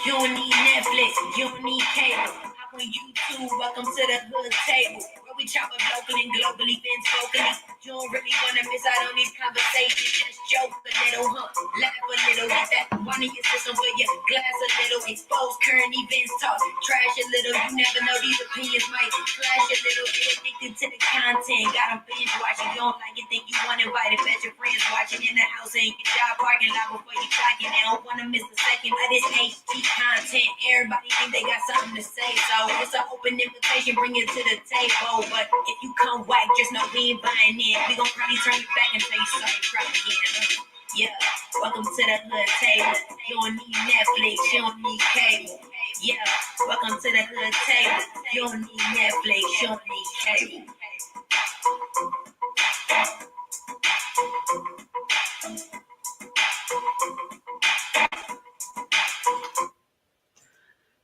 You don't need Netflix, you don't need cable. Hop on YouTube, welcome to the hood table. Where we chop up locally and globally, been vocally. You don't really wanna miss out on these conversations. Just joke a little, laugh a little. Get that one in your system with your glass a little. Expose current events, talk trash a little. You never know, these opinions might clash a little. Get addicted to the content, got them binge watching. You don't like it, think you want invited, bet your friends watching in the house and your job parking lot before you clocking. They don't wanna miss a second of this HD content. Everybody think they got something to say, so it's an open invitation, bring it to the table. But if you come whack, just know we ain't buying in. We gon' probably turn you back and tell you something from again. Yeah, welcome to the hood table. You don't need Netflix, you don't need cable. Yeah, welcome to the hood table. You don't need Netflix, you don't need cable.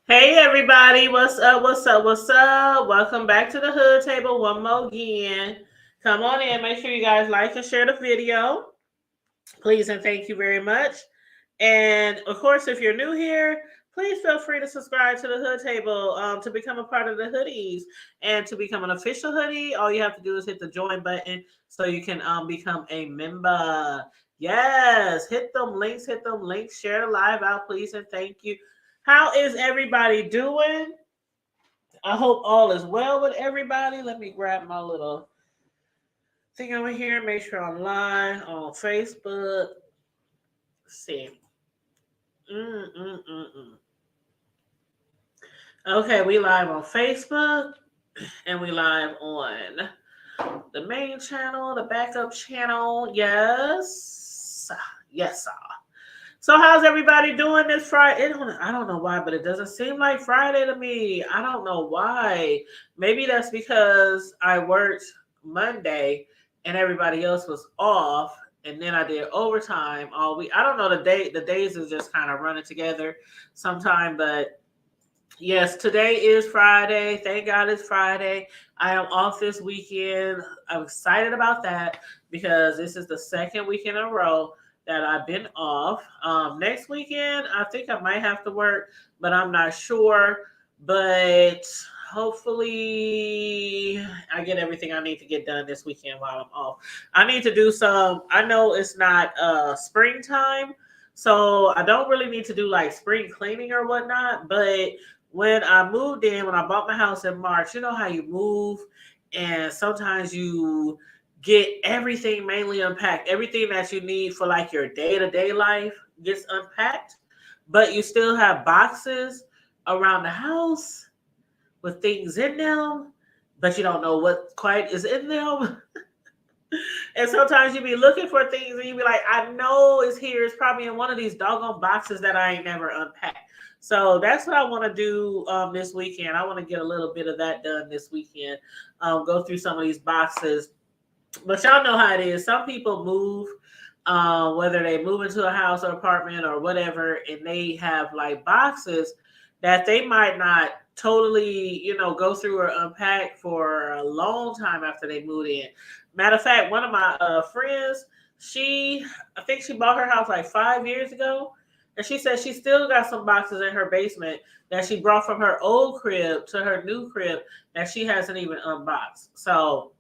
Hey everybody, what's up, what's up, what's up? Welcome back to the hood table one more again. Come on in, make sure you guys like and share the video. Please and thank you very much. And of course, if you're new here, please feel free to subscribe to the hood table to become a part of the hoodies. And to become an official hoodie, all you have to do is hit the join button so you can become a member. Yes, hit them links, share the live out, please and thank you. How is everybody doing? I hope all is well with everybody. Let me grab my little thing over here. Make sure I'm live on Facebook. Let's see. Okay, we live on Facebook and we live on the main channel, the backup channel. Yes. Yes, sir. So how's everybody doing this Friday? I don't know why, but it doesn't seem like Friday to me. I don't know why. Maybe that's because I worked Monday and everybody else was off, and then I did overtime all week. I don't know the day. The days is just kind of running together sometime, but yes, today is Friday. Thank God it's Friday. I am off this weekend. I'm excited about that because this is the second weekend in a row that I've been off. Next weekend, I think I might have to work, but I'm not sure. But hopefully I get everything I need to get done this weekend while I'm off. I need to do some, I know it's not springtime, so I don't really need to do like spring cleaning or whatnot, but when I moved in, when I bought my house in March, you know how you move and sometimes you get everything mainly unpacked. Everything that you need for like your day-to-day life gets unpacked, but you still have boxes around the house with things in them, but you don't know what quite is in them. And sometimes you be looking for things and you be like, I know it's here. It's probably in one of these doggone boxes that I ain't never unpacked. So that's what I want to do this weekend. I want to get a little bit of that done this weekend. Go through some of these boxes. But y'all know how it is. Some people move, whether they move into a house or apartment or whatever, and they have like boxes that they might not totally, go through or unpack for a long time after they moved in. Matter of fact, one of my friends, I think she bought her house like 5 years ago, and she said she still got some boxes in her basement that she brought from her old crib to her new crib that she hasn't even unboxed. So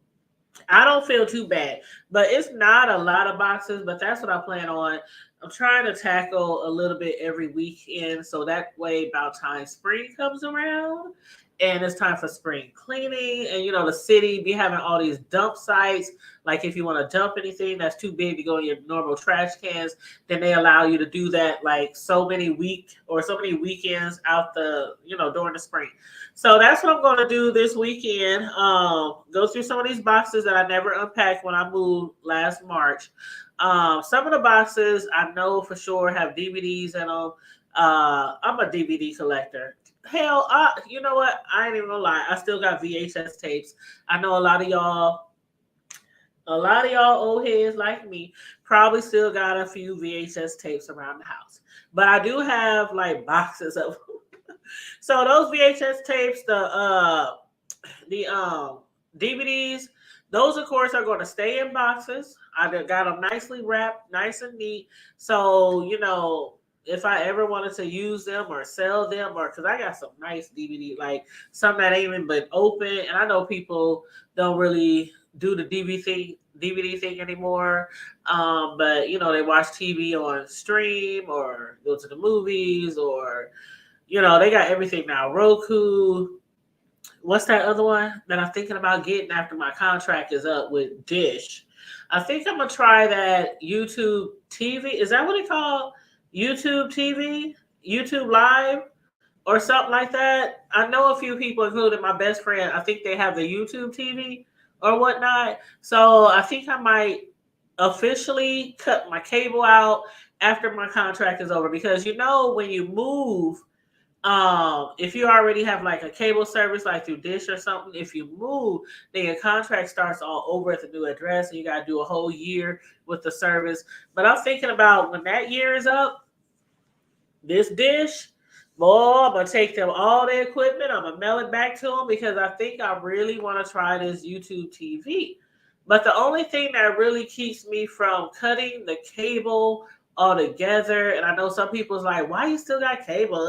I don't feel too bad, but it's not a lot of boxes, but that's what I plan on. I'm trying to tackle a little bit every weekend, so that way about time spring comes around and it's time for spring cleaning. And the city be having all these dump sites. Like if you want to dump anything that's too big to go in your normal trash cans, then they allow you to do that like so many weekends out during the spring. So that's what I'm going to do this weekend. Go through some of these boxes that I never unpacked when I moved last March. Some of the boxes I know for sure have DVDs in them. I'm a DVD collector. Hell, you know what? I ain't even gonna lie. I still got VHS tapes. I know a lot of y'all old heads like me probably still got a few VHS tapes around the house. But I do have like boxes of them. So those VHS tapes, the DVDs, those of course are going to stay in boxes. I got them nicely wrapped, nice and neat. So if I ever wanted to use them or sell them, or because I got some nice DVD, like some that ain't even been open, and I know people don't really do the DVD thing anymore. But they watch TV on stream or go to the movies, or they got everything now. Roku. What's that other one that I'm thinking about getting after my contract is up with Dish? I think I'm gonna try that YouTube TV. Is that what it called? YouTube TV, YouTube Live, or something like that. I know a few people, including my best friend. I think they have the YouTube TV or whatnot. So I think I might officially cut my cable out after my contract is over, because when you move, if you already have like a cable service like through Dish or something, if you move, then your contract starts all over at the new address, and you got to do a whole year with the service. But I'm thinking about when that year is up, this Dish, boy, I'm gonna take them all the equipment, I'm gonna mail it back to them, because I think I really want to try this YouTube TV. But the only thing that really keeps me from cutting the cable altogether, and I know some people's like, why you still got cable?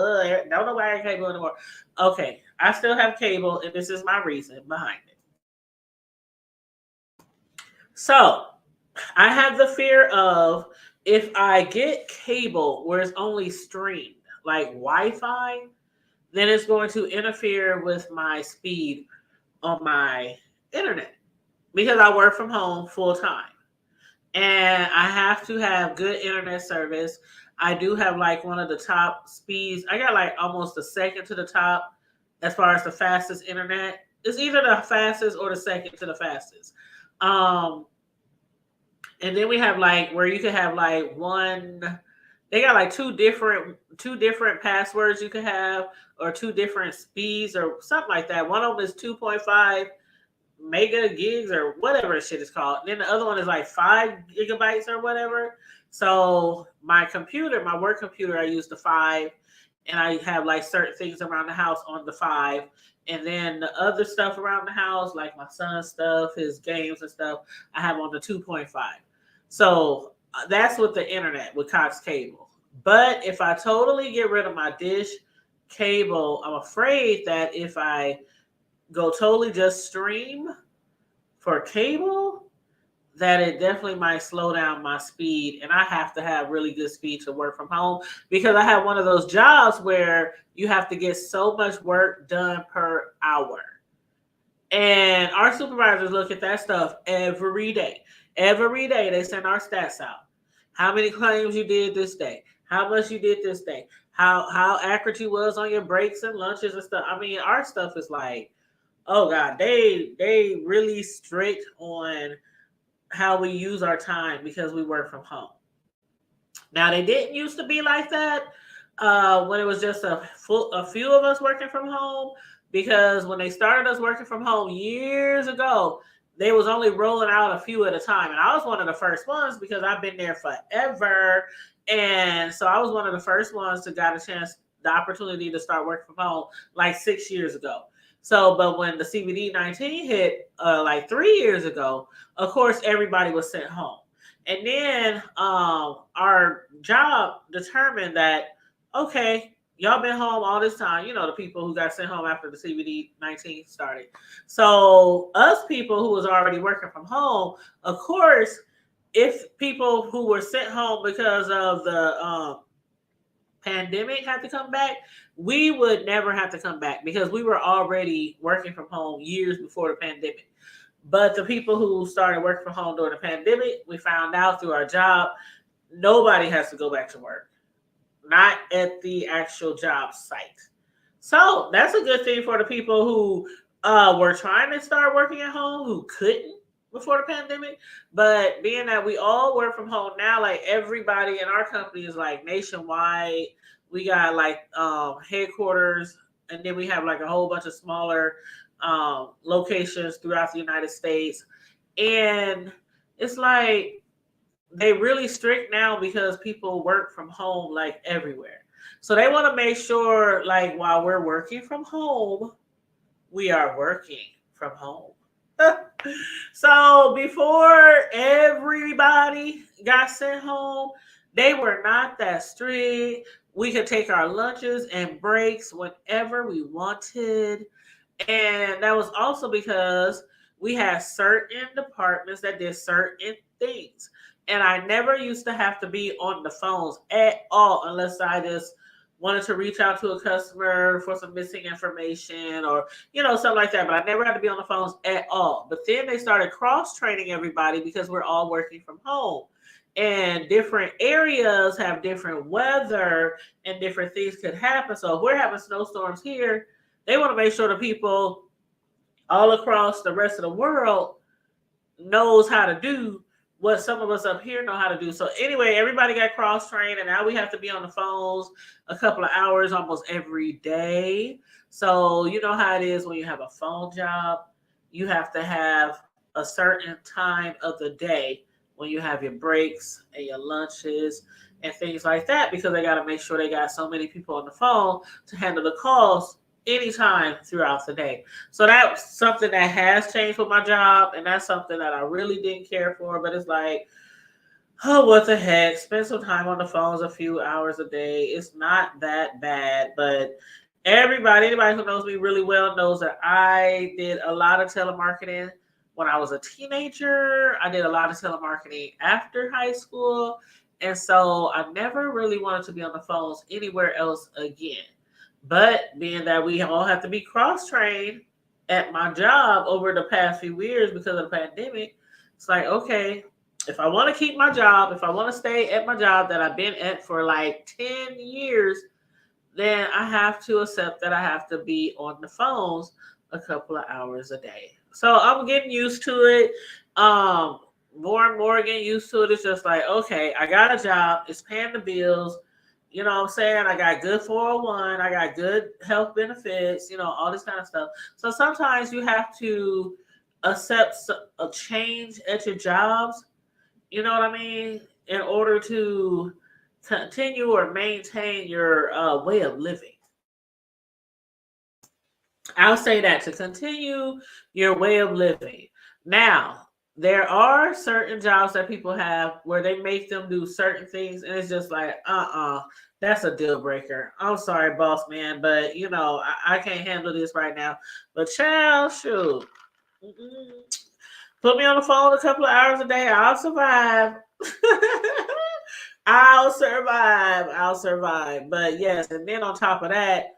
Don't know why I got cable anymore. Okay, I still have cable, and this is my reason behind it. So I have the fear of, if I get cable where it's only streamed, like Wi-Fi, then it's going to interfere with my speed on my internet, because I work from home full time and I have to have good internet service. I do have like one of the top speeds. I got like almost a second to the top as far as the fastest internet. It's either the fastest or the second to the fastest. Um, and then we have like where you could have like one. They got like two different passwords you could have, or two different speeds or something like that. One of them is 2.5 mega gigs or whatever shit is called. And then the other one is like 5 gigabytes or whatever. So my work computer, I use the 5, and I have like certain things around the house on the 5. And then the other stuff around the house, like my son's stuff, his games and stuff, I have on the 2.5. So that's with the internet with Cox Cable. But if I totally get rid of my Dish cable, I'm afraid that if I go totally just stream for cable, that it definitely might slow down my speed, and I have to have really good speed to work from home, because I have one of those jobs where you have to get so much work done per hour. And our supervisors look at that stuff every day. Every day they send our stats out. How many claims you did this day? How much you did this day? How accurate you was on your breaks and lunches and stuff. I mean, our stuff is like, oh God, they really strict on how we use our time, because we work from home. Now they didn't used to be like that when it was just a few of us working from home, because when they started us working from home years ago, they was only rolling out a few at a time, and I was one of the first ones because I've been there forever, and so I was one of the first ones to got a chance, the opportunity to start working from home like 6 years ago. So, but when the CBD-19 hit like 3 years ago, of course, everybody was sent home. And then our job determined that, okay, y'all been home all this time, the people who got sent home after the CBD-19 started. So us people who was already working from home, of course, if people who were sent home because of the pandemic had to come back, we would never have to come back, because we were already working from home years before the pandemic. But the people who started working from home during the pandemic, we found out through our job, nobody has to go back to work, not at the actual job site. So that's a good thing for the people who were trying to start working at home, who couldn't before the pandemic. But being that we all work from home now, like everybody in our company is like nationwide. We got like headquarters, and then we have like a whole bunch of smaller locations throughout the United States. And it's like they really strict now, because people work from home like everywhere. So they want to make sure, like, while we're working from home, we are working from home. So before everybody got sent home, They were not that strict. We could take our lunches and breaks whenever we wanted. And that was also because we had certain departments that did certain things. And I never used to have to be on the phones at all unless I just wanted to reach out to a customer for some missing information or, something like that. But I never had to be on the phones at all. But then they started cross training everybody because we're all working from home. And different areas have different weather and different things could happen. So if we're having snowstorms here, they want to make sure the people all across the rest of the world knows how to do what some of us up here know how to do. So anyway, everybody got cross trained, and now we have to be on the phones a couple of hours almost every day. So you know how it is when you have a phone job. You have to have a certain time of the day when you have your breaks and your lunches and things like that because they got to make sure they got so many people on the phone to handle the calls anytime throughout the day. So that's something that has changed with my job, and that's something that I really didn't care for. But it's like, oh, what the heck? Spend some time on the phones a few hours a day. It's not that bad. But anybody who knows me really well knows that I did a lot of telemarketing when I was a teenager. I did a lot of telemarketing after high school. And so I never really wanted to be on the phones anywhere else again. But being that we all have to be cross trained at my job over the past few years because of the pandemic, it's like, okay, if I want to keep my job, if I want to stay at my job that I've been at for like 10 years, then I have to accept that I have to be on the phones a couple of hours a day. So I'm getting used to it. More and more getting used to it. It's just like, okay, I got a job. It's paying the bills. You know what I'm saying? I got good 401. I got good health benefits, all this kind of stuff. So sometimes you have to accept a change at your jobs, you know what I mean, in order to continue or maintain your way of living. I'll say that to continue your way of living. Now, there are certain jobs that people have where they make them do certain things, and it's just like, that's a deal breaker. I'm sorry, boss man, but I can't handle this right now. But child, shoot, put me on the phone a couple of hours a day. I'll survive. I'll survive. I'll survive. But yes, and then on top of that,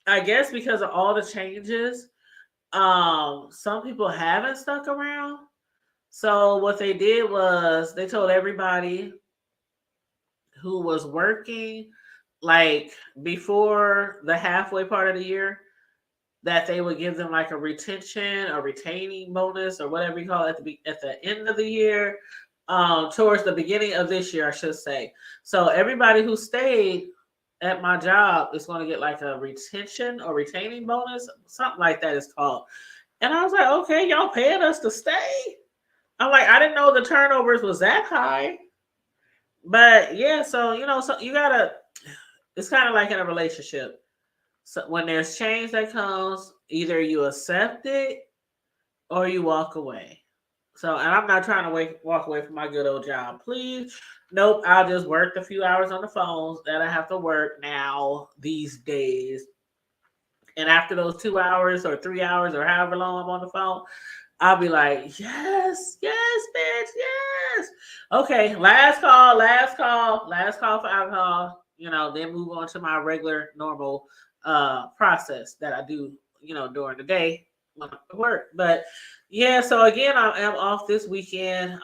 I guess because of all the changes, some people haven't stuck around. So what they did was they told everybody who was working like before the halfway part of the year that they would give them like a retention or retaining bonus or whatever you call it at the end of the year, towards the beginning of this year, I should say. So everybody who stayed at my job is going to get like a retention or retaining bonus, something like that is called. And I was like, okay, y'all paying us to stay? I'm like, I didn't know the turnovers was that high. But yeah, so so you gotta. It's kind of like in a relationship. So when there's change that comes, either you accept it or you walk away. So, and I'm not trying to walk away from my good old job. Please, nope. I'll just work the few hours on the phones that I have to work now these days. And after those 2 hours or 3 hours or however long I'm on the phone, I'll be like, yes, yes, bitch, yes. Okay, last call for alcohol. Then move on to my regular normal process that I do, during the day when I work. But yeah, so again, I am off this weekend.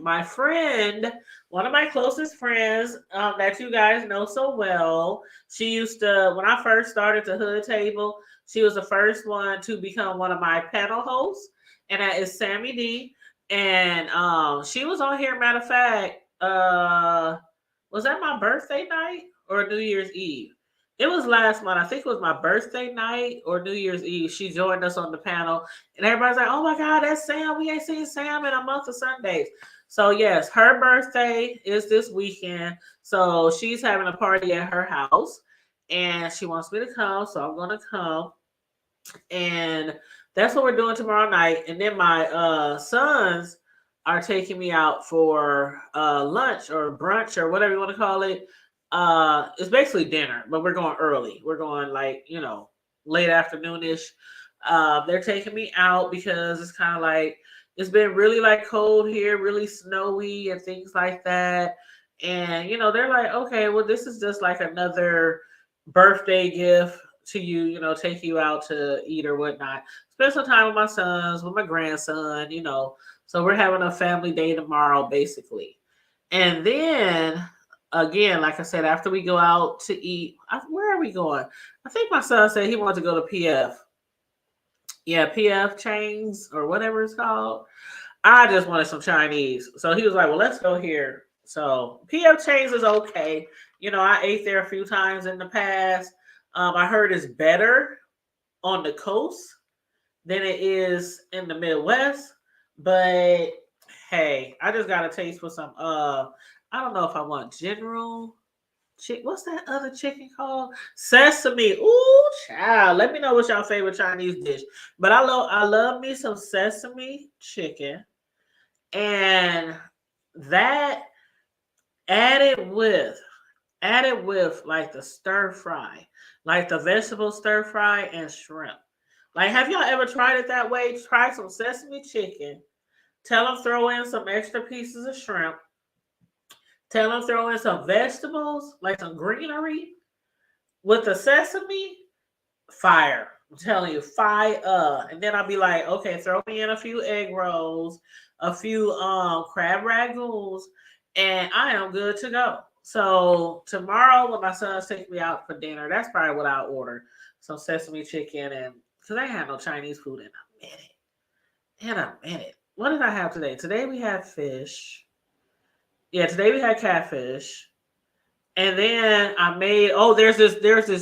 My friend, one of my closest friends that you guys know so well, she used to, when I first started the Hood Table, she was the first one to become one of my panel hosts, and that is Sammy D. And she was on here, matter of fact, was that my birthday night or New Year's Eve? It was last month. I think it was my birthday night or New Year's Eve. She joined us on the panel, and everybody's like, oh my God, that's Sam. We ain't seen Sam in a month of Sundays. So, yes, her birthday is this weekend. So, she's having a party at her house, and she wants me to come. So, I'm going to come. And that's what we're doing tomorrow night. And then my sons are taking me out for lunch or brunch or whatever you want to call it. It's basically dinner, but we're going early. We're going like, late afternoonish. They're taking me out because it's kind of like it's been really like cold here, really snowy and things like that. And they're like, okay, well, this is just like another birthday gift to you, take you out to eat or whatnot. Spend some time with my sons, with my grandson, So we're having a family day tomorrow, basically. And then again, like I said, after we go out to eat, where are we going? I think my son said he wanted to go to PF. Yeah, PF chains or whatever it's called. I just wanted some Chinese. So he was like, well, let's go here. So PF chains is okay. I ate there a few times in the past. I heard it's better on the coast than it is in the Midwest. But hey, I just got a taste for some I don't know if I want general what's that other chicken called? Sesame. Ooh, child. Let me know what's your favorite Chinese dish. But I love me some sesame chicken. And that added with like the stir fry, like the vegetable stir fry and shrimp. Like, have y'all ever tried it that way? Try some sesame chicken. Tell them throw in some extra pieces of shrimp. Tell them throw in some vegetables, like some greenery with the sesame. Fire. I'm telling you, fire. And then I'll be like, okay, throw me in a few egg rolls, a few crab ragoons, and I am good to go. So tomorrow when my son's taking me out for dinner, that's probably what I'll order. Some sesame chicken and because I ain't had no Chinese food in a minute. In a minute. What did I have today? Today we had fish. Yeah, today we had catfish. And then I made there's this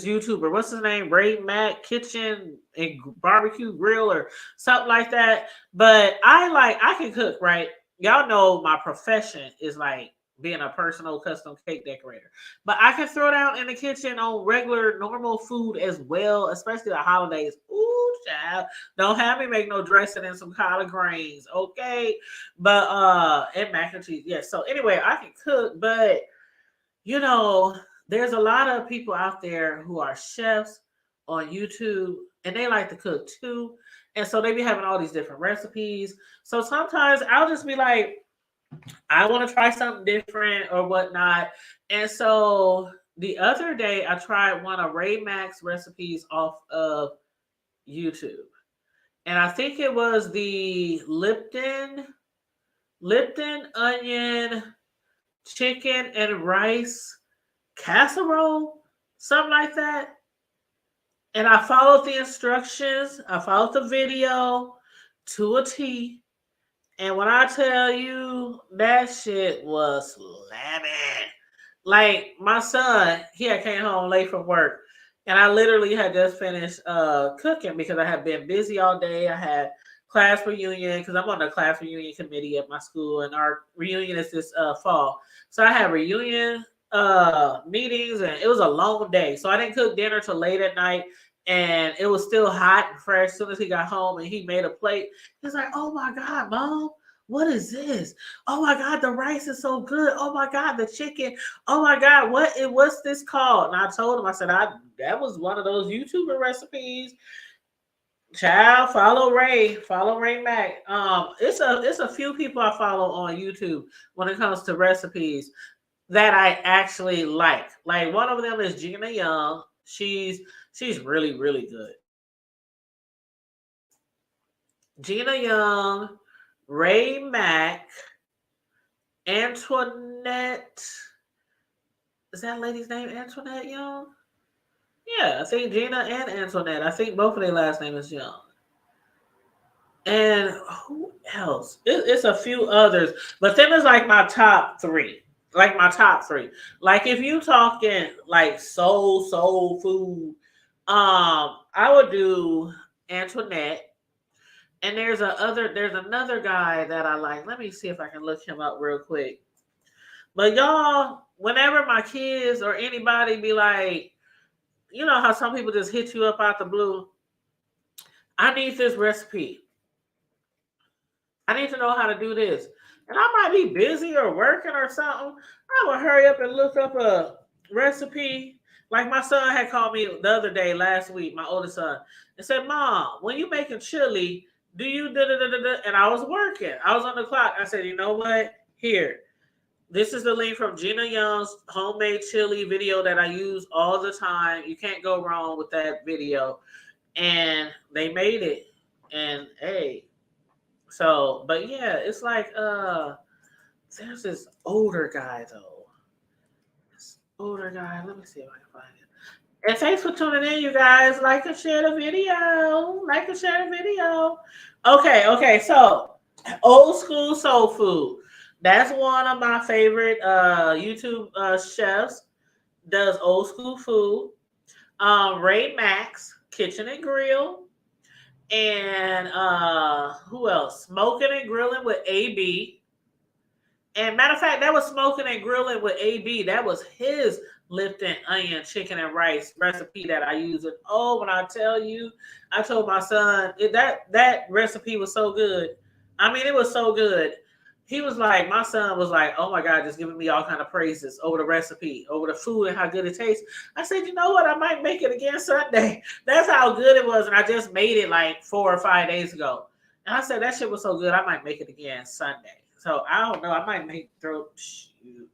YouTuber. What's his name? Ray Mac Kitchen and Barbecue Grill or something like that. But I can cook, right? Y'all know my profession is like being a personal custom cake decorator. But I can throw down in the kitchen on regular normal food as well, especially the holidays. Ooh, child. Don't have me make no dressing and some collard greens, okay? But and mac and cheese. Yes. So anyway, I can cook, but you know, there's a lot of people out there who are chefs on YouTube and they like to cook too. And so they be having all these different recipes. So sometimes I'll just be like, I want to try something different or whatnot. And so the other day I tried one of Ray Mac's recipes off of YouTube. And I think it was the Lipton onion chicken and rice casserole, something like that. And I followed the instructions, I followed the video to a T. And when I tell you that shit was slamming. Like my son, he had came home late from work. And I literally had just finished cooking because I had been busy all day. I had class reunion because I'm on the class reunion committee at my school, and our reunion is this fall. So I had reunion meetings, and it was a long day. So I didn't cook dinner till late at night, and it was still hot and fresh. As soon as he got home and he made a plate, he's like, "Oh my God, Mom, what is this? Oh my God, the rice is so good. Oh my God, the chicken. Oh my God, what's this called?" And I told him, I said, that was one of those YouTuber recipes. Child, follow Ray Mac. It's a few people I follow on YouTube when it comes to recipes that I actually like. Like one of them is Gina Young. She's really really good. Gina Young, Ray Mac, Antoinette. Is that lady's name Antoinette Young? Yeah, I think Gina and Antoinette. I think both of their last name is Young. And who else? It's a few others, but them is like my top three. Like my top three. Like if you talking like soul food, I would do Antoinette. And there's another guy that I like. Let me see if I can look him up real quick. But y'all, whenever my kids or anybody be like, you know how some people just hit you up out the blue. I need this recipe. I need to know how to do this. and I might be busy or working or something. I would hurry up and look up a recipe. Like my son had called me the other day, last week, my oldest son, and said, "Mom, when you making chili, do you da da da da da?" And I was working. I was on the clock. I said, "You know what? Here, this is the link from Gina Young's homemade chili video that I use all the time. You can't go wrong with that video." And they made it. And hey, so but yeah, it's like there's this older guy though. This older guy. Let me see if I can find it. And thanks for tuning in, you guys. Like and share the video. Like and share the video. Okay. So old school soul food. That's one of my favorite YouTube chefs. Does old school food. Ray Max, Kitchen and Grill. And who else? Smoking and Grilling with AB. And matter of fact, that was Smoking and Grilling with AB. That was his Lipton onion chicken and rice recipe that I use. And oh, when I tell you, I told my son that recipe was so good. I mean, it was so good. He was like, my son was like, "Oh my God, just giving me all kind of praises over the recipe, over the food, and how good it tastes." I said, "You know what? I might make it again Sunday." That's how good it was, and I just made it like 4 or 5 days ago. And I said that shit was so good, I might make it again Sunday. So I don't know. I might make throat. Shoot.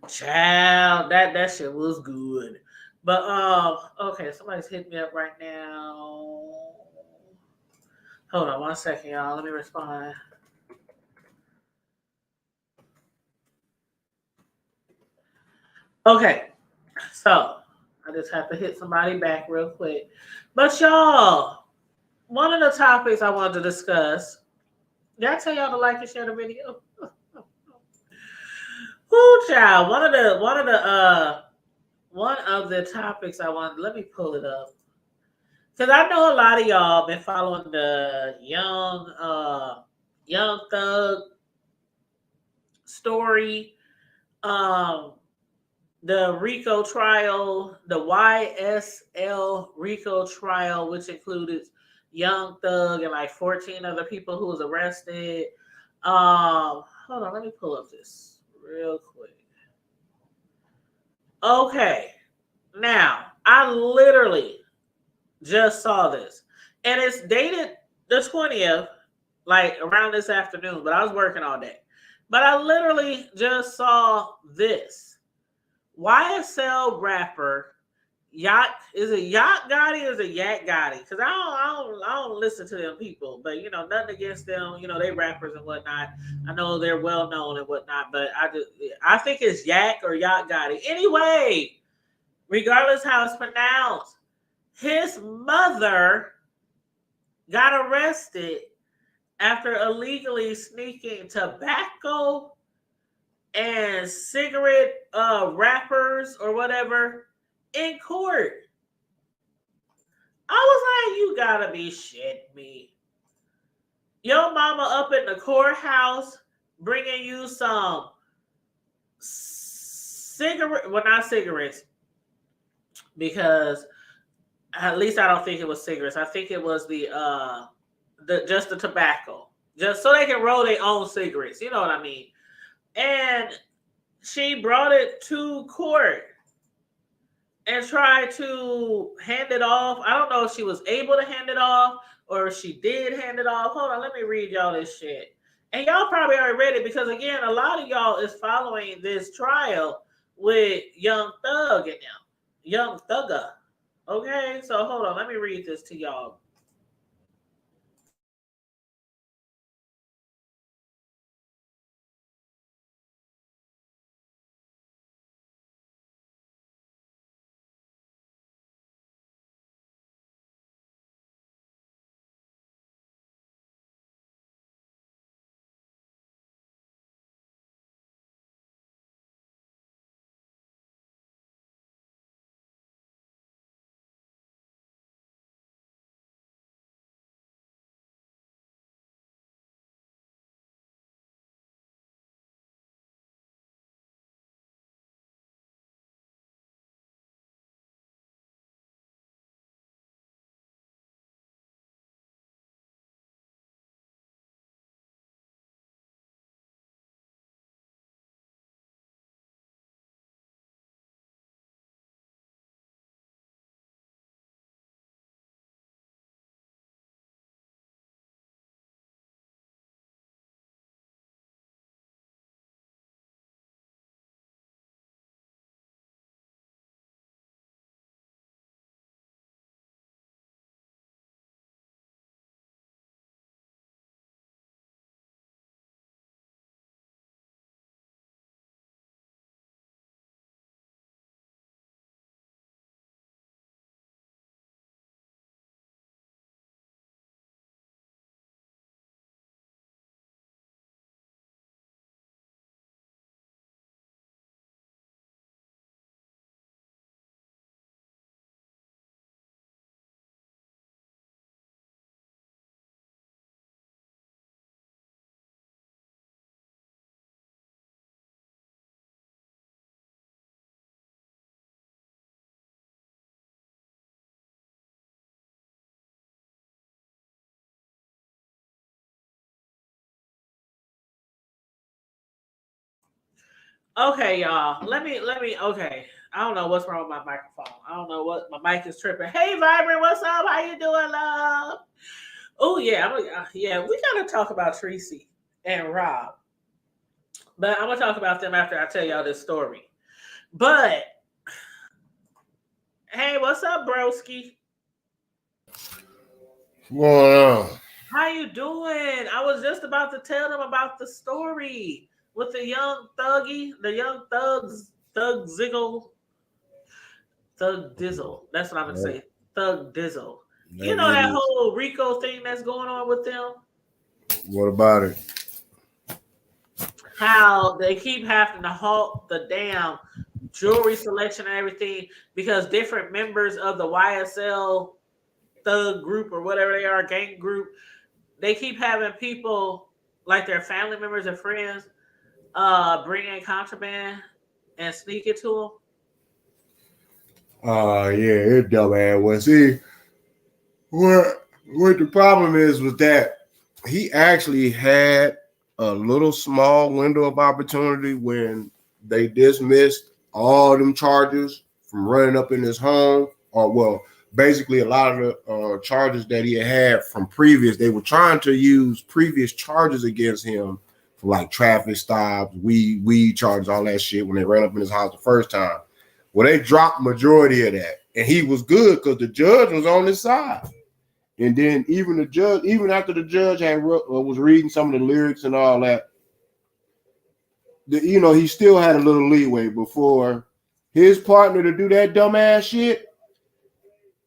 Child, that shit was good. But okay, somebody's hitting me up right now. Hold on 1 second, y'all. Let me respond. Okay, so I just have to hit somebody back real quick. But y'all, one of the topics I wanted to discuss. Did I tell y'all to like and share the video? Whoo, child. One of the topics I wanted. Let me pull it up. Because I know a lot of y'all been following the young thug story, um, the Rico trial, the YSL Rico trial, which included Young Thug and like 14 other people who was arrested. Hold on, let me pull up this real quick. Okay, now I literally just saw this, and it's dated the 20th, like around this afternoon. But I was working all day. But I literally just saw this YSL rapper Yacht. Is it Yacht Gotti or is it Yak Gotti? Because I don't listen to them people. But you know, nothing against them. You know, they rappers and whatnot. I know they're well known and whatnot. But I think it's Yak or Yacht Gotti. Anyway, regardless how it's pronounced, his mother got arrested after illegally sneaking tobacco and cigarette wrappers or whatever in court. I was like, you gotta be shitting me. Your mama up in the courthouse bringing you some cigarette, well, not cigarettes, because at least I don't think it was cigarettes. I think it was the just the tobacco, just so they can roll their own cigarettes. You know what I mean? And she brought it to court and tried to hand it off. I don't know if she was able to hand it off or if she did hand it off. Hold on, let me read y'all this shit. And y'all probably already read it because again, a lot of y'all is following this trial with Young Thug and them. Young Thugger. Okay, so hold on, let me read this to y'all. Okay, y'all. Okay. I don't know what's wrong with my microphone. I don't know what my mic is tripping. Hey, Vibrant, what's up? How you doing, love? Oh yeah, yeah. We gotta talk about Tracy and Rob, but I'm gonna talk about them after I tell y'all this story. But hey, what's up, broski? What's going on? How you doing? I was just about to tell them about the story with the young thug ziggle, thug dizzle. That's what I'm gonna Yep. say, thug dizzle. You That know that is. whole Rico thing that's going on with them. What about it? How they keep having to halt the damn jewelry selection and everything because different members of the YSL thug group or whatever they are, gang group, they keep having people like their family members and friends bring in contraband and sneak it to them. Yeah, it's dumbass. Well, see, what the problem is was that he actually had a little small window of opportunity when they dismissed all them charges from running up in his home, or well, basically a lot of the charges that he had from previous. They were trying to use previous charges against him for like traffic stops, weed charges, all that shit when they ran up in his house the first time. Well, they dropped majority of that, and he was good because the judge was on his side. And then even the judge, even after the judge had was reading some of the lyrics and all that, he still had a little leeway before his partner to do that dumbass shit.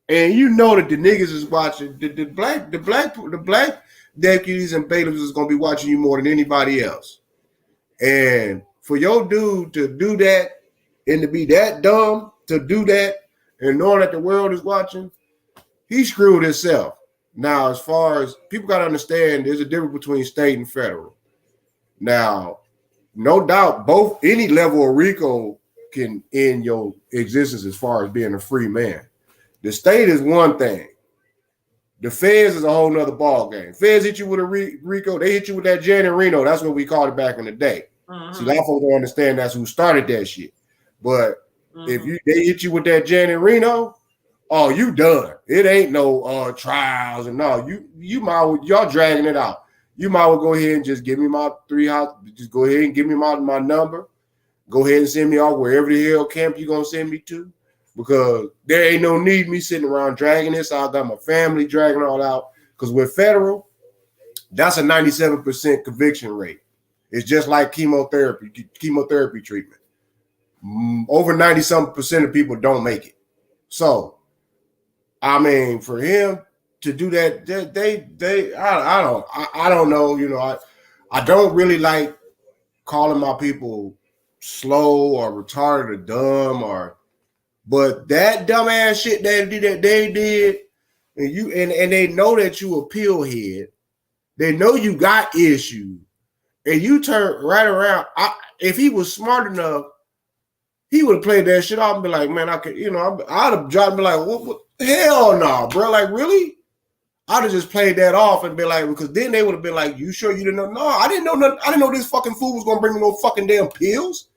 And you know that the niggas is watching the black deputies and bailiffs is gonna be watching you more than anybody else. And for your dude to do that and to be that dumb to do that and knowing that the world is watching, he screwed himself. Now, as far as people got to understand, there's a difference between state and federal. Now, no doubt, both any level of RICO can end your existence as far as being a free man. The state is one thing. The feds is a whole nother ball game. Feds hit you with a RICO, they hit you with that Jan and Reno. That's what we called it back in the day. See, a lot of folks don't understand that's who started that shit. But if they hit you with that Jan and Reno, oh, you done. It ain't no trials and no. You might y'all dragging it out. You might well go ahead and just give me my 3 house. Just go ahead and give me my number. Go ahead and send me off wherever the hell camp you gonna send me to, because there ain't no need me sitting around dragging this out. I got my family dragging all out. Because with federal, that's a 97% conviction rate. It's just like chemotherapy treatment. Over 90-something% of people don't make it. So I mean, for him to do that, I don't know. I don't really like calling my people slow or retarded or dumb but that dumbass shit they did, and they know that you a pillhead. They know you got issues, and you turn right around. If he was smart enough, he would have played that shit off and be like, man, I could, I'd have dropped and be like, what? Hell no, bro. Like, really? I'd have just played that off and be like, because then they would have been like, you sure you didn't know? No, I didn't know nothing. I didn't know this fucking fool was going to bring me no fucking damn pills.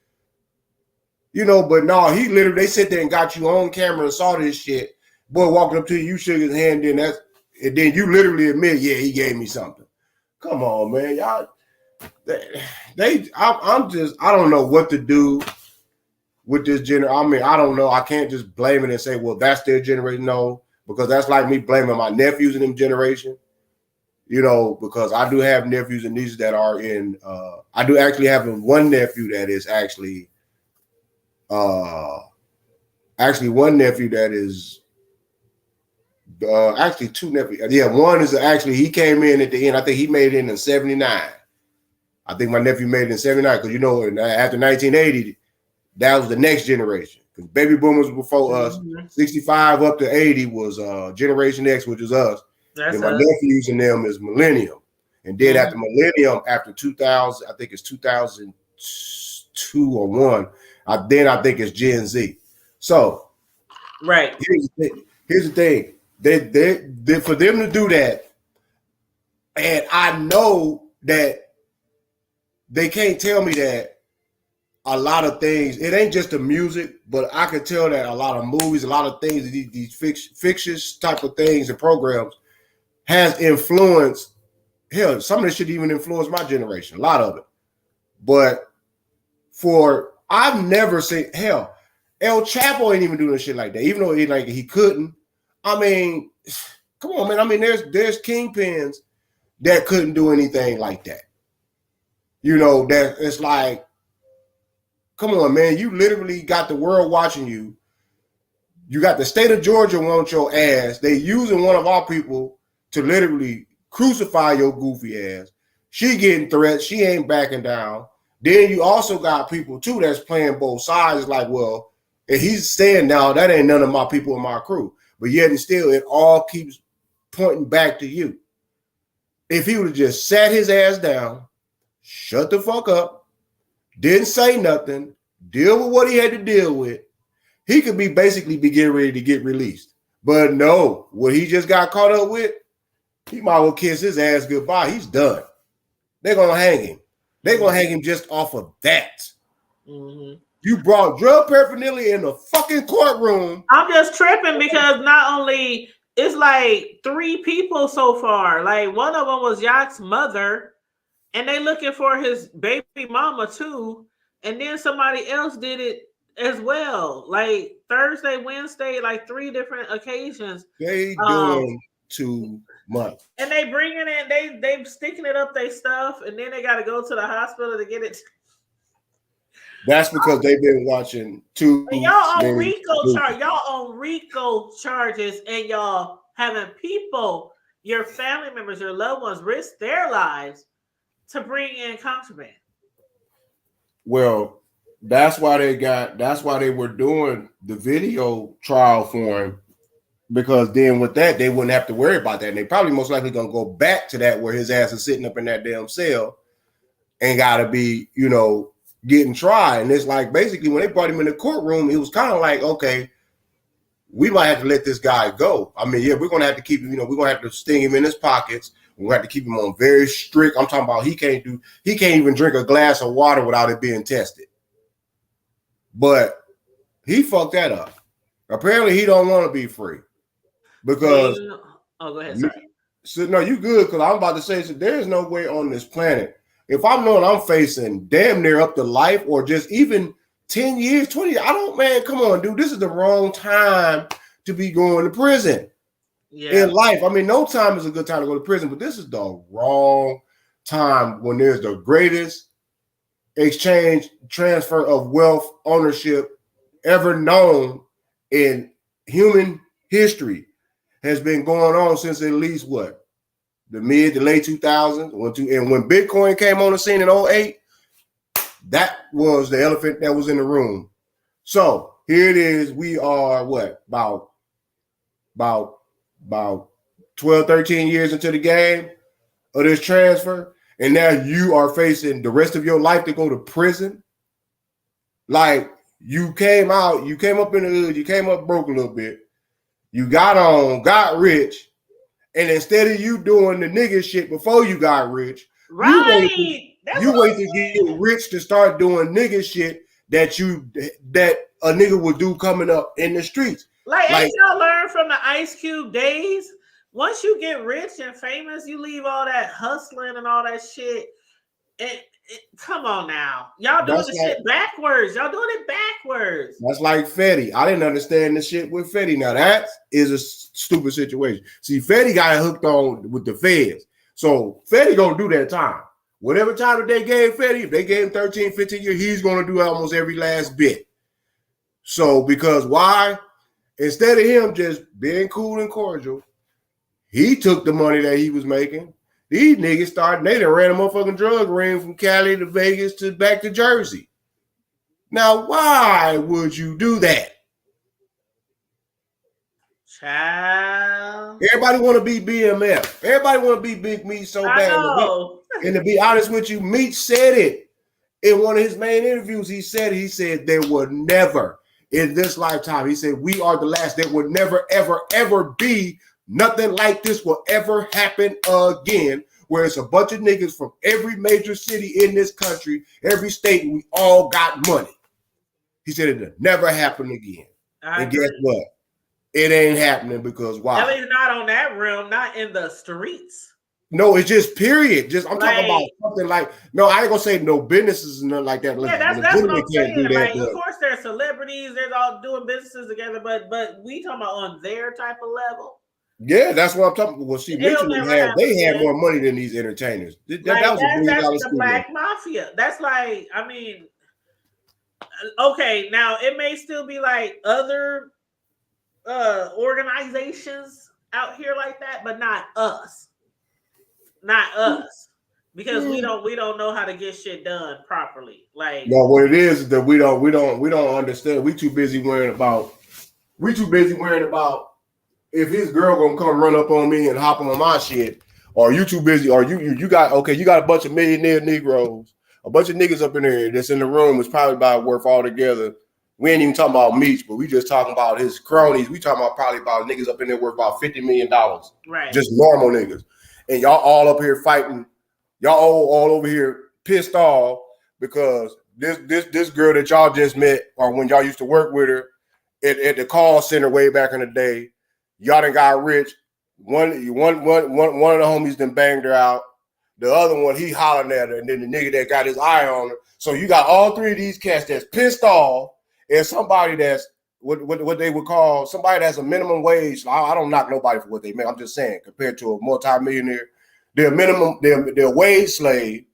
But no, they sit there and got you on camera and saw this shit. Boy walking up to you, shook his hand, and then you literally admit, yeah, he gave me something. Come on, man. Y'all, I don't know what to do with this generation. I mean, I don't know. I can't just blame it and say, well, that's their generation. No, because that's like me blaming my nephews in them generation. Because I do have nephews and nieces that are in. I do actually have one nephew that is actually one nephew that is actually two nephews. Yeah, one is actually he came in at the end. I think he made it in '79. I think my nephew made it in '79 because after 1980. That was the next generation. Because baby boomers before us, 65 up to 80 was Generation X, which is us. And my nephews and them is Millennium. And then after Millennium, after 2000, I think it's 2002 or 1, I think it's Gen Z. So, right. Here's the thing. They for them to do that, and I know that they can't tell me that a lot of things. It ain't just the music, but I can tell that a lot of movies, a lot of things, these fictitious type of things and programs has influenced. Hell, some of this shit even influenced my generation. A lot of it, but I've never seen hell. El Chapo ain't even doing shit like that, even though he couldn't. I mean, come on, man. I mean, there's kingpins that couldn't do anything like that. You know, that it's like, come on, man. You literally got the world watching you. You got the state of Georgia want your ass. They using one of our people to literally crucify your goofy ass. She getting threats. She ain't backing down. Then you also got people too that's playing both sides. It's like, well, if he's saying now that ain't none of my people in my crew, but yet and still it all keeps pointing back to you. If he would have just sat his ass down, shut the fuck up, didn't say nothing, deal with what he had to deal with, he could be getting ready to get released. But no, what he just got caught up with, he might well kiss his ass goodbye. He's done. They're gonna hang him. They're gonna hang him just off of that. Mm-hmm. You brought drug paraphernalia in the fucking courtroom. I'm just tripping because not only it's like 3 people so far. Like one of them was Yacht's mother, and they looking for his baby mama too. And then somebody else did it as well. Like Thursday, Wednesday, like 3 different occasions. They doing too much. And they bringing in, they sticking it up their stuff, and then they got to go to the hospital to get it. That's because they've been watching too. Y'all on RICO charges, and y'all having people, your family members, your loved ones, risk their lives to bring in contraband. Well, that's why they were doing the video trial for him, because then with that they wouldn't have to worry about that. And they probably most likely gonna go back to that where his ass is sitting up in that damn cell and gotta be, getting tried. And it's like basically when they brought him in the courtroom, it was kind of like, okay, we might have to let this guy go. I mean, yeah, we're gonna have to keep him, we're gonna have to sting him in his pockets. We're gonna have to keep him on very strict. I'm talking about he can't even drink a glass of water without it being tested. But he fucked that up. Apparently he don't want to be free. Because go ahead, sorry. So no, you good, because I'm about to say, so there's no way on this planet, if I'm knowing I'm facing damn near up to life or just even 10 years, 20 years, come on, dude, this is the wrong time to be going to prison. In life. I mean, no time is a good time to go to prison, but this is the wrong time when there's the greatest exchange, transfer of wealth, ownership ever known in human history. Has been going on since at least the mid to late 2000s. And when Bitcoin came on the scene in 2008, that was the elephant that was in the room. So here it is. We are about 12, 13 years into the game of this transfer. And now you are facing the rest of your life to go to prison. Like you came up in the hood, you came up broke a little bit. You got rich, and instead of you doing the nigga shit before you got rich, you wait to get rich to start doing nigga shit that a nigga would do coming up in the streets. Like ain't y'all learn from the Ice Cube days? Once you get rich and famous, you leave all that hustling and all that shit. Come on now. Y'all doing shit backwards. Y'all doing it backwards. That's like Fetty. I didn't understand the shit with Fetty. Now that is a stupid situation. See, Fetty got hooked on with the feds. So Fetty gonna do that time. Whatever time that they gave Fetty, if they gave him 13, 15 years, he's gonna do almost every last bit. So because why? Instead of him just being cool and cordial, he took the money that he was making. These niggas they done ran a motherfucking drug ring from Cali to Vegas to back to Jersey. Now, why would you do that? Child. Everybody want to be BMF. Everybody want to be Big Meat so bad. And to be honest with you, Meat said it in one of his main interviews. He said there will never in this lifetime. He said, we are the last. There will never, ever, ever be nothing like this will ever happen again where it's a bunch of niggas from every major city in this country, every state, and we all got money. He said it'll never happen again. And guess what? It ain't happening because why? At least not on that realm, not in the streets. No, it's just period. Just I'm talking about something like no, I ain't gonna say no businesses and nothing like that. Yeah, that's what I'm saying. Like, of course, there's celebrities, there's all doing businesses together, but we talking about on their type of level. Yeah, that's what I'm talking about. Well, see, Richmond they had more money than these entertainers. That was $1 million that's the black mafia. That's like, I mean, okay, now it may still be like other organizations out here like that, but not us. Not us. Because we don't know how to get shit done properly. Like, no, what it is that we don't understand. We too busy worrying about if his girl gonna come run up on me and hop on my shit, or you too busy, or you got a bunch of millionaire Negroes, a bunch of niggas up in there that's in the room is probably about worth all together. We ain't even talking about Meech, but we just talking about his cronies. We talking about probably about niggas up in there worth about $50 million. Right. Just normal niggas. And y'all all up here fighting. Y'all all over here pissed off because this girl that y'all just met, or when y'all used to work with her at the call center way back in the day, y'all done got rich. One of the homies done banged her out. The other one, he hollering at her, and then the nigga that got his eye on her. So you got all three of these cats that's pissed off, and somebody that's what they would call somebody that's a minimum wage. I don't knock nobody for what they make. I'm just saying, compared to a multimillionaire, they're wage slave.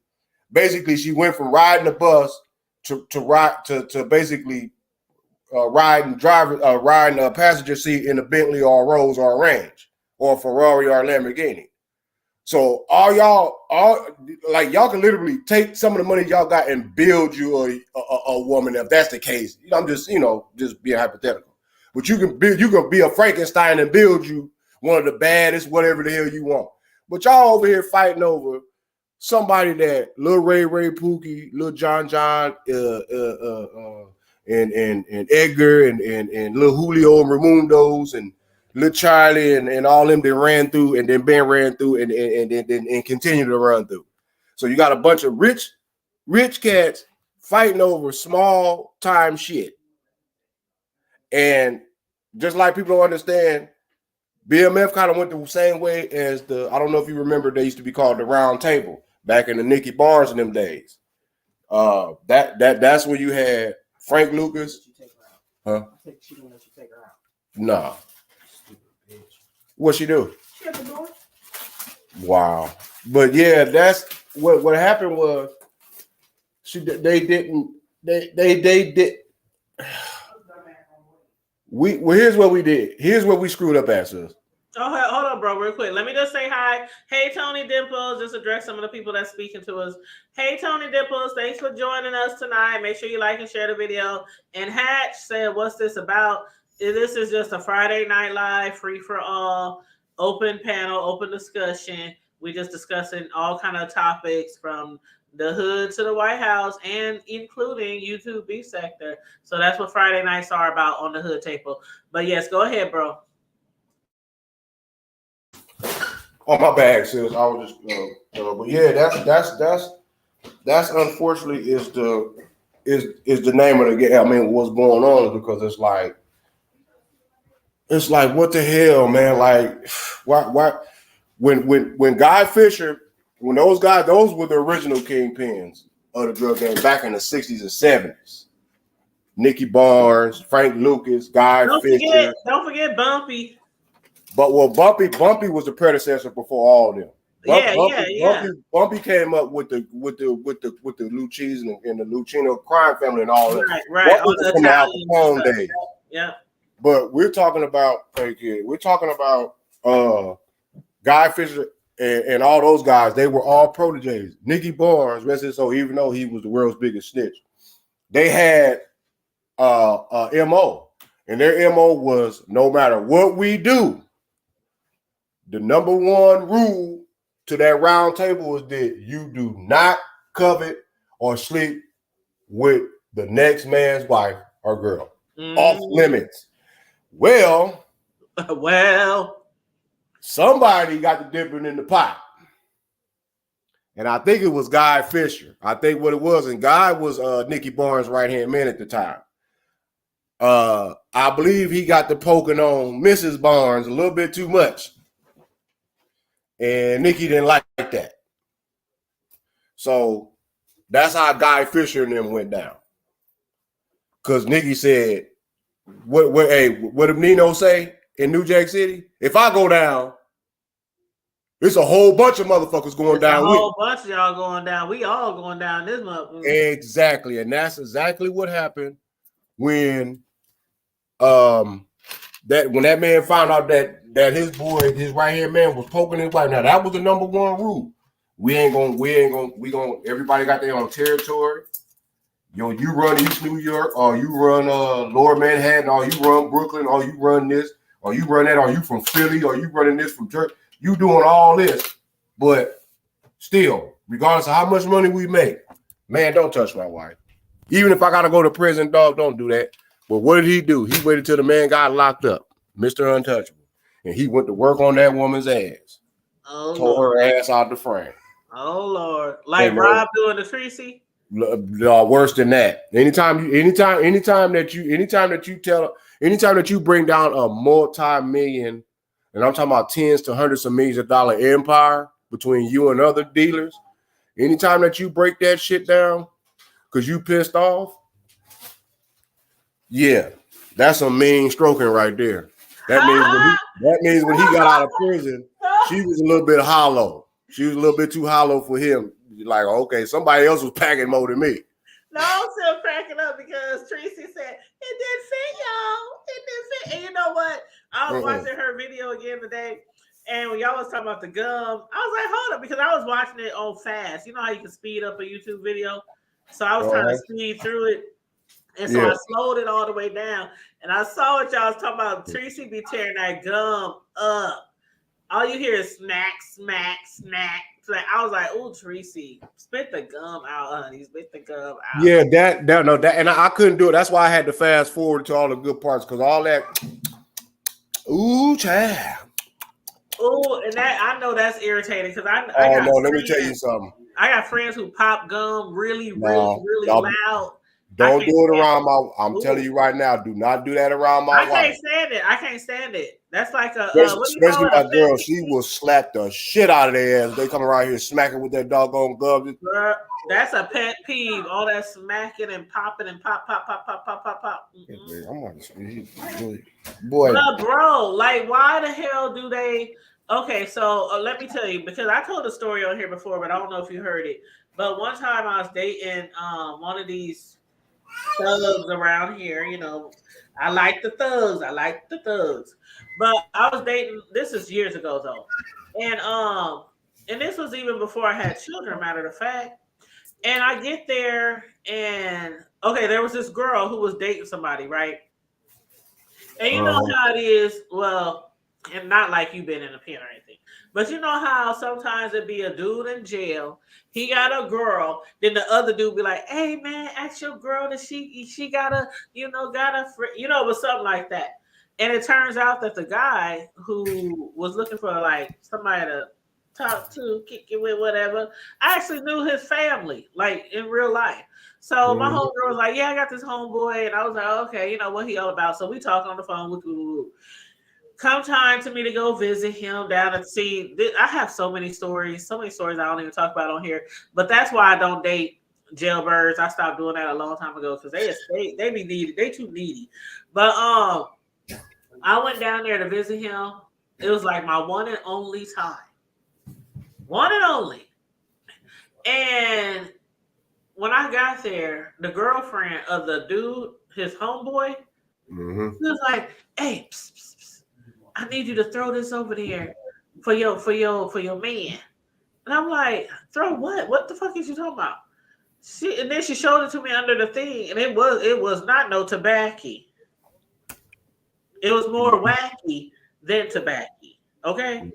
Basically, she went from riding the bus to basically riding a passenger seat in a Bentley or a Rolls or a Range or a Ferrari or a Lamborghini. So y'all can literally take some of the money y'all got and build you a woman if that's the case. I'm just just being hypothetical. But you can be a Frankenstein and build you one of the baddest whatever the hell you want. But y'all over here fighting over somebody that Lil Ray Pookie, Lil John, and Edgar and Lil Julio and Raimundo's and Lil Charlie and all them that ran through and then Ben ran through and continue to run through. So you got a bunch of rich cats fighting over small time shit. And just like people don't understand, BMF kind of went the same way as I don't know if you remember, they used to be called the Round Table back in the Nicky Barnes in them days. That's when you had Frank Lucas. Huh? I think she didn't let you take her out. Nah. What she do? She at the door. Wow. But yeah, that's what happened was they did. Here's what we did. Here's what we screwed up at, sis. Oh, hold on, bro, real quick. Let me just say hi. Hey, Tony Dimples. Just address some of the people that's speaking to us. Hey, Tony Dimples. Thanks for joining us tonight. Make sure you like and share the video. And Hatch said, what's this about? This is just a Friday Night Live, free for all, open panel, open discussion. We just discussing all kind of topics from the hood to the White House and including YouTube B sector. So that's what Friday nights are about on the hood table. But yes, go ahead, bro. Oh, my bad, sis. I was just, but yeah, that's unfortunately is the name of the game. I mean, what's going on is because it's like what the hell, man? Like, why? When Guy Fisher, when those were the original kingpins of the drug game back in the 60s and 70s. Nicky Barnes, Frank Lucas, Guy Fisher. Don't forget Bumpy. But Bumpy was the predecessor before all of them. Bumpy came up with the Lucchese and the Lucchino crime family and all that. Right. From the Al Capone days. Yeah. But we're talking about Guy Fisher and all those guys. They were all proteges. Nicky Barnes, so even though he was the world's biggest snitch, they had MO, and their MO was no matter what we do. The number one rule to that round table is that you do not covet or sleep with the next man's wife or girl. Off limits. Well, somebody got the dipping in the pot. And I think it was Guy Fisher. I think what it was, and Guy was Nicky Barnes' right-hand man at the time. I believe he got the poking on Mrs. Barnes a little bit too much. And Nicky didn't like that. So that's how Guy Fisher and them went down. Because Nicky said, what did Nino say in New Jack City? If I go down, it's a whole bunch of motherfuckers going down with me. A whole bunch of y'all going down. We all going down this motherfucker. Exactly. And that's exactly what happened when that man found out that his boy, his right-hand man, was poking his wife. Now that was the number one rule. We gonna everybody got their own territory. You run East New York, or you run Lower Manhattan, or you run Brooklyn, or you run this, or you run that, or you from Philly, or you running this from Jersey. You doing all this, but still, regardless of how much money we make, man, don't touch my wife. Even if I gotta go to prison, dog, don't do that. But what did he do? He waited till the man got locked up, Mr. Untouchable, and he went to work on that woman's ass. Oh, tore her ass out the frame. Oh Lord, like Rob doing the Tracy. Worse than that. Anytime that you bring down a multi-million, and I'm talking about tens to hundreds of millions of dollar empire between you and other dealers, anytime that you break that shit down because you pissed off, yeah, that's a mean stroking right there. That means when he got out of prison, she was a little bit hollow. She was a little bit too hollow for him. Like, okay, somebody else was packing more than me. No, I'm still cracking up because Tracy said, it didn't fit, y'all. It didn't fit. And you know what? I was watching her video again today, and when y'all was talking about the gum, I was like, hold up, because I was watching it on fast. You know how you can speed up a YouTube video? So I was trying to speed through it. And so I slowed it all the way down. And I saw what y'all was talking about. Tracy be tearing that gum up. All you hear is smack, smack, smack. Like, I was like, "Oh, Tracy, spit the gum out, honey. Spit the gum out." Yeah, and I couldn't do it. That's why I had to fast forward to all the good parts, because all that, ooh, child. Ooh, and that I know that's irritating because I got let me tell you something. I got friends who pop gum really loud. Don't do it around my. I'm telling you right now, do not do that around my wife. I can't stand it. That's like a especially my girl. She will slap the shit out of their ass. They come around here smacking with that doggone gum. That's a pet peeve. All that smacking and popping and pop. Mm-hmm. I'm on boy. But bro, like, why the hell do they? Okay, so let me tell you, because I told a story on here before, but I don't know if you heard it. But one time I was dating one of these thugs around here. You know, I like the thugs. But I was dating. This is years ago though, and this was even before I had children. Matter of fact. And I get there, and okay, there was this girl who was dating somebody, right? And you know how it is. Well, and not like you've been in a pen or anything, but you know how sometimes it'd be a dude in jail. He got a girl, then the other dude be like, "Hey man, ask your girl that she got a it was something like that." And it turns out that the guy who was looking for like somebody to talk to, kick it with, whatever, I actually knew his family, like in real life. So my homegirl was like, "Yeah, I got this homeboy," and I was like, "Okay, you know what he all about?" So we talk on the phone. Come time to me to go visit him down at sea. I have so many stories I don't even talk about on here. But that's why I don't date jailbirds. I stopped doing that a long time ago because they be needy. They too needy. But I went down there to visit him. It was like my one and only time. One and only. And when I got there, the girlfriend of the dude, his homeboy, he was like, "Hey, psst, psst, psst. I need you to throw this over there for your man." And I'm like, "Throw what? What the fuck is you talking about?" And then she showed it to me under the thing, and it was not no tobacco. It was more wacky than tobacco. Okay.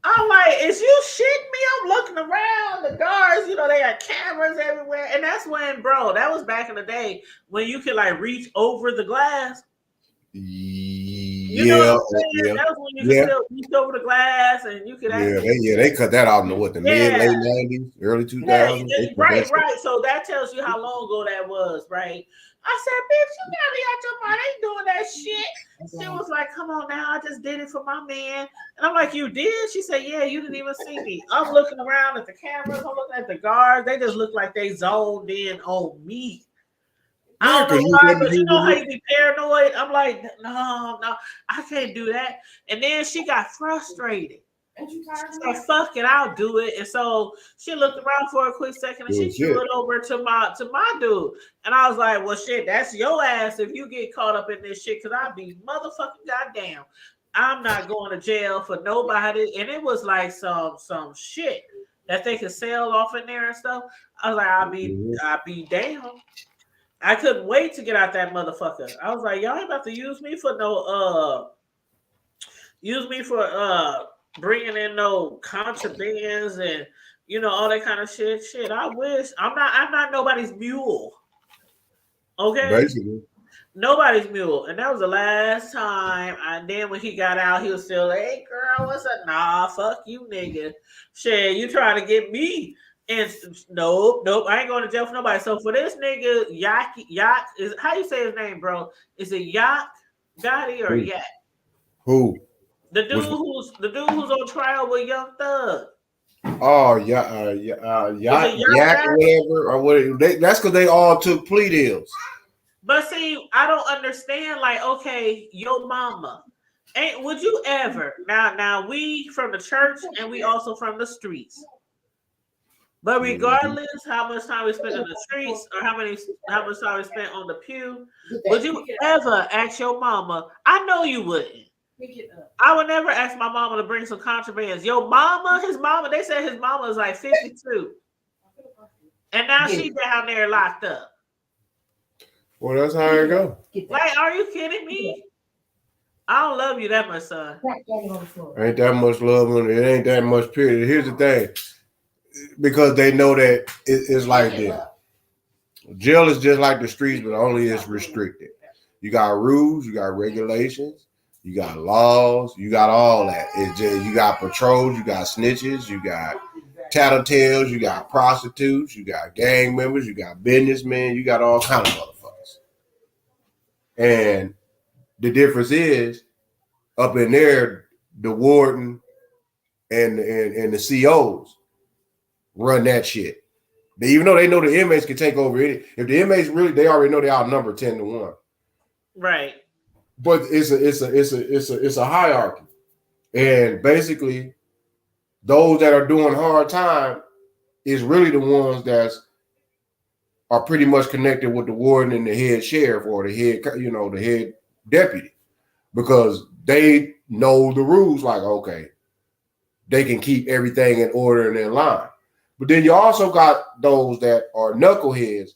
I'm like, "Is you shitting me?" I'm looking around, the guards, they got cameras everywhere. And that's when, bro, that was back in the day when you could like reach over the glass. You know what I'm saying? Yeah. That was when you could still reach over the glass and you could They cut that out in the mid late 90s, early 2000s. Right. So that tells you how long ago that was, right? I said, bitch, you got me out your mind. I ain't doing that shit. She was like, come on now, I just did it for my man. And I'm like, you did? She said, yeah, you didn't even see me. I'm looking around at the cameras, I'm looking at the guards. They just look like they zoned in on me. I don't know why, but you know how you be paranoid? I'm like, no, I can't do that. And then she got frustrated. She said, fuck it, I'll do it. And so she looked around for a quick second and she threw it over to my dude. And I was like, well, shit, that's your ass if you get caught up in this shit, because I'd be motherfucking goddamn. I'm not going to jail for nobody. And it was like some shit that they could sell off in there and stuff. I was like, I'd be damn. I couldn't wait to get out that motherfucker. I was like, y'all ain't about to use me for bringing in no contrabands and all that kind of shit. Shit, I wish. I'm not nobody's mule. Okay, basically nobody's mule. And that was the last time. And then when he got out, he was still like, hey girl, what's up? Nah, fuck you, nigga. Shit, you trying to get me? And nope, I ain't going to jail for nobody. So for this nigga, Yak is how you say his name, bro? Is it Yak Gotti or Yak? Who? The dude who's on trial with Young Thug. Oh Yak whatever or what? That's because they all took plea deals. But see, I don't understand. Like, okay, your mama, would you ever? Now we from the church and we also from the streets. But regardless how much time we spent in the streets or how much time we spent on the pew, would you ever ask your mama? I know you wouldn't. I would never ask my mama to bring some contrabands. Your mama, his mama, they said his mama is like 52. And now she's down there locked up. Well, that's how it go. Like, are you kidding me? I don't love you that much, son. Ain't that much love and it ain't that much period. Here's the thing. Because they know that it's like this. Jail is just like the streets, but only it's restricted. You got rules, you got regulations, you got laws, you got all that. It's just you got patrols, you got snitches, you got tattletales, you got prostitutes, you got gang members, you got businessmen, you got all kind of motherfuckers. And the difference is up in there, the warden and the COs run that shit. Even though they know the inmates can take over it, if the inmates really, they already know they outnumber 10-1. Right. But it's a hierarchy, and basically, those that are doing hard time is really the ones that are pretty much connected with the warden and the head sheriff or the head, the head deputy, because they know the rules. Like, okay, they can keep everything in order and in line. But then you also got those that are knuckleheads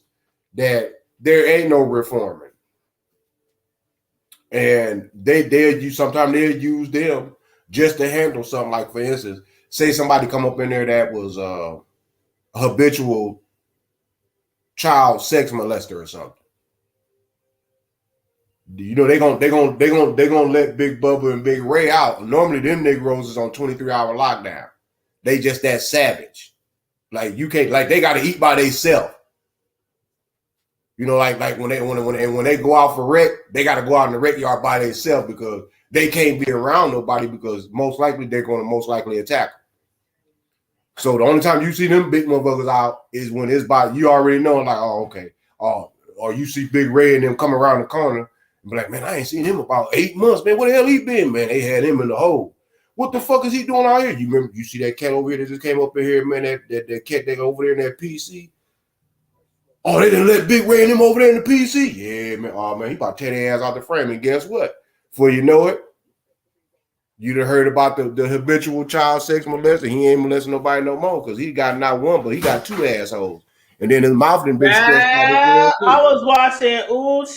that there ain't no reforming. And sometimes they'll use them just to handle something. Like, for instance, say somebody come up in there that was a habitual child sex molester or something. They gonna let Big Bubba and Big Ray out. Normally them Negroes is on 23-hour lockdown. They just that savage. Like, you can't, like, they got to eat by themselves. Like when they go out for wreck, they got to go out in the wreck yard by themselves because they can't be around nobody because most likely they're going to attack them. So the only time you see them big motherfuckers out is when it's by, you already know, like, oh, okay. Or you see Big Ray and them come around the corner and be like, man, I ain't seen him about 8 months, man. Where the hell he been, man? They had him in the hole. What the fuck is he doing out here? You see that cat over here that just came up in here, man, that cat that over there in that PC? Oh, they didn't let Big Ray and him over there in the PC? Yeah, man. Oh, man, he about to tear their ass out the frame. And guess what? Before you know it, you done heard about the habitual child sex molester. He ain't molesting nobody no more because he got not one, but he got 2 assholes. And then his mouth done been stretched out. I was watching,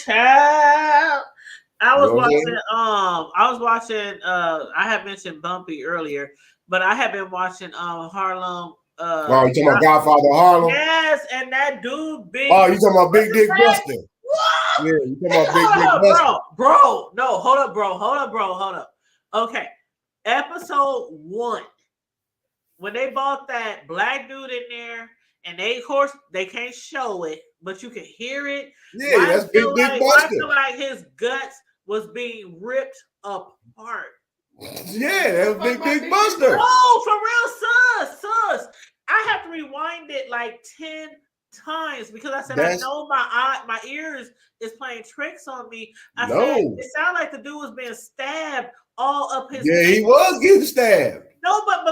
child. I was watching, I had mentioned Bumpy earlier, but I have been watching Harlem. You talking about Godfather Harlem? Yes, and that dude, Big. Oh, you talking about Big Dick Buster? Yeah, you talking about Big Buster. bro. No, hold up. Okay. Episode 1. When they bought that black dude in there, and they, of course, they can't show it, but you can hear it. Yeah, that's Big Why I Buster. feel like his guts was being ripped apart. Yeah, that was Big Buster. Oh, for real, sus. I have to rewind it like 10 times because I said I know my ears is playing tricks on me. I said it sounded like the dude was being stabbed all up his. Yeah, he was getting stabbed. No, but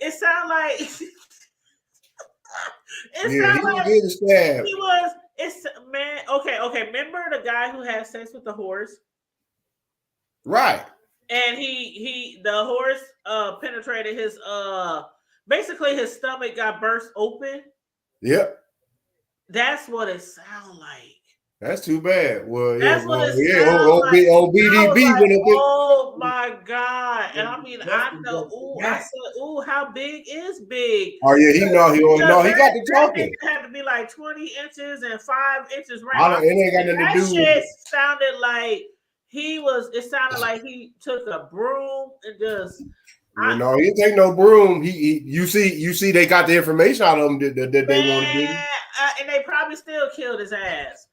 it sounded like he was getting stabbed. He was. It's man. Okay. Remember the guy who had sex with the horse? Right. And the horse penetrated his basically his stomach got burst open. Yep. That's what it sounds like. That's too bad. Well, that's what it sounds like. BDB like, went up there. Oh my God. And I mean, I know, I said, how big is big? Oh yeah, he got the talking. It had to be like 20 inches and 5 inches right. It ain't got nothing to do with it. Sounded like it sounded like he took a broom and just. No, he didn't take no broom. You see, they got the information out of him that they want to do. And they probably still killed his ass.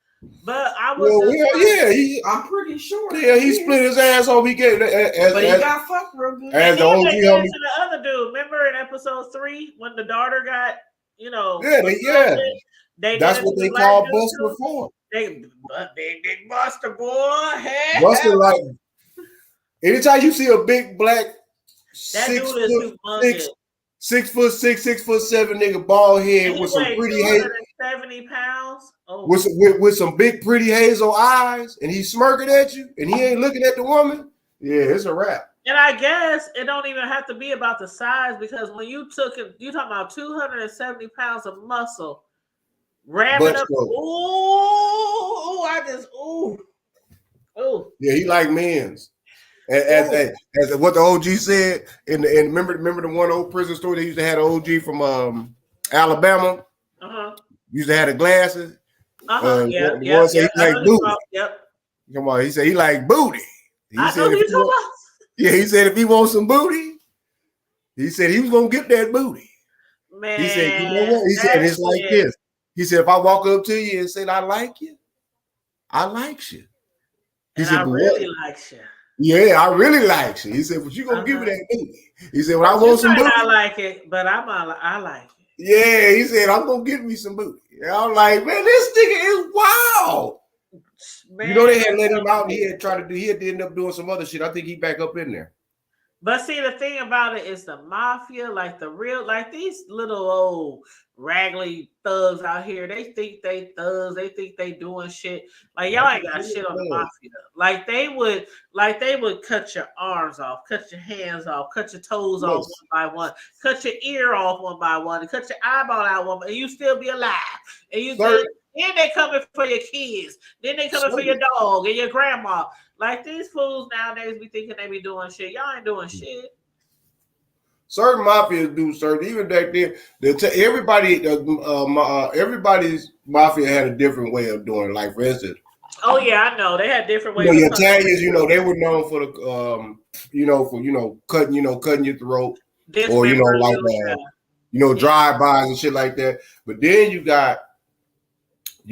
But I was I'm pretty sure. Yeah, he split his ass off. But he got fucked real good. As the OG homie. The other dude, remember in episode 3 when the daughter got, that's what they call Buster for. Big Buster boy. Buster like anytime you see a big black that dude is humongous. 6'6", 6'7" nigga, bald head with some pretty hair. 70 pounds. Oh. With some big pretty hazel eyes, and he's smirking at you, and he ain't looking at the woman. Yeah, it's a wrap. And I guess it don't even have to be about the size because when you talking about 270 pounds of muscle, ramming up. Yeah, he like men's. As what the OG said, and remember the one old prison story they used to have an OG from Alabama. Used to have the glasses. Yeah. He like booty. Yep. Come on, he said he like booty. He said he said if he wants some booty, he said he was gonna get that booty. Man, he said, you know what? He said it's like this. He said if I walk up to you and say I like you, I like you. He said, I really like you. Yeah, I really like you. He said, but you gonna give me that booty. He said, when I want some booty. I like it, but I like it. Yeah, he said, I'm gonna give me some booty. And I'm like, man, this nigga is wild. Man, they had let him out and he had end up doing some other shit. I think he back up in there. But see, the thing about it is the mafia, like these little old raggedy thugs out here, they think they thugs, they think they doing shit. Like y'all ain't got shit on the mafia. Like they would cut your arms off, cut your hands off, cut your toes off one by one, cut your ear off one by one, and cut your eyeball out one, and you still be alive. And you then they coming for your kids. Then they coming for your dog and your grandma. Like these fools nowadays be thinking they be doing shit. Y'all ain't doing shit. Certain mafias do certain. Even back then, everybody's mafia had a different way of doing it. Like for instance. Oh yeah, I know they had different ways. The Italians, they were known for the, cutting your throat, or drive-bys and shit like that. But then you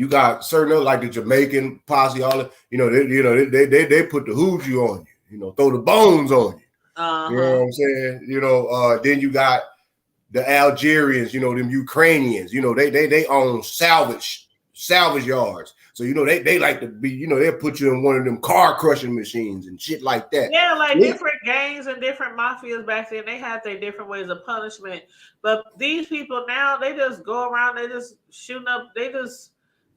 got certain other, like the Jamaican posse, all that, they put the hoochie on you, throw the bones on you. You know what I'm saying? Then you got the Algerians, them Ukrainians, they own salvage yards. So, they like to be, they'll put you in one of them car crushing machines and shit like that. Yeah, different gangs and different mafias back then, they had their different ways of punishment. But these people now, they just go around, they just shooting up,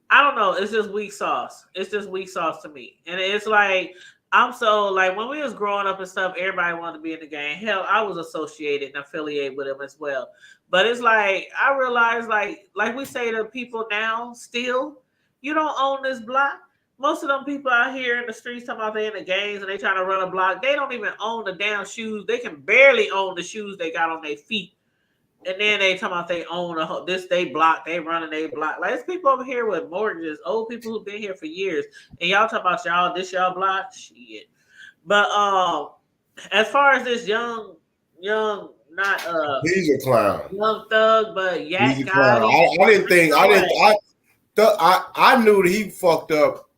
I don't know. It's just weak sauce. It's just weak sauce to me. And it's like, when we was growing up and stuff, everybody wanted to be in the gang. Hell, I was associated and affiliated with them as well. But it's like, I realized like we say to people now, still, you don't own this block. Most of them people out here in the streets talking about they in the gangs and they trying to run a block. They don't even own the damn shoes. They can barely own the shoes they got on their feet. And then they talking about they own a whole, this they block, they running they block. Like, there's people over here with mortgages, old people who've been here for years, and y'all talking about y'all block shit. But as far as this young not He's a clown. young thug, but He's Yak a clown. Gotti. I didn't think I knew that he fucked up.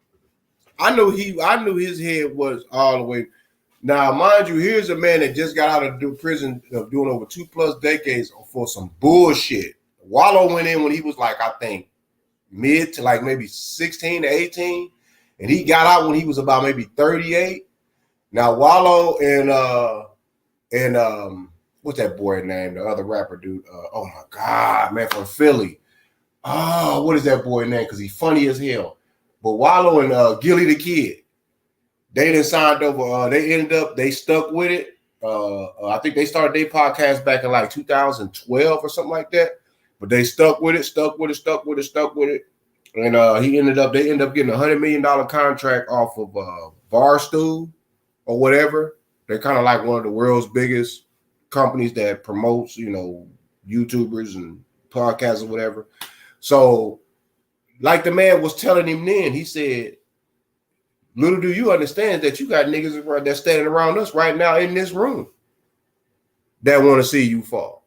I knew his head was all the way. Now, mind you, here's a man that just got out of prison of doing over 2+ decades for some bullshit. Wallow went in when he was like, I think, mid to like maybe 16 to 18. And he got out when he was about maybe 38. Now, Wallow and what's that boy name? The other rapper dude. Oh my God, man, from Philly. Oh, what is that boy name? Because he's funny as hell. But Wallow and Gilly the Kid, they done signed over. They stuck with it. I think they started their podcast back in like 2012 or something like that. But they stuck with it. And they ended up getting $100 million contract off of Barstool or whatever. They're kind of like one of the world's biggest companies that promotes, YouTubers and podcasts or whatever. So, like the man was telling him then, he said, little do you understand that you got niggas that's standing around us right now in this room that want to see you fall.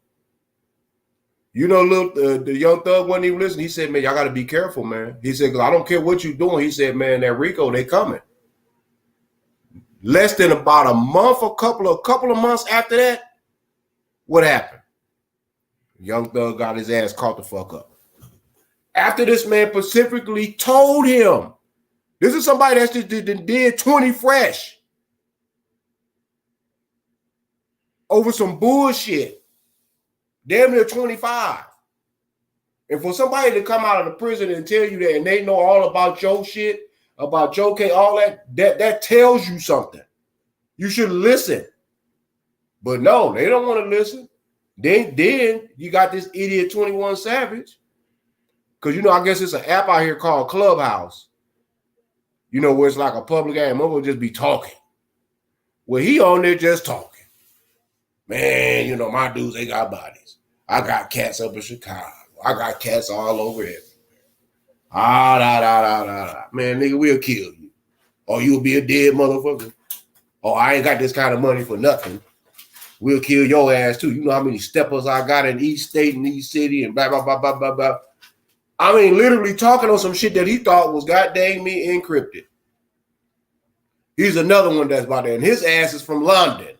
The young thug wasn't even listening. He said, man, y'all got to be careful, man. He said, because I don't care what you're doing. He said, man, that Rico, they coming. Less than about a month, a couple of months after that, what happened? Young thug got his ass caught the fuck up. After this man specifically told him, this is somebody that's just did 20 fresh over some bullshit, damn near 25. And for somebody to come out of the prison and tell you that, and they know all about your shit, about Joe K, all that tells you something. You should listen. But no, they don't want to listen. Then you got this idiot 21 Savage. Because, I guess it's an app out here called Clubhouse. Where it's like a public app. Mother just be talking. Well, he on there just talking. Man, my dudes, they got bodies. I got cats up in Chicago. I got cats all over everywhere. Man, nigga, we'll kill you. Or you'll be a dead motherfucker. Or I ain't got this kind of money for nothing. We'll kill your ass too. You know how many steppers I got in each state and each city and blah, blah, blah, blah, blah, blah. I mean, literally talking on some shit that he thought was goddamn me encrypted. He's another one that's about there. And his ass is from London.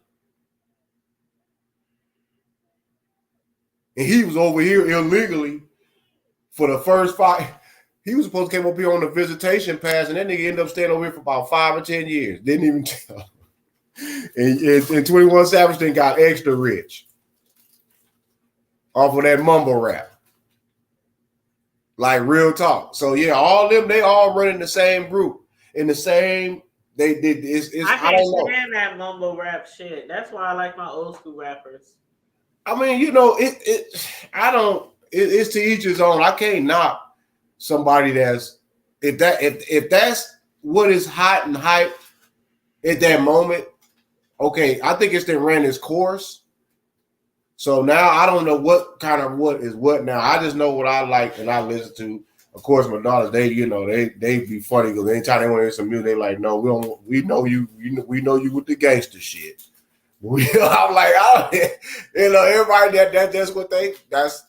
And he was over here illegally for the first 5. He was supposed to come up here on a visitation pass, and that nigga ended up staying over here for about 5 or 10 years. Didn't even tell. And 21 Savage then got extra rich off of that mumble rap. Like real talk. So yeah, all them, they all run in the same group. In the same, they did I can't stand that mumble rap shit. That's why I like my old school rappers. I mean, it's to each his own. I can't knock somebody that's if that's what is hot and hype at that moment. Okay, I think it's then ran its course. So now I don't know what is what now. I just know what I like and I listen to. Of course, my daughters, they be funny because anytime they want to hear some music, they like, no, we know you with the gangster shit. I'm like, everybody that's what that's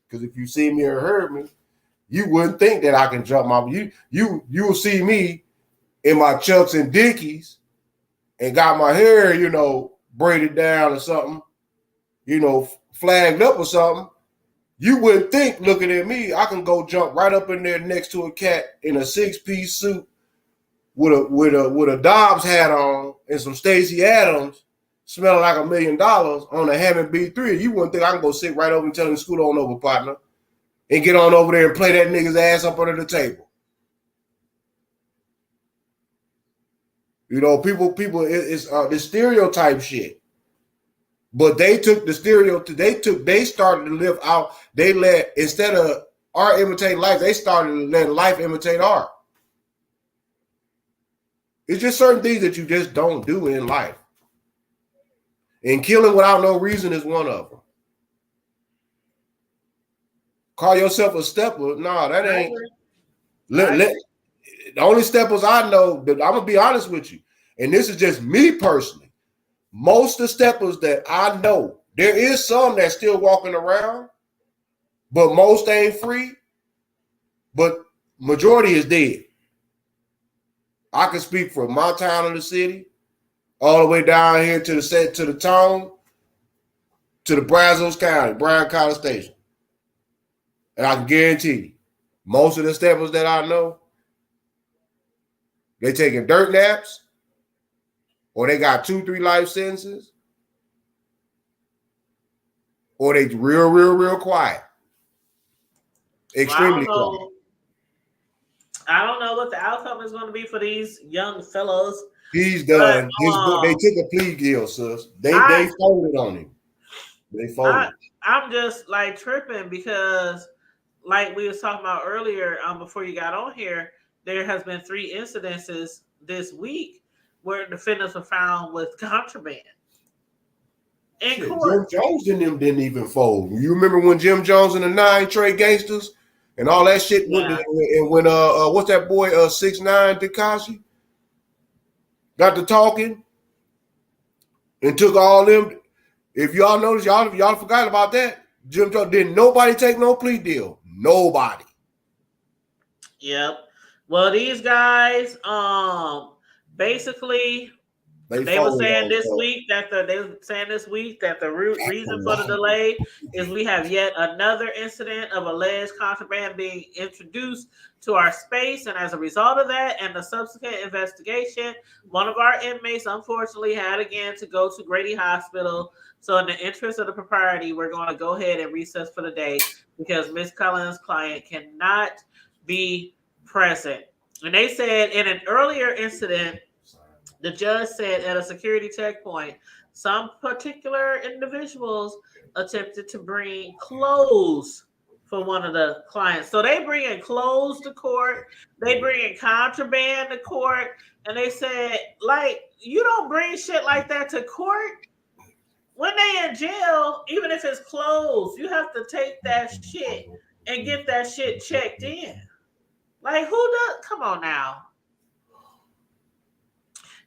because if you see me or heard me, you wouldn't think that I can jump you will see me in my Chucks and Dickies and got my hair, braided down or something, flagged up or something. You wouldn't think looking at me, I can go jump right up in there next to a cat in a 6-piece suit with a Dobbs hat on and some Stacey Adams, smelling like $1 million on a Hammond B3. You wouldn't think I can go sit right over and tell him scoot on over, partner, and get on over there and play that nigga's ass up under the table. People, it's the stereotype shit. But they took the stereotype, they started to live out, instead of art imitate life, they started to let life imitate art. It's just certain things that you just don't do in life. And killing without no reason is one of them. Call yourself a stepper? No, that ain't. I The only steppers I know, I'm gonna be honest with you, and this is just me personally. Most of the steppers that I know, there is some that's still walking around, but most ain't free. But majority is dead. I can speak from my town and the city, all the way down here to the town, to the Brazos County, Bryan College Station. And I can guarantee you, most of the steppers that I know, they taking dirt naps, or they got 2-3 life sentences, or they real quiet. Extremely quiet. I don't know what the outcome is going to be for these young fellows. He's done. They took a plea deal, sis. They folded on him. They folded. I'm just like tripping because, like we was talking about earlier, before you got on here, there has been 3 incidences this week where defendants were found with contraband in court. Jim Jones didn't even fold. You remember when Jim Jones and the 9 Trey Gangsters and all that shit went, and when what's that boy 6ix9ine Tekashi got to talking and took all them. If y'all notice, y'all forgot about that. Jim Jones didn't nobody take no plea deal. Nobody. Yep. Well, these guys, basically, they were saying this week that the reason for the delay is we have yet another incident of alleged contraband being introduced to our space, and as a result of that and the subsequent investigation, one of our inmates unfortunately had again to go to Grady Hospital. So in the interest of the propriety, we're going to go ahead and recess for the day because Ms. Cullen's client cannot be present. And they said in an earlier incident, the judge said at a security checkpoint, some particular individuals attempted to bring clothes for one of the clients. So they bring in clothes to court, they bring in contraband to court, and they said, like, you don't bring shit like that to court. When they in jail, even if it's clothes, you have to take that shit and get that shit checked in. Like, who does? Come on now.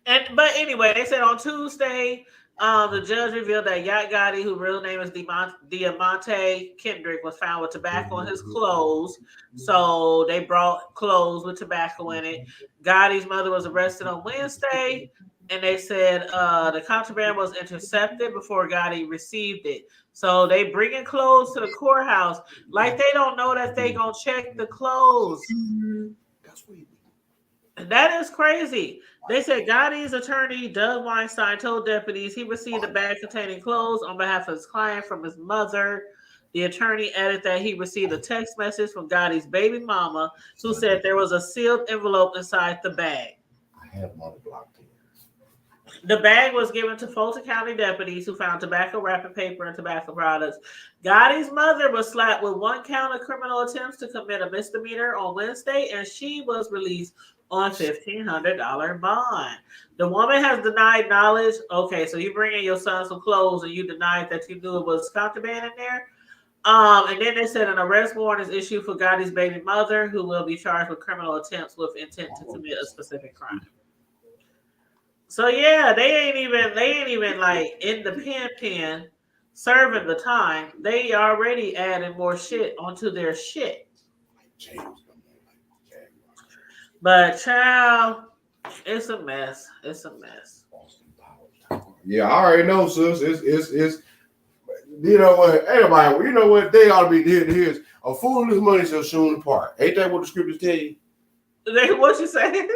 But anyway, they said on Tuesday, the judge revealed that Yacht Gotti, whose real name is Diamante Kendrick, was found with tobacco in his clothes. So they brought clothes with tobacco in it. Gotti's mother was arrested on Wednesday, and they said the contraband was intercepted before Gotti received it. So they bringing clothes to the courthouse like they don't know that they gonna check the clothes. That is crazy. They said Gotti's attorney, Doug Weinstein, told deputies he received a bag containing clothes on behalf of his client from his mother. The attorney added that he received a text message from Gotti's baby mama who said there was a sealed envelope inside the bag. I have him on the block here. The bag was given to Fulton County deputies who found tobacco wrapping paper and tobacco products. Gotti's mother was slapped with 1 count of criminal attempts to commit a misdemeanor on Wednesday, and she was released on $1,500 bond. The woman has denied knowledge. Okay, so you bring in your son some clothes and you denied that you knew it was contraband in there. And then they said an arrest warrant is issued for Gotti's baby mother, who will be charged with criminal attempts with intent to commit a specific crime. So yeah, they ain't even like in the pen serving the time. They already added more shit onto their shit. But child, it's a mess. It's a mess. Yeah, I already know, sis. It's you know what? Anybody, you know what? They ought to be here. Here's a fool and his money shall soon depart. Ain't that what the scriptures tell you? What you say?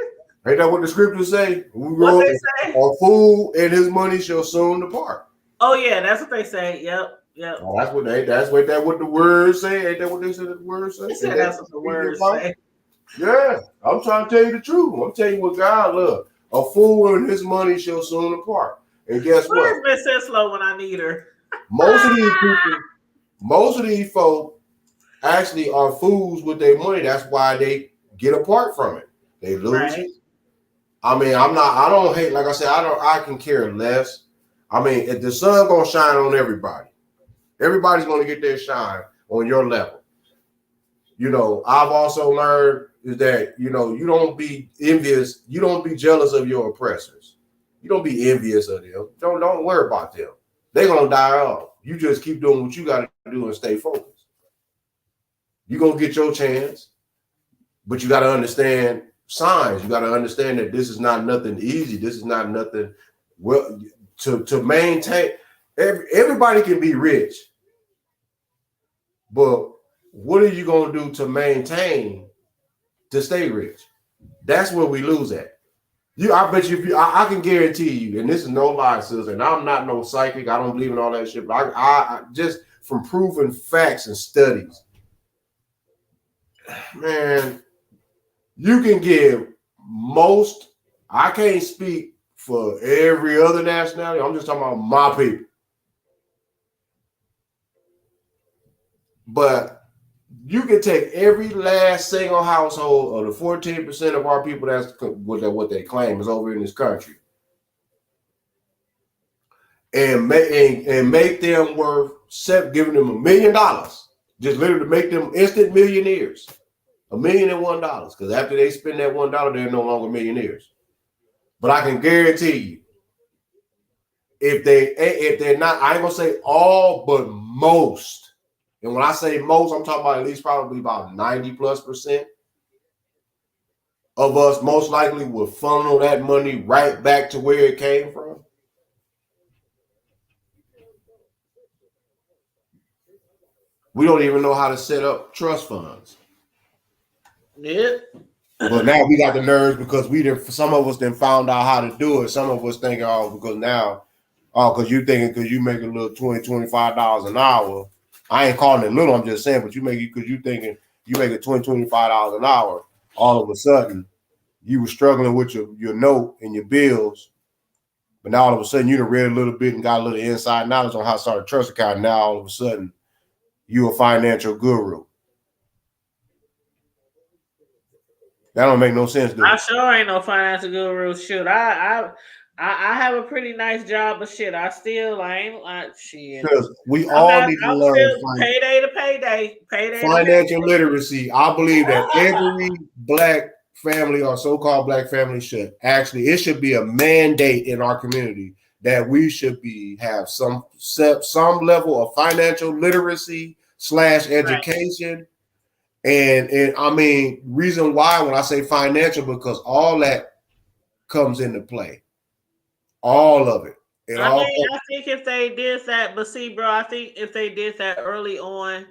Ain't that what the scriptures say? What they say? A fool and his money shall soon depart. Oh yeah, that's what they say. Yep. Oh, that's what the words say. Ain't that what they said the words say? They said that's what the words say. Yeah, I'm trying to tell you the truth. I'm telling you what God loves. A fool and his money shall soon depart. And guess what? Where's Miss Senslow when I need her? Most of these people, most of these folk actually are fools with their money. That's why they get apart from it. They lose it. I mean, I don't hate, like I said, I can care less. I mean, if the sun gonna shine on everybody, everybody's gonna get their shine on your level. I've also learned is that, you don't be envious. You don't be jealous of your oppressors. You don't be envious of them. Don't worry about them. They're going to die off. You just keep doing what you got to do and stay focused. You're going to get your chance, but you got to understand signs. You got to understand that this is not nothing easy. This is not nothing to maintain. Everybody can be rich, but what are you going to do to maintain to stay rich? That's where we lose at. I bet you, I can guarantee you, and this is no lie, sis, and I'm not no psychic. I don't believe in all that shit, but I just from proven facts and studies, man, you can give most. I can't speak for every other nationality. I'm just talking about my people. But you can take every last single household of the 14% of our people that's what they claim is over in this country, and make them worth giving them $1 million, just literally make them instant millionaires, $1,000,001. Because after they spend that $1, they're no longer millionaires. But I can guarantee you, if they're not, I ain't gonna say all, but most. And when I say most, I'm talking about at least probably about 90+% of us most likely will funnel that money right back to where it came from. We don't even know how to set up trust funds. Yeah. But now we got the nerves because some of us then found out how to do it. Some of us thinking, because you make a little $20, $25 an hour. I ain't calling it little, I'm just saying, but you make it because you thinking you make it $20, $25 an hour. All of a sudden, you were struggling with your note and your bills, but now all of a sudden you done read a little bit and got a little inside knowledge on how to start a trust account. Now all of a sudden, you a financial guru. That don't make no sense, do it? I sure ain't no financial guru. Shoot, I have a pretty nice job, but shit, I ain't like shit. Because we all need to learn payday to payday. Financial literacy. I believe that every black family or so-called black family it should be a mandate in our community that we should have some level of financial literacy / education. Right. And I mean, reason why when I say financial, because all that comes into play. All of it. I think if they did that, but see, bro, I think if they did that early on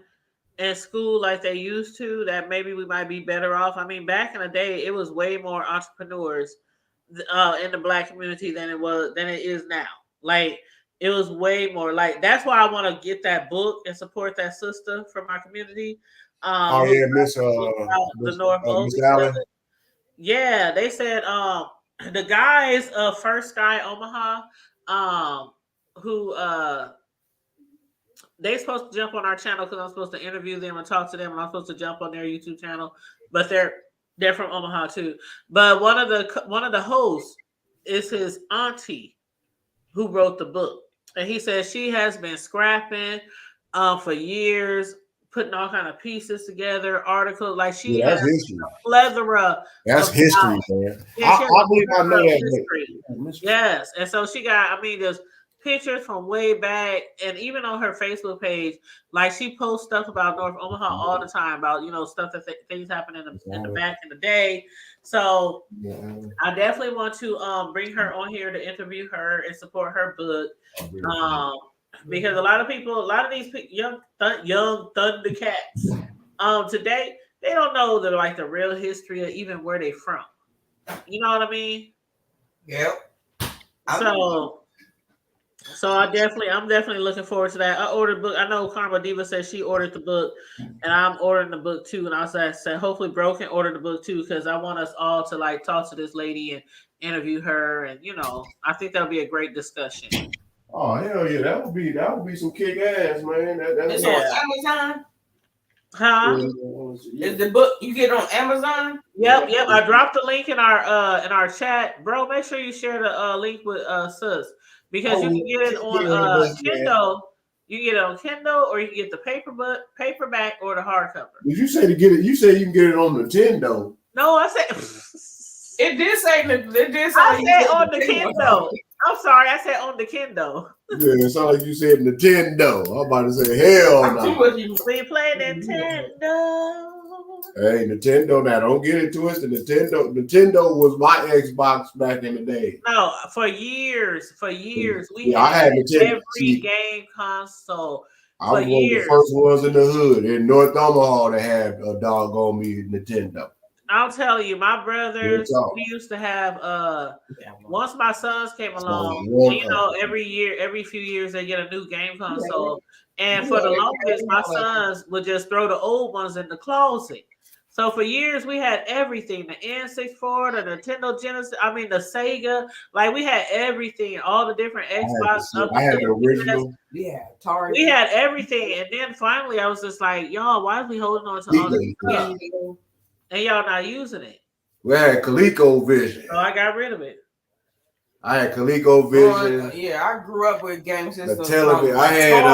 in school like they used to, that maybe we might be better off. I mean, back in the day, it was way more entrepreneurs in the black community than it is now. Like, it was way more. Like, that's why I want to get that book and support that sister from our community. Miss Allen. Yeah, they said the guys First Sky Omaha, who they supposed to jump on our channel because I'm supposed to interview them and talk to them, and I'm supposed to jump on their YouTube channel, but they're from Omaha too. But one of the hosts is his auntie who wrote the book, and he says she has been scrapping for years, putting all kind of pieces together, articles, like she has history. A plethora. That's history, man. I believe I know that history. Yes, and so she got. I mean, there's pictures from way back, and even on her Facebook page, like she posts stuff about North Omaha all the time about stuff that things happen in the back in the day. So I definitely want to bring her on here to interview her and support her book. Because a lot of these young Thundercats today, they don't know the real history of even where they from. You know what I mean? Yep. So I'm definitely looking forward to that. I ordered the book. I know Karma Diva said she ordered the book, and I'm ordering the book too. And I said hopefully Bro can order the book too, because I want us all to talk to this lady and interview her, and I think that'll be a great discussion. Oh hell yeah, that would be some kick ass, man. It's on Amazon. Huh? Is the book you get on Amazon? Yep. I dropped the link in our chat, bro. Make sure you share the link with sis, because you can get it on Kindle. You get it on Kindle, or you can get the paperback, or the hardcover. Did you say to get it? You said you can get it on Nintendo. No, I said It did say I said on the Kindle. I'm sorry, I said on the Kindle. Yeah, it sounded like you said Nintendo. I'm about to say hell no. We play Nintendo. Hey, Nintendo now, don't get it twisted. Nintendo was my Xbox back in the day. No, for years, we I had Nintendo. every game console. I was one of the first ones in the hood in North Omaha that had a doggone me Nintendo. I'll tell you, my brothers, we used to have once my sons came along, you know, every few years they get a new game console. And for the longest, my sons would just throw the old ones in the closet. So for years we had everything, the N64, the Nintendo Genesis, I mean the Sega, like we had everything, all the different Xbox. I had the original. Yeah, Atari. We had everything. And then finally I was just like, y'all, why are we holding on to all this stuff? And y'all not using it. We had ColecoVision. So I got rid of it. I had ColecoVision. Yeah, I grew up with game systems. The television. I had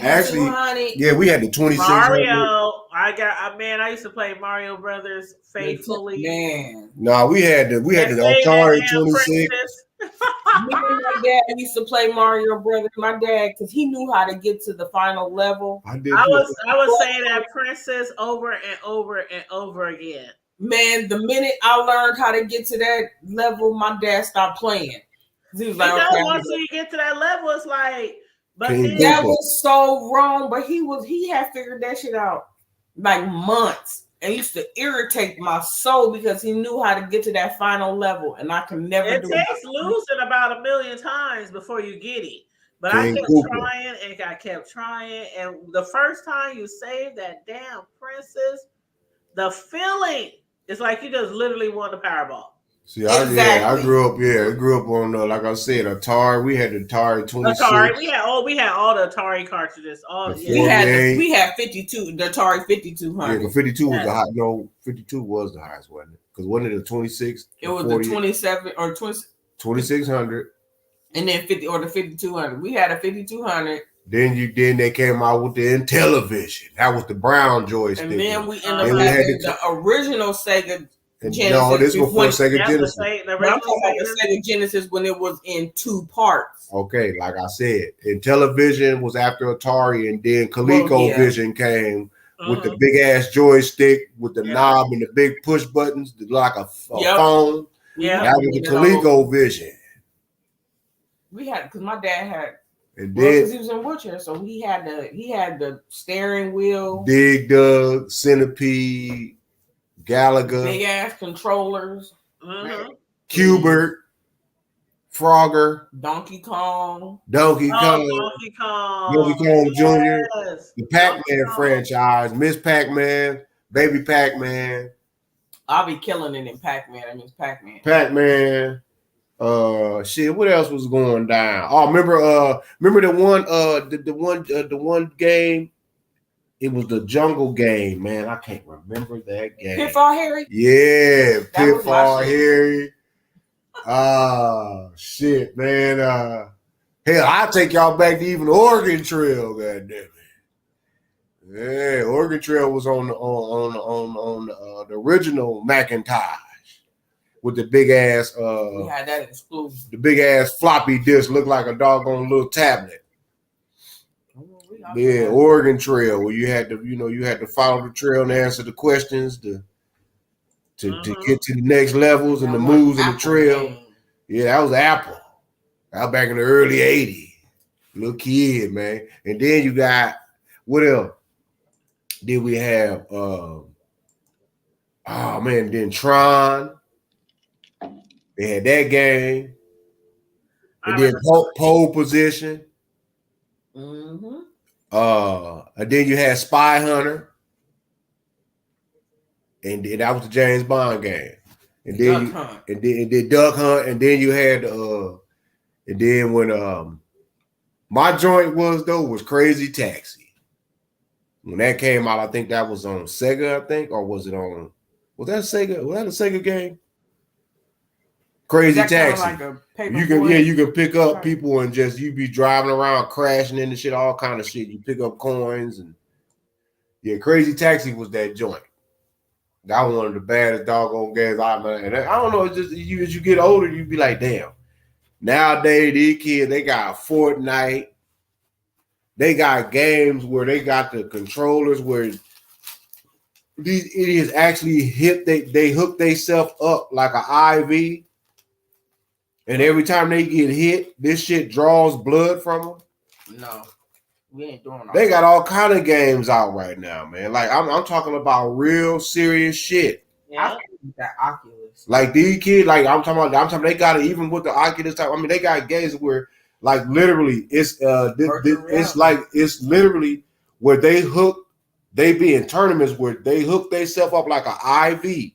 actually. Yeah, we had the 2600. Mario. I used to play Mario Brothers faithfully. Man. No, we had the Atari 26. Me and my dad used to play Mario Brothers. My dad, because he knew how to get to the final level. I was saying that Princess over and over and over again. Man, the minute I learned how to get to that level, my dad stopped playing. He was like, okay, once you get to that level, it's like, but that was so wrong. But he had figured that shit out like months. And used to irritate my soul because he knew how to get to that final level, and I can never do it. It takes losing about 1,000,000 times before you get it. But I kept trying, and I kept trying. And the first time you save that damn princess, the feeling is like you just literally won the Powerball. See, I grew up on like I said, Atari. We had the Atari 26. Atari, we had all the Atari cartridges. We had 52, the Atari 5200. Yeah, 52 was the high. No, 52 was the highest, wasn't it? Because wasn't it the 26? It was 40, the 27 or 2600, and then 50 or the 5200. We had a 5200. Then they came out with the Intellivision. That was the brown joystick. And then we ended up having the original Sega. Genesis. No, this was before Sega Genesis. I'm talking about the Sega Genesis when it was in 2 parts. Okay, like I said, Intellivision was after Atari, and then ColecoVision came with the big ass joystick with the knob and the big push buttons, like a phone. Yeah, that was the ColecoVision. We had because my dad had. And because he was in a wheelchair, so he had the steering wheel, Dig Dug, Centipede. Gallagher, big ass controllers, Cubert, Frogger, Donkey Kong Jr., the Pac-Man franchise, Miss Pac-Man, Baby Pac-Man. I'll be killing it in Pac-Man. I miss Pac-Man. Pac-Man. Shit. What else was going down? Oh, remember the one game. It was the jungle game, man. I can't remember that game. Pitfall Harry? Yeah, Pitfall Harry. Shit, man. Hell, I'll take y'all back to even Oregon Trail, goddamn it. Yeah, Oregon Trail was on the original Macintosh with the big ass we had that exclusive. The big ass floppy disk looked like a doggone little tablet. Yeah, Oregon Trail, where you had to follow the trail and answer the questions to get to the next levels and the moves in the trail. Yeah, that was Apple. That was back in the early 80s. Little kid, man. And then you got, what else did we have? Then Tron. They had that game. And then pole position. Mm-hmm. And then you had Spy Hunter, and that was the James Bond game. And then Duck Hunt, and then you had and then when my joint was Crazy Taxi. When that came out, I think that was on Sega, or was that a Sega game? Crazy Is that kinda Taxi. like a paper You can boy? you can pick up Right. people and just you be driving around crashing into shit, all kind of shit. You pick up coins and Crazy Taxi was that joint. That was one of the baddest doggone games I ever. And I don't know, it's just you as you get older, you be like, damn. Nowadays, these kids, they got Fortnite. They got games where they got the controllers where these idiots actually they hook themselves up like an IV. And every time they get hit, this shit draws blood from them. No, we ain't doing all They that. got all kind of games out right now, man. Like I'm talking about real serious shit. I think that Oculus. Like these kids, like I'm talking they got it even with the Oculus type. I mean, they got games where like literally it's it's literally where they be in tournaments where they hook themselves up like an IV.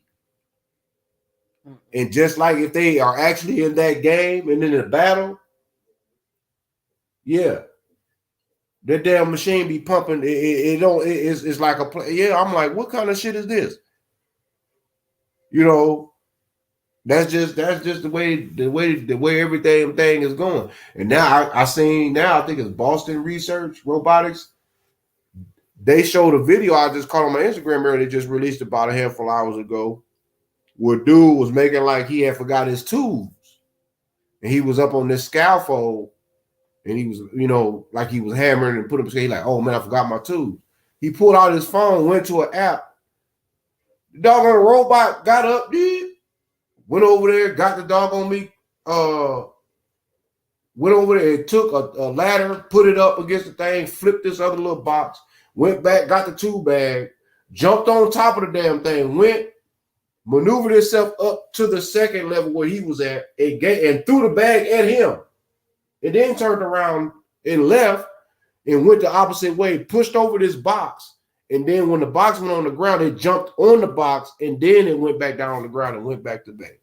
And just like if they are actually in that game and in the battle, yeah, that damn machine be pumping. It's like a play. Yeah, I'm like, what kind of shit is this? You know, that's just the way everything is going. And now I think it's Boston Research Robotics. They showed a video I just caught on my Instagram earlier. They just released about a handful of hours ago, where dude was making like he had forgot his tools, and he was up on this scaffold, and he was like he was hammering and put up his head like, oh man, I forgot my tools. He pulled out his phone, went to an app. The doggone robot got up, went over there, got the doggone me, went over there and took a ladder, put it up against the thing, flipped this other little box, went back, got the tool bag, jumped on top of the damn thing, went, maneuvered himself up to the second level where he was at, and threw the bag at him, and then turned around and left and went the opposite way, pushed over this box. And then when the box went on the ground, it jumped on the box, and then it went back down on the ground and went back to bed.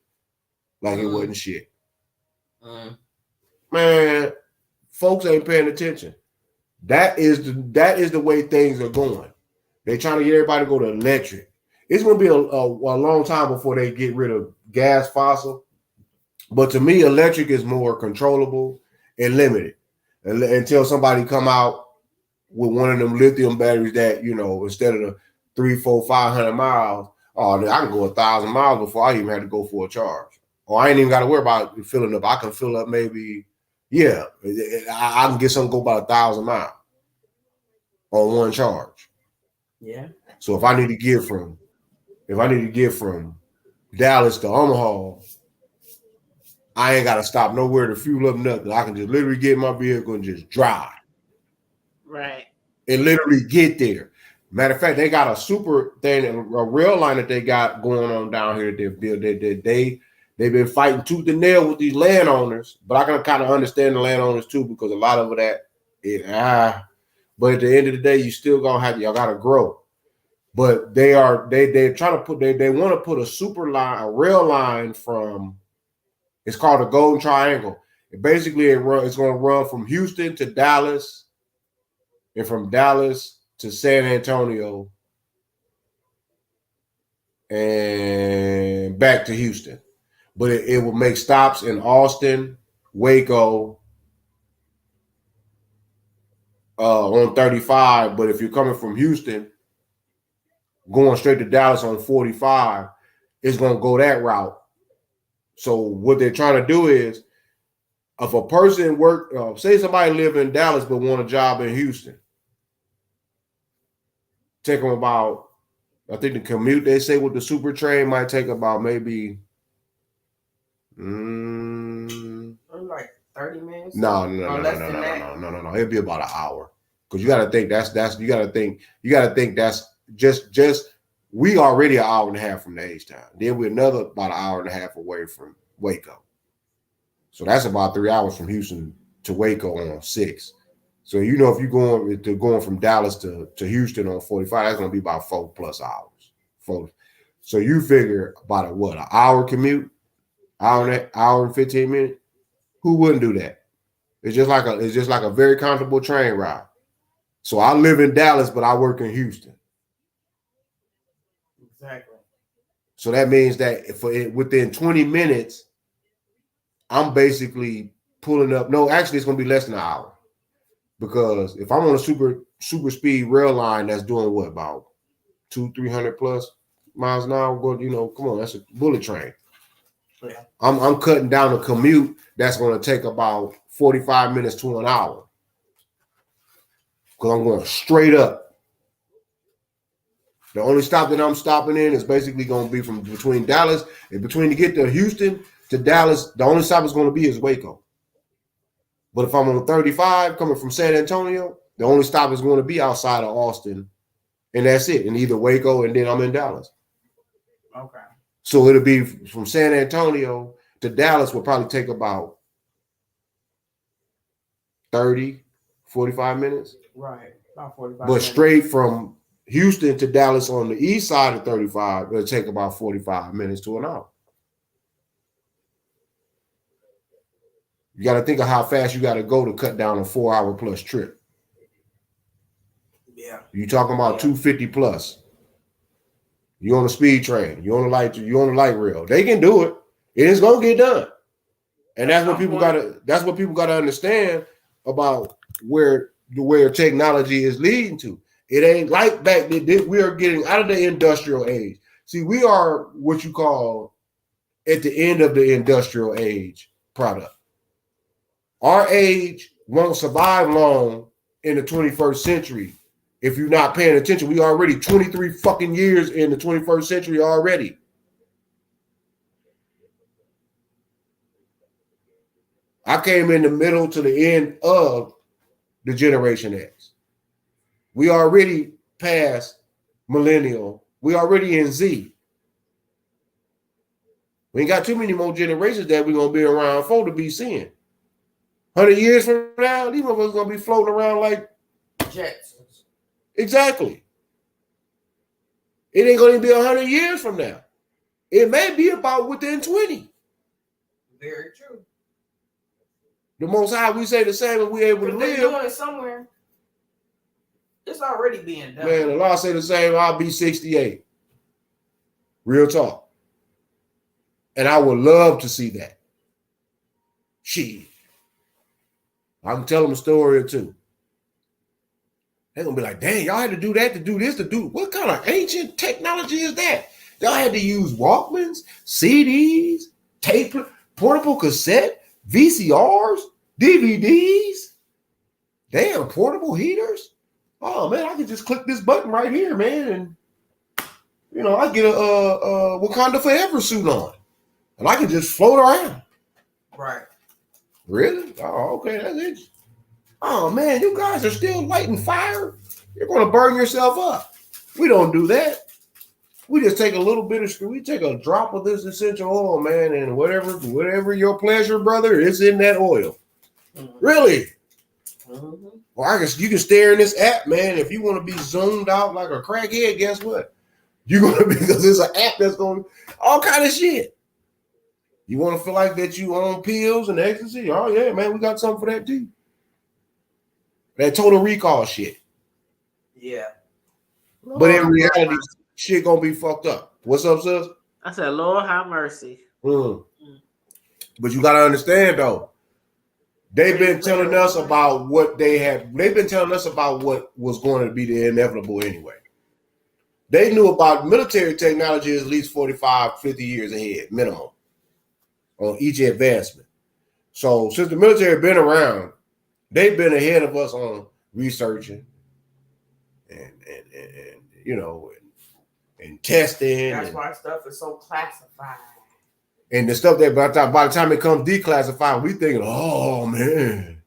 Like it wasn't shit. Man, folks ain't paying attention. That is the way things are going. They're trying to get everybody to go to electric. It's going to be a long time before they get rid of gas fossil. But to me, electric is more controllable and limited until somebody come out with one of them lithium batteries that, instead of the 300, 400, 500 miles, I can go 1,000 miles before I even have to go for a charge. Or I ain't even got to worry about filling up. I can fill up maybe, I can get something go about 1,000 miles on one charge. Yeah. So if I need to get from Dallas to Omaha, I ain't got to stop nowhere to fuel up nothing. I can just literally get in my vehicle and just drive. Right. And literally get there. Matter of fact, they got a super thing, a rail line that they got going on down here. They've been fighting tooth and nail with these landowners, but I can kind of understand the landowners too, because a lot of that, but at the end of the day, you still y'all gotta grow. But they're trying to put they want to put a rail line from, it's called a Golden Triangle. And basically it's going to run from Houston to Dallas, and from Dallas to San Antonio, and back to Houston. But it will make stops in Austin, Waco, on 35. But if you're coming from Houston, going straight to Dallas on 45, it's going to go that route. So what they're trying to do is, if a person say somebody live in Dallas but want a job in Houston, take them about, I think the commute they say with the super train might take about maybe like 30 minutes. No. It'd be about an hour. Because you gotta think that's just we already an hour and a half from the H-Town. Then we're another about an hour and a half away from Waco. So that's about 3 hours from Houston to Waco on 6. So if you're going from Dallas to Houston on 45, that's gonna be about 4+ hours. So you figure about an hour commute, hour and 15 minutes. Who wouldn't do that? It's just like a very comfortable train ride. So I live in Dallas, but I work in Houston. Exactly. So that means that within 20 minutes, I'm basically pulling up. No, actually, it's gonna be less than an hour because if I'm on a super speed rail line that's doing what about 200-300 plus miles an hour, well, come on, that's a bullet train. Yeah. I'm cutting down a commute that's going to take about 45 minutes to an hour because I'm going straight up. The only stop that I'm stopping in is basically going to be from between Dallas and between to get to Houston to Dallas. The only stop is going to be is Waco. But if I'm on 35 coming from San Antonio, the only stop is going to be outside of Austin, and that's it. And either Waco and then I'm in Dallas. Okay. So it'll be from San Antonio to Dallas will probably take about 30, 45 minutes. Right. About 45 But minutes. straight from Houston to Dallas on the east side of 35, it'll take about 45 minutes to an hour. You got to think of how fast you got to go to cut down a 4-hour plus trip. Yeah. You talking about 250 plus. You on a speed train. You on a light rail. They can do it. It is gonna get done. And that's what people gotta understand about where technology is leading to. It ain't like back then. We are getting out of the industrial age. See, we are what you call at the end of the industrial age product. Our age won't survive long in the 21st century. If you're not paying attention, we already 23 fucking years in the 21st century already. I came in the middle to the end of the Generation X. We already past millennial. We already in Z. We ain't got too many more generations that we're going to be around for to be seeing. 100 years from now, these motherfuckers going to be floating around like Jetsons. Exactly. It ain't going to be 100 years from now. It may be about within 20. Very true. The Most High, we say the same, and we able to live. Doing it somewhere. It's already being done. Man, the law say the same. I'll be 68. Real talk. And I would love to see that. Shit. I can tell them a story or two. They're going to be like, dang, y'all had to do that, to do this, to do. What kind of ancient technology is that? Y'all had to use Walkmans, CDs, tape, portable cassette, VCRs, DVDs. Damn, portable heaters. Oh, man, I can just click this button right here, man. And, I get a Wakanda Forever suit on. And I can just float around. Right. Really? Oh, okay, that's it. Oh, man, you guys are still lighting fire? You're going to burn yourself up. We don't do that. We just take a little bit of, we take a drop of this essential oil, man, and whatever your pleasure, brother, is in that oil. Mm-hmm. Really? Mm-hmm. Well, you can stare in this app, man. If you want to be zoomed out like a crackhead, guess what? You're going to be, because it's an app that's going to, all kind of shit. You want to feel like that you own pills and ecstasy? Oh, yeah, man, we got something for that too. That total recall shit. Yeah. But in reality, shit gonna be fucked up. What's up, sis? I said, Lord have mercy. But you gotta understand though, they've been telling us about what they've been telling us about what was going to be the inevitable anyway. They knew about military technology at least 45, 50 years ahead, minimum, on each advancement. So since the military been around, they've been ahead of us on researching and testing. That's why stuff is so classified. And the stuff that by the time it comes declassified, we thinking, oh man,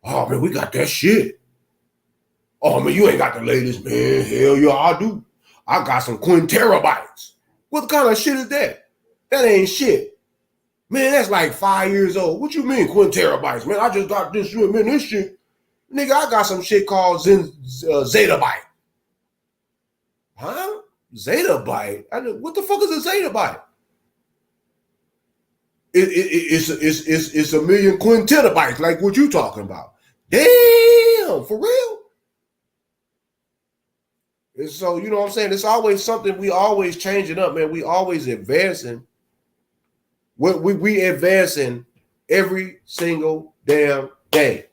we got that shit. Oh man, you ain't got the latest, man. Hell yeah, I do. I got some quinterabytes. What kind of shit is that? That ain't shit. Man, that's like 5 years old. What you mean quinterabytes? Man, I just got this shit, man, this shit. Nigga, I got some shit called zettabyte. Huh? Zettabyte? What the fuck is a zettabyte? It's a million quintettabytes, like what you talking about. Damn, for real? And so, you know what I'm saying? It's always something, we always changing up, man. We always advancing. We advancing every single damn day.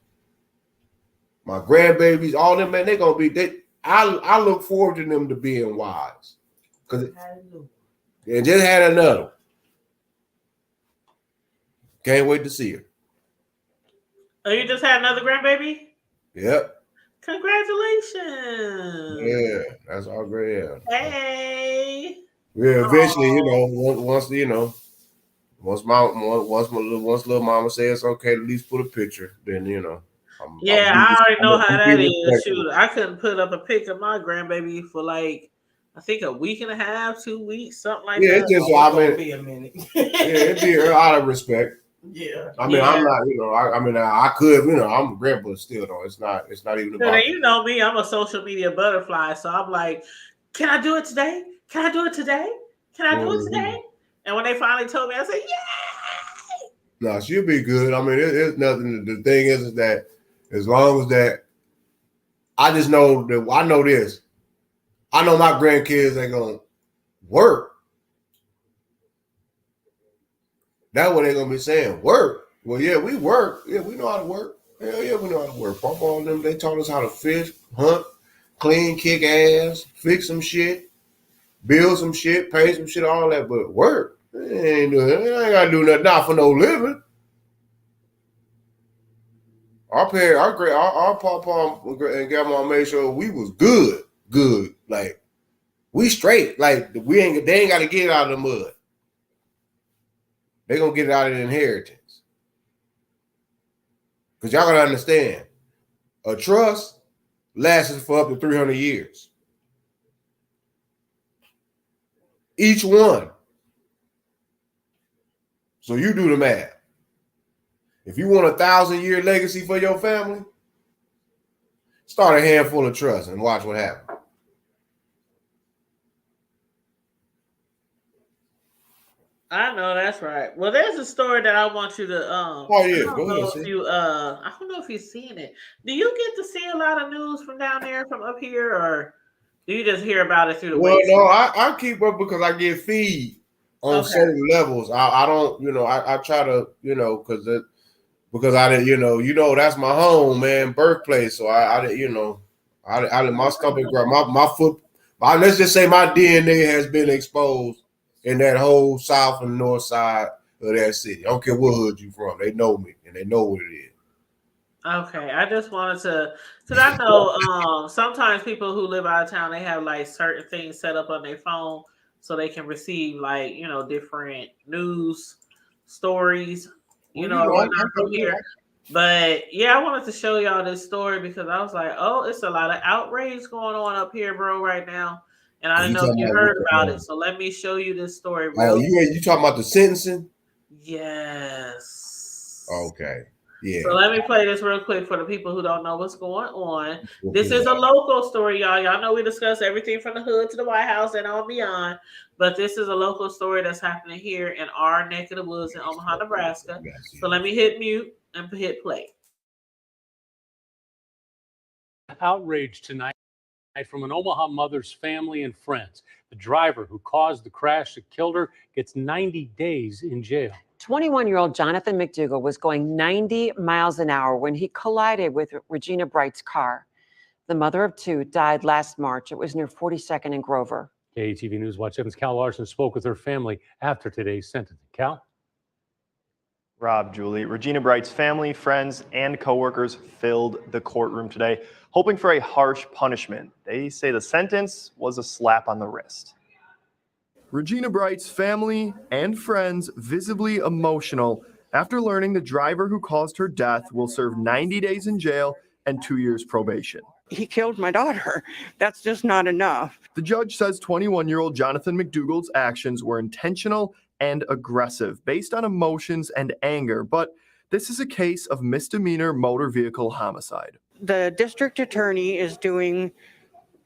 My grandbabies, all them, man, they're gonna be. I look forward to them to being wise. Cause they just had another. Can't wait to see her. Oh, you just had another grandbaby? Yep. Congratulations. Yeah, that's all great. Yeah. Hey. Yeah, eventually, once little mama says okay, at least put a picture, then Yeah, I already know how be that is. respectful. Shoot, I couldn't put up a pic of my grandbaby for like, I think a week and a half, 2 weeks, something like Yeah, that. it's just Be a minute. it'd be out of respect. Yeah. I mean, I'm not, I could, I'm a grandpa still though. It's not even So about. you know me, I'm a social media butterfly, so I'm like, can I do it today? Can I do it today? Can I do it today? And when they finally told me, I said, yeah. No, she'll be good. I mean, it's nothing. The thing is that as long as that, I just know that I know this. I know my grandkids ain't gonna work. That's what they're gonna be saying. Work. Well, yeah, we work. Yeah, we know how to work. Hell yeah, we know how to work. Papa and them, they taught us how to fish, hunt, clean, kick ass, fix some shit, build some shit, pay some shit, all that. But work, I ain't gotta do nothing not for no living. Our parents, our papa and grandma made sure we was good. Like we straight. Like they ain't got to get it out of the mud. They gonna get it out of the inheritance. Cause y'all gotta understand, a trust lasts for up to 300 years. Each one. So you do the math. If you want a 1,000-year legacy for your family, start a handful of trusts and watch what happens. I know that's right. Well, there's a story that I want you to Oh yeah, I don't go know ahead. if you I don't know if you've seen it. Do you get to see a lot of news from down there from up here, or do you just hear about it through the Well, waves? no, I keep up because I get feed on certain levels. I don't, I try to, because I didn't, that's my home, man, birthplace. So I my stomach, my foot, let's just say my DNA has been exposed in that whole south and north side of that city. I don't care what hood you from. They know me and they know what it is. Okay, I just wanted to, because I know sometimes people who live out of town, they have like certain things set up on their phone so they can receive like, different news stories, Well, or whatnot from here. But yeah, I wanted to show y'all this story because I was like, oh, it's a lot of outrage going on up here, bro, right now. And I didn't know if you heard about it. So let me show you this story real quick. You talking about the sentencing? Yes. Okay. Yeah. So let me play this real quick for the people who don't know what's going on. This is a local story, y'all. Y'all know we discuss everything from the hood to the White House and on beyond. But this is a local story that's happening here in our neck of the woods in Omaha, Nebraska. So let me hit mute and hit play. Outrage tonight from an Omaha mother's family and friends. The driver who caused the crash that killed her gets 90 days in jail. 21-year-old Jonathan McDougall was going 90 miles an hour when he collided with Regina Bright's car. The mother of two died last March. It was near 42nd and Grover. KTV News Watch 7's Cal Larson spoke with her family after today's sentencing. Cal? Rob, Julie, Regina Bright's family, friends, and coworkers filled the courtroom today, hoping for a harsh punishment. They say the sentence was a slap on the wrist. Regina Bright's family and friends visibly emotional after learning the driver who caused her death will serve 90 days in jail and 2 years probation. He killed my daughter. That's just not enough. The judge says 21-year-old Jonathan McDougall's actions were intentional and aggressive, based on emotions and anger, but this is a case of misdemeanor motor vehicle homicide. The district attorney is doing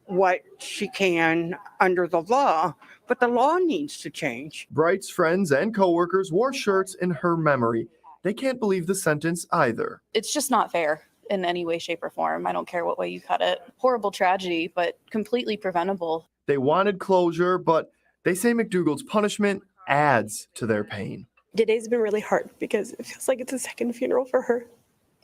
what she can under the law, but the law needs to change. Bright's friends and coworkers wore shirts in her memory. They can't believe the sentence either. It's just not fair in any way, shape, or form. I don't care what way you cut it. Horrible tragedy, but completely preventable. They wanted closure, but they say McDougall's punishment adds to their pain. Today's been really hard because it feels like it's a second funeral for her.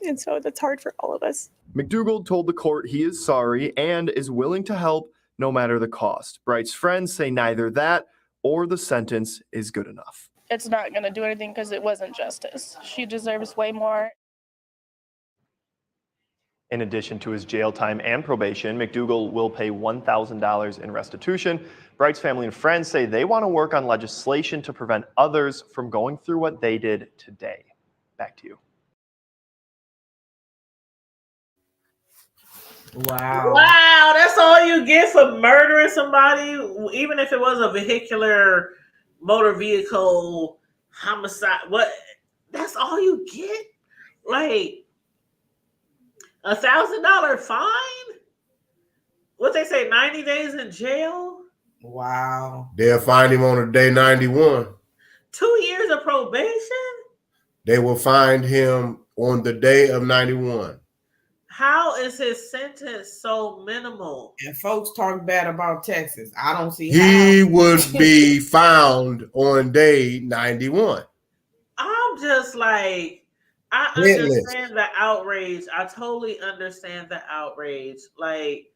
And so that's hard for all of us. McDougal told the court he is sorry and is willing to help no matter the cost. Bright's friends say neither that or the sentence is good enough. It's not going to do anything because it wasn't justice. She deserves way more. In addition to his jail time and probation, McDougal will pay $1,000 in restitution. Bright's family and friends say they want to work on legislation to prevent others from going through what they did today. Back to you. Wow. Wow, that's all you get for murdering somebody, even if it was a vehicular motor vehicle homicide. What? That's all you get? Like $1,000 fine? What they say, 90 days in jail? Wow. They'll find him on day 91. 2 years of probation? They will find him on the day of 91. How is his sentence so minimal? And folks talk bad about Texas. I don't see He how. would be found on day 91. I'm just like, I understand the outrage. I totally understand the outrage. Like,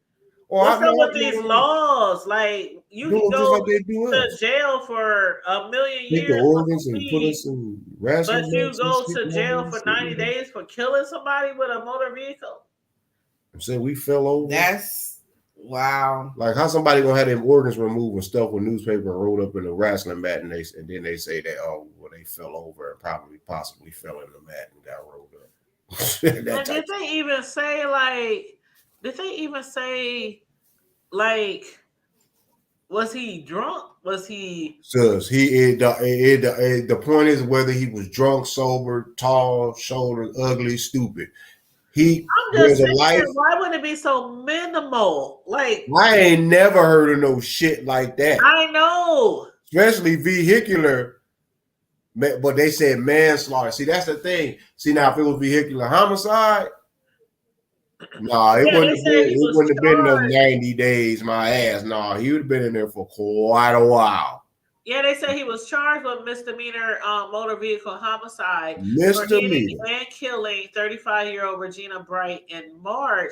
what's up with these laws? Like, you can go to jail for a million years, and put us in but you go to jail for 90 days for killing somebody with a motor vehicle. Said we fell over. That's wow. Like how somebody gonna have them organs removed and stuff with newspaper and rolled up in a wrestling mat, and then they say that they fell over and possibly fell in the mat and got rolled up. And did they even say was he drunk? Was he? Says the point is whether he was drunk, sober, tall, shoulders, ugly, stupid. I'm just thinking, why would it be so minimal? Like, I ain't never heard of no shit like that. I know, especially vehicular, but they said manslaughter. See, that's the thing. See, now if it was vehicular homicide, nah, it wouldn't have been no 90 days. My ass, nah, he would have been in there for quite a while. Yeah, they said he was charged with misdemeanor motor vehicle homicide for hitting and killing 35-year-old Regina Bright in March,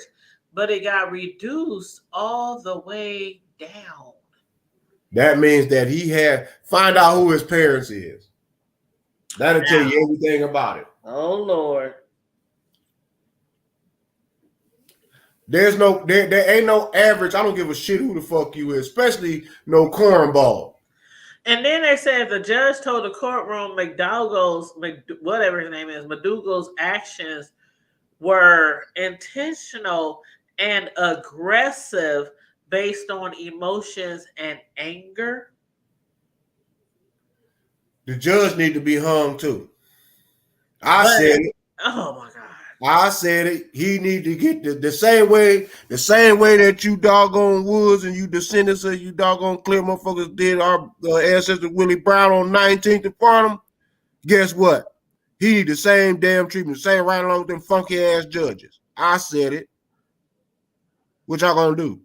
but it got reduced all the way down. That means that find out who his parents is. That'll tell you everything about it. Oh Lord. There ain't no average. I don't give a shit who the fuck you is, especially no cornball. And then they said the judge told the courtroom McDougal's actions were intentional and aggressive based on emotions and anger. The judge need to be hung too. I said it. Oh my God. I said it. He need to get the same way that you doggone Woods and you descendants of you doggone clear motherfuckers did our ancestor Willie Brown on 19th and Farnham. Guess what? He need the same damn treatment, same right along with them funky ass judges. I said it. What y'all gonna do?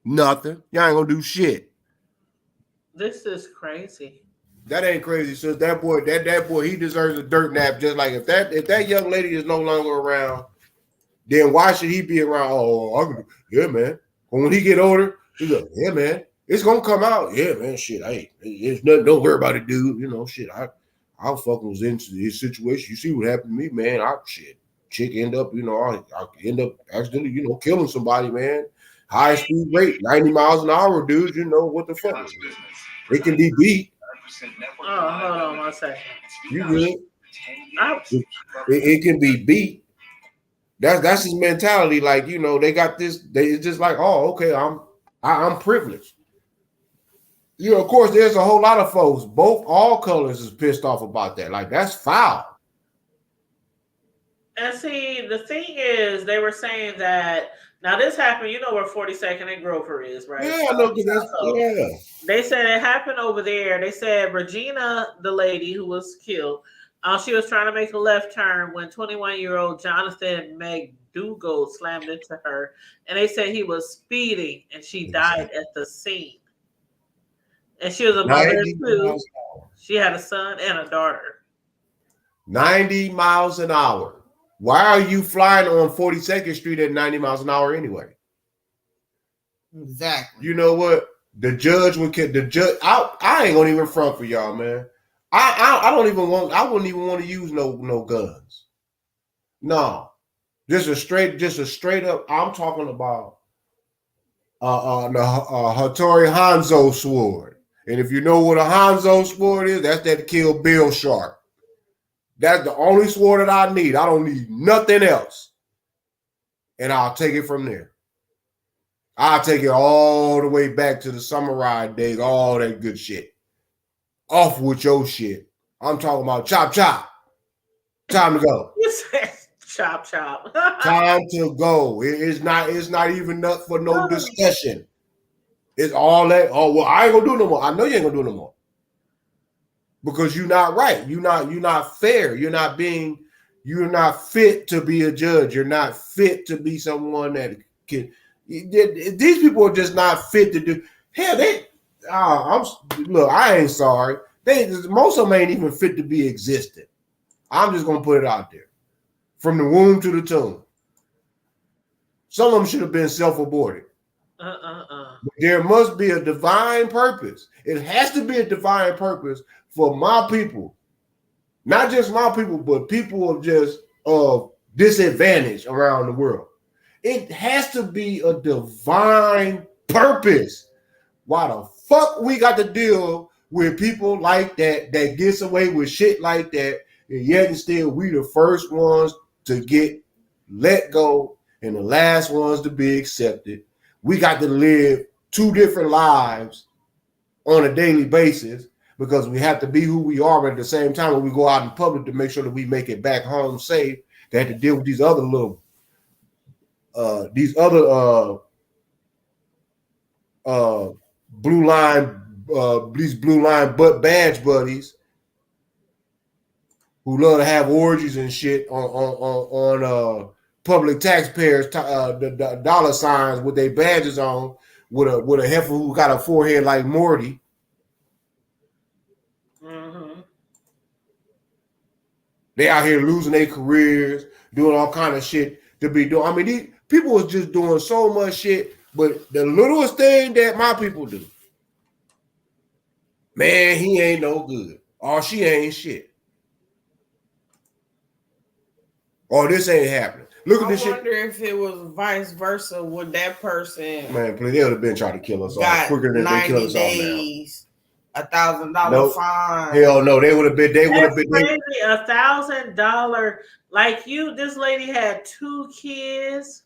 Nothing. Y'all ain't gonna do shit. This is crazy. That ain't crazy. So that boy, he deserves a dirt nap. Just like if that young lady is no longer around, then why should he be around? Yeah, man. But when he get older, he's like, yeah, man, it's gonna come out. Yeah, man, shit. It's nothing. Don't worry about it, dude. You know, shit. I fucking was into this situation. You see what happened to me, man? Chick end up, I end up accidentally, killing somebody, man. High speed rate, 90 miles an hour, dude. You know what the fuck? It can be beat. Oh, hold on 1 second. You good? It can be beat. That's his mentality. Like, they got this. It's just like, oh, okay, I'm privileged. Of course, there's a whole lot of folks, all colors is pissed off about that. Like, that's foul. And see, the thing is, they were saying that now this happened, where 42nd and Grover is, right? Yeah, look at that. Yeah. They said it happened over there. They said Regina, the lady who was killed, she was trying to make a left turn when 21-year-old Jonathan McDougal slammed into her. And they said he was speeding and she died at the scene. And she was a mother of 2. She had a son and a daughter. 90 miles an hour. Why are you flying on 42nd Street at 90 miles an hour anyway? Exactly. You know what? The judge would get the judge. I ain't gonna even front for y'all, man. I don't even want. I wouldn't even want to use no guns. No, just a straight up. I'm talking about the Hattori Hanzo sword. And if you know what a Hanzo sword is, that's that Kill Bill shark. That's the only sword that I need. I don't need nothing else. And I'll take it from there. I'll take it all the way back to the samurai days, all that good shit. Off with your shit. I'm talking about chop chop. Time to go. You said chop chop. Time to go. It's not even up for no discussion. It's all that. Oh, well, I ain't gonna do no more. I know you ain't gonna do no more. Because you're not right. You're not fair. You're not fit to be a judge. You're not fit to be someone that can. These people are just not fit to do. Hell, look. I ain't sorry. Most of them ain't even fit to be existent. I'm just gonna put it out there, from the womb to the tomb. Some of them should have been self-aborted. There must be a divine purpose. It has to be a divine purpose for my people, not just my people, but people of disadvantage around the world. It has to be a divine purpose. Why the fuck we got to deal with people like that gets away with shit like that, and yet and still we the first ones to get let go and the last ones to be accepted. We got to live 2 different lives on a daily basis because we have to be who we are, but at the same time when we go out in public to make sure that we make it back home safe, they have to deal with these other blue line butt badge buddies who love to have orgies and shit on public taxpayers the dollar signs with their badges on with a heifer who got a forehead like Morty. They out here losing their careers, doing all kind of shit to be doing. I mean, these people was just doing so much shit, but the littlest thing that my people do, man, he ain't no good. Or she ain't shit. Or this ain't happening. Look at this shit. I wonder if it was vice versa. Would that person, man, please, they would have been trying to kill us all quicker than they kill us all now. $1,000 fine. Hell no, they would have been. Crazy, $1,000. Like this lady had 2 kids.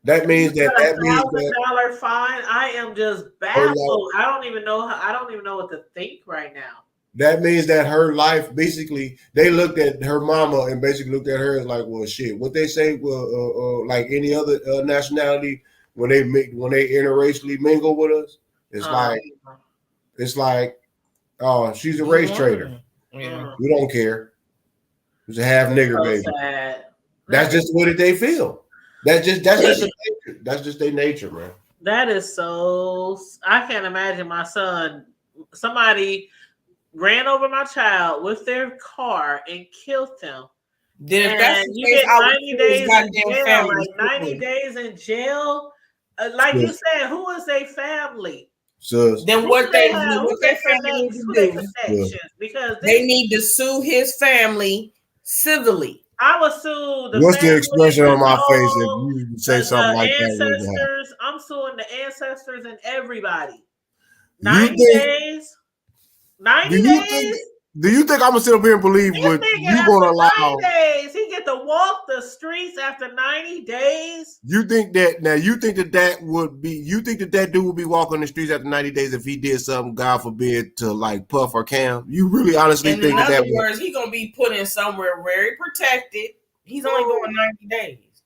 That means $1,000 fine. I am just baffled. I don't even know what to think right now. That means that her life, basically, they looked at her mama and basically looked at her as like, well, shit. What they say, like any other nationality, when they interracially mingle with us, it's like, oh, she's a race traitor. Yeah. We don't care. It's a half nigger, baby. Sad. That's just what they feel. That's just their nature, man. That is so. I can't imagine my son. Somebody ran over my child with their car and killed him. Then and if that's you get 90 days in jail, family, like 90 days in jail. Like you said, who is a family? So then what they family need to do? Because they need to sue his family civilly. I would sue the. What's the expression on my face if you say something like that? Ancestors. I'm suing the ancestors and everybody. 90 days. 90 days. Do you think I'm gonna sit up here and believe what you gonna allow? 90 days. He get to walk the streets after 90 days. You think that would be? You think that dude would be walking the streets after 90 days if he did something, God forbid, to like puff or cam? You really honestly think that? In other words, he gonna be put in somewhere very protected. He's only doing 90 days,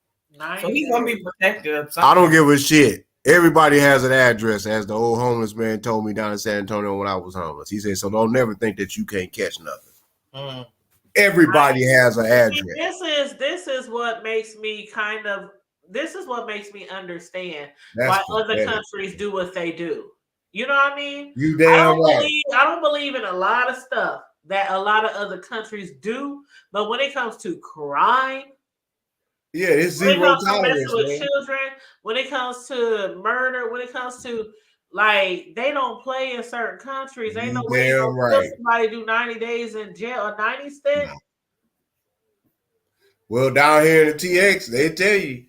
so he's gonna be protected. I don't give a shit. Everybody has an address, as the old homeless man told me down in San Antonio when I was homeless. He said, so don't never think that you can't catch nothing. Everybody has an address. This is what makes me understand why other countries do what they do. You know what I mean? You damn right. I don't believe in a lot of stuff that a lot of other countries do, but when it comes to crime, yeah, it's when it zero comes to tolerance, messing with man. children, when it comes to murder, when it comes to like they don't play in certain countries. Ain't no You way you damn gonna kill right. somebody do 90 days in jail or 90 stint. No. Well, down here in the TX, they tell you.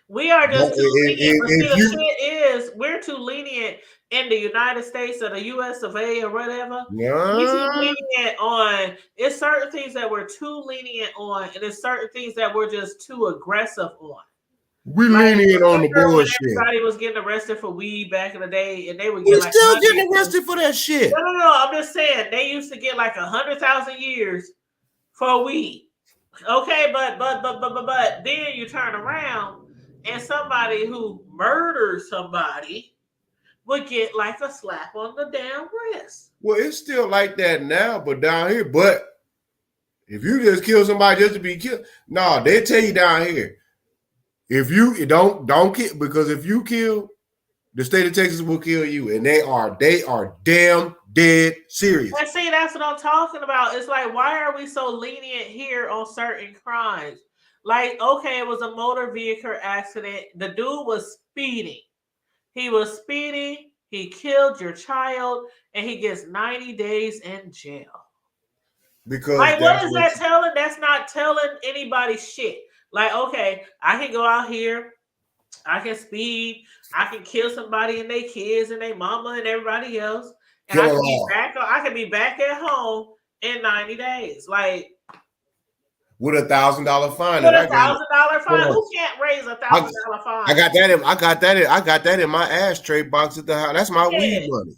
We are just too lenient. But see, If the you, shit is we're too lenient in the United States or the US of A or whatever. We too lenient on it's certain things that we're too lenient on, and it's certain things that we're just too aggressive on. We lenient on the When bullshit. everybody was getting arrested for weed back in the day, and they would We get like still getting arrested for that shit. No. I'm just saying they used to get like 100,000 years for weed. Okay, but then you turn around and somebody who murders somebody would get like a slap on the damn wrist. Well, it's still like that now, but down here, but if you just kill somebody just to be killed, no, they tell you down here, if you don't kill, because if you kill, the state of Texas will kill you, and they are damn dead serious. And see, that's what I'm talking about. It's like, why are we so lenient here on certain crimes? Like, okay, it was a motor vehicle accident. The dude was speeding. He was speeding. He killed your child, and he gets 90 days in jail. Because like, what is that telling? That's not telling anybody shit. Like, okay, I can go out here, I can speed, I can kill somebody and their kids and their mama and everybody else, and I can be back at home in 90 days. Like, with $1,000 fine. With $1,000 fine. Who can't raise $1,000 fine? I got that in my ashtray box at the house. That's my weed money.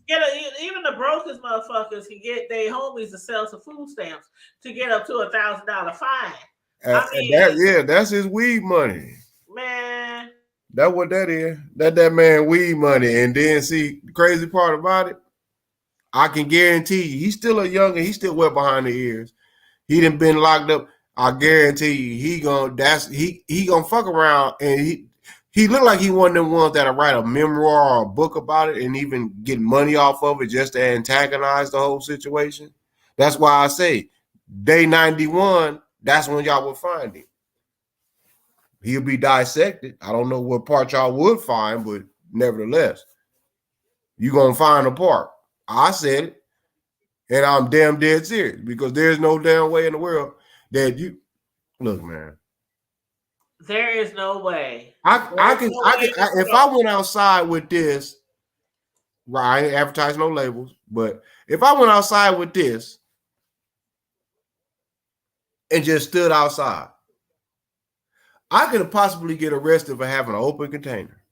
Even the brokest motherfuckers can get their homies to sell some food stamps to get up to $1,000 fine. That's his weed money. Man. That's what that is. That man weed money. And then see, the crazy part about it, I can guarantee you, he's still a youngin', he's still wet behind the ears. He done been locked up. I guarantee you, he gonna fuck around, and he look like he one of them ones that'll write a memoir or a book about it and even get money off of it just to antagonize the whole situation. That's why I say day 91, that's when y'all will find him. He'll be dissected. I don't know what part y'all would find, but nevertheless, you're gonna find a part. I said it, and I'm damn dead serious, because there's no damn way in the world that you look, man. There is no way. If I went outside with this, right? I ain't advertise no labels, but if I went outside with this and just stood outside, I could possibly get arrested for having an open container,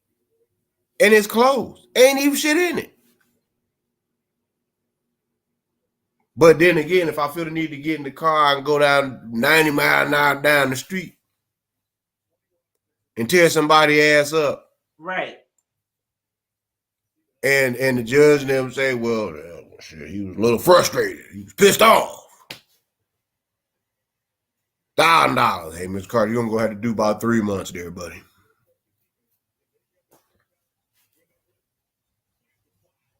and it's closed. Ain't even shit in it. But then again, if I feel the need to get in the car and go down 90 miles an hour down the street and tear somebody's ass up, right? And the judge and them say, well, shit, he was a little frustrated. He was pissed off. $1,000. Hey, Mr. Carter, you're gonna have to do about 3 months there, buddy.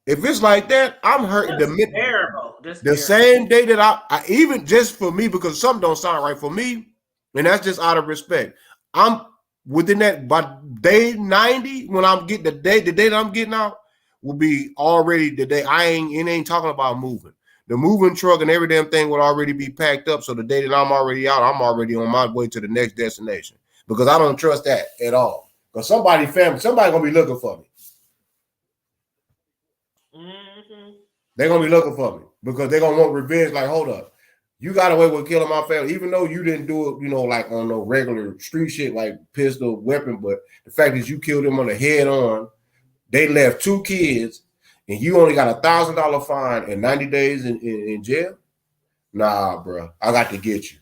If it's like that, I'm hurting. The same day that I even just for me, because something don't sound right for me, and that's just out of respect. I'm within that by day 90, when I'm getting the day that I'm getting out will be already the day. It ain't talking about moving. The moving truck and every damn thing would already be packed up. So the day that I'm already out, I'm already on my way to the next destination, because I don't trust that at all. Because somebody gonna be looking for me. Mm-hmm. They're gonna be looking for me because they're gonna want revenge. Like, hold up, you got away with killing my family, even though you didn't do it, like on no regular street shit, like pistol weapon. But the fact is, you killed them on the head on. They left 2 kids, and you only got $1,000 fine and 90 days in jail. Nah, bro, I got to get you.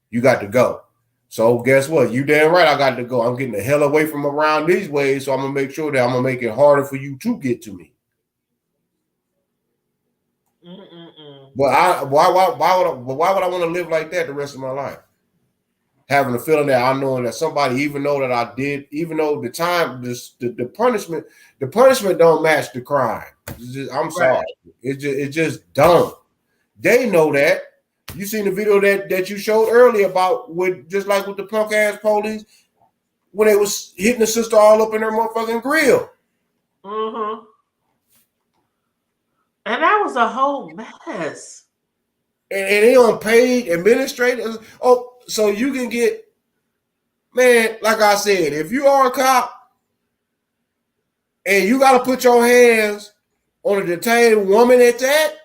You got to go. So guess what? You damn right, I got to go. I'm getting the hell away from around these ways, so I'm gonna make sure that I'm gonna make it harder for you to get to me. But why would I want to live like that the rest of my life? having a feeling that I know that somebody, even though the time, the punishment don't match the crime. I'm sorry. Right. It just don't. They know that. You seen the video that you showed earlier about with just like with the punk ass police when they was hitting the sister all up in her motherfucking grill. Mm-hmm. And that was a whole mess. And they on paid administrators. Oh, so you can get, man, like I said, if you are a cop and you got to put your hands on a detained woman at that,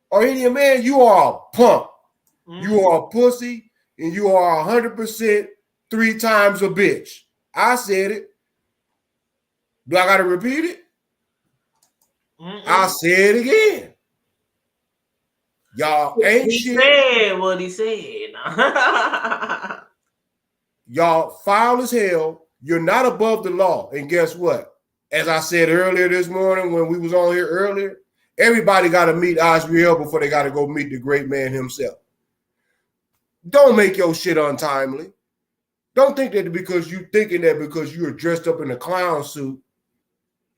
or any man, you are a punk. Mm-hmm. You are a pussy, and you are 100% 3 times a bitch. I said it. Do I got to repeat it? I'll say it again. Y'all ain't shit. He said what he said. Y'all foul as hell. You're not above the law. And guess what? As I said earlier this morning when we was on here earlier, everybody got to meet Osriel before they got to go meet the great man himself. Don't make your shit untimely. Don't think that because you're dressed up in a clown suit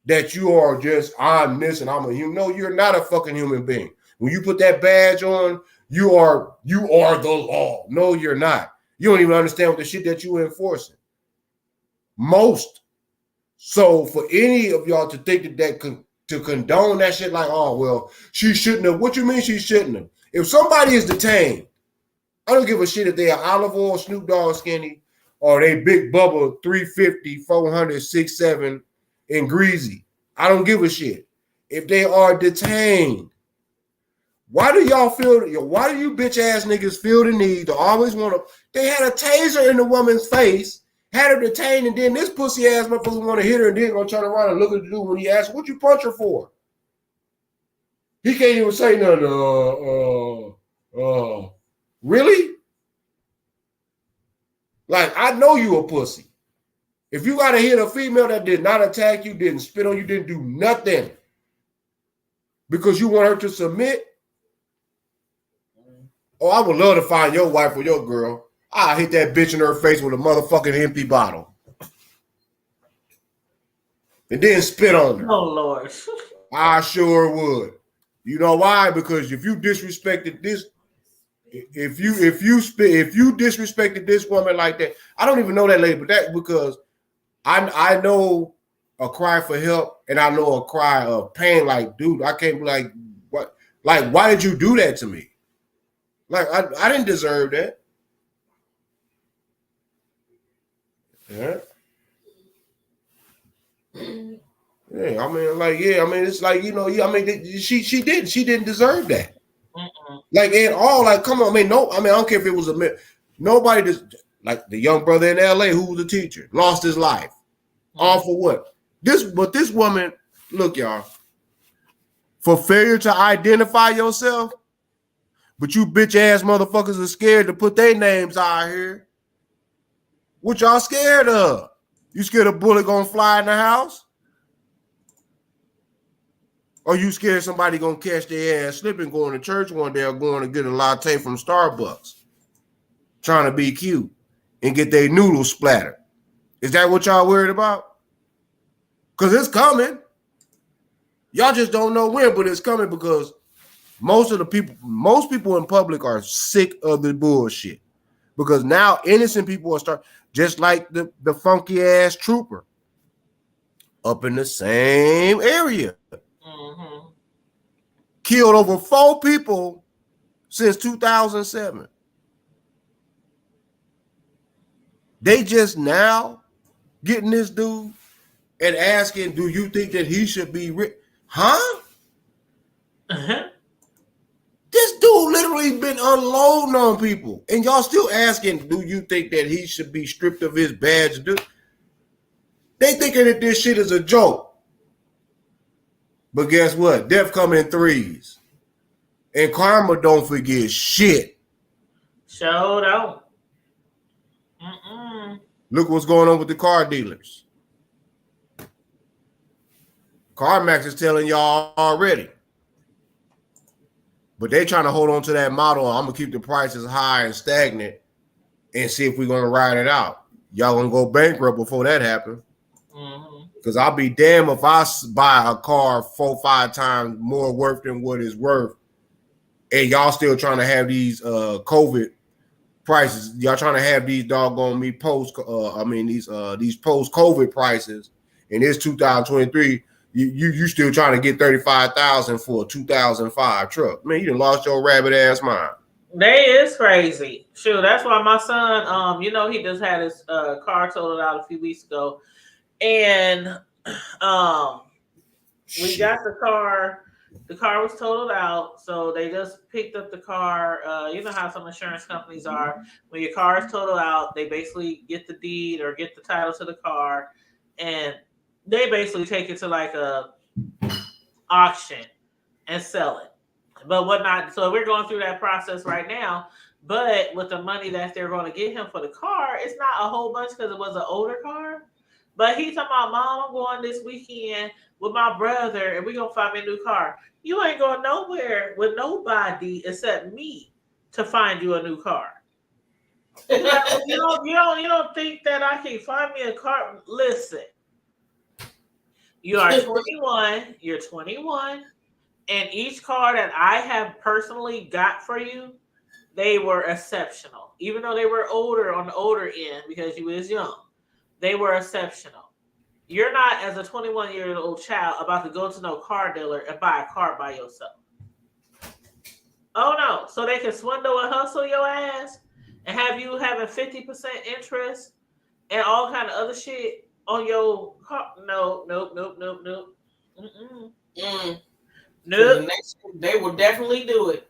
that you are just, I'm this and I'm a human. No, you're not a fucking human being. When you put that badge on, you are the law. No, you're not. You don't even understand what the shit that you're enforcing. Most. So for any of y'all to think to condone that shit like, oh, well, she shouldn't have. What you mean she shouldn't have? If somebody is detained, I don't give a shit if they are Olive Oil, Snoop Dogg skinny, or they Big Bubba 350, 400, 6'7", and greasy. I don't give a shit. If they are detained, why do you bitch ass niggas feel the need to always want to? They had a taser in the woman's face, had her detained, and then this pussy ass motherfucker want to hit her and then gonna turn around and look at the dude when he asks, what you punch her for? He can't even say nothing. Really? Like, I know you a pussy. If you gotta hit a female that did not attack you, didn't spit on you, didn't do nothing, because you want her to submit. Oh, I would love to find your wife or your girl. I'll hit that bitch in her face with a motherfucking empty bottle. And then spit on her. Oh, Lord. I sure would. You know why? Because if you disrespected this, if you disrespected this woman like that, I don't even know that lady, but that because I know a cry for help and I know a cry of pain. Like, dude, I can't be like, what? Like, why did you do that to me? Like, I didn't deserve that. Yeah. Yeah, it's like, she didn't deserve that. Like, at all, like, come on, I don't care if it was nobody just, like the young brother in LA who was a teacher, lost his life. All for what? But this woman, look, y'all, for failure to identify yourself, but you bitch ass motherfuckers are scared to put their names out here. What y'all scared of? You scared a bullet gonna fly in the house? Or you scared somebody gonna catch their ass slipping going to church one day or going to get a latte from Starbucks, trying to be cute and get their noodles splattered? Is that what y'all worried about? Because it's coming. Y'all just don't know when, but it's coming because most people in public are sick of the bullshit. Because now innocent people are just like the funky ass trooper up in the same area. Mm-hmm. Killed over 4 people since 2007. They just now getting this dude and asking, do you think that he should be huh? Uh-huh. This dude literally been unloading on people. And y'all still asking, do you think that he should be stripped of his badge? They thinking that this shit is a joke. But guess what? Death come in threes. And karma don't forget shit. Show don't. Look what's going on with the car dealers. CarMax is telling y'all already. But they trying to hold on to that model. I'm going to keep the prices high and stagnant and see if we're gonna ride it out. Y'all gonna go bankrupt before that happens. Because I'll be damned if I buy a car 4-5 times more worth than what it's worth, and y'all still trying to have these COVID prices. Y'all trying to have these doggone me post. These post COVID prices, and it's 2023. You still trying to get 35,000 for a 2005 truck? Man, you done lost your rabbit ass mind. They is crazy. Sure, that's why my son, he just had his car totaled out a few weeks ago. And we got the car. The car was totaled out, so they just picked up the car. You know how some insurance companies are. When your car is totaled out, they basically get the deed or get the title to the car, and they basically take it to like a auction and sell it. But whatnot. So we're going through that process right now. But with the money that they're going to get him for the car, it's not a whole bunch because it was an older car. But he's talking about, Mom, I'm going this weekend with my brother, and we're going to find me a new car. You ain't going nowhere with nobody except me to find you a new car. You don't think that I can find me a car? Listen, you are 21. You're 21. And each car that I have personally got for you, they were exceptional. Even though they were older on the older end because you was young. They were exceptional. You're not, as a 21-year-old child, about to go to no car dealer and buy a car by yourself. Oh, no. So they can swindle and hustle your ass and have you having 50% interest and all kind of other shit on your car. No. Nope. They will definitely do it.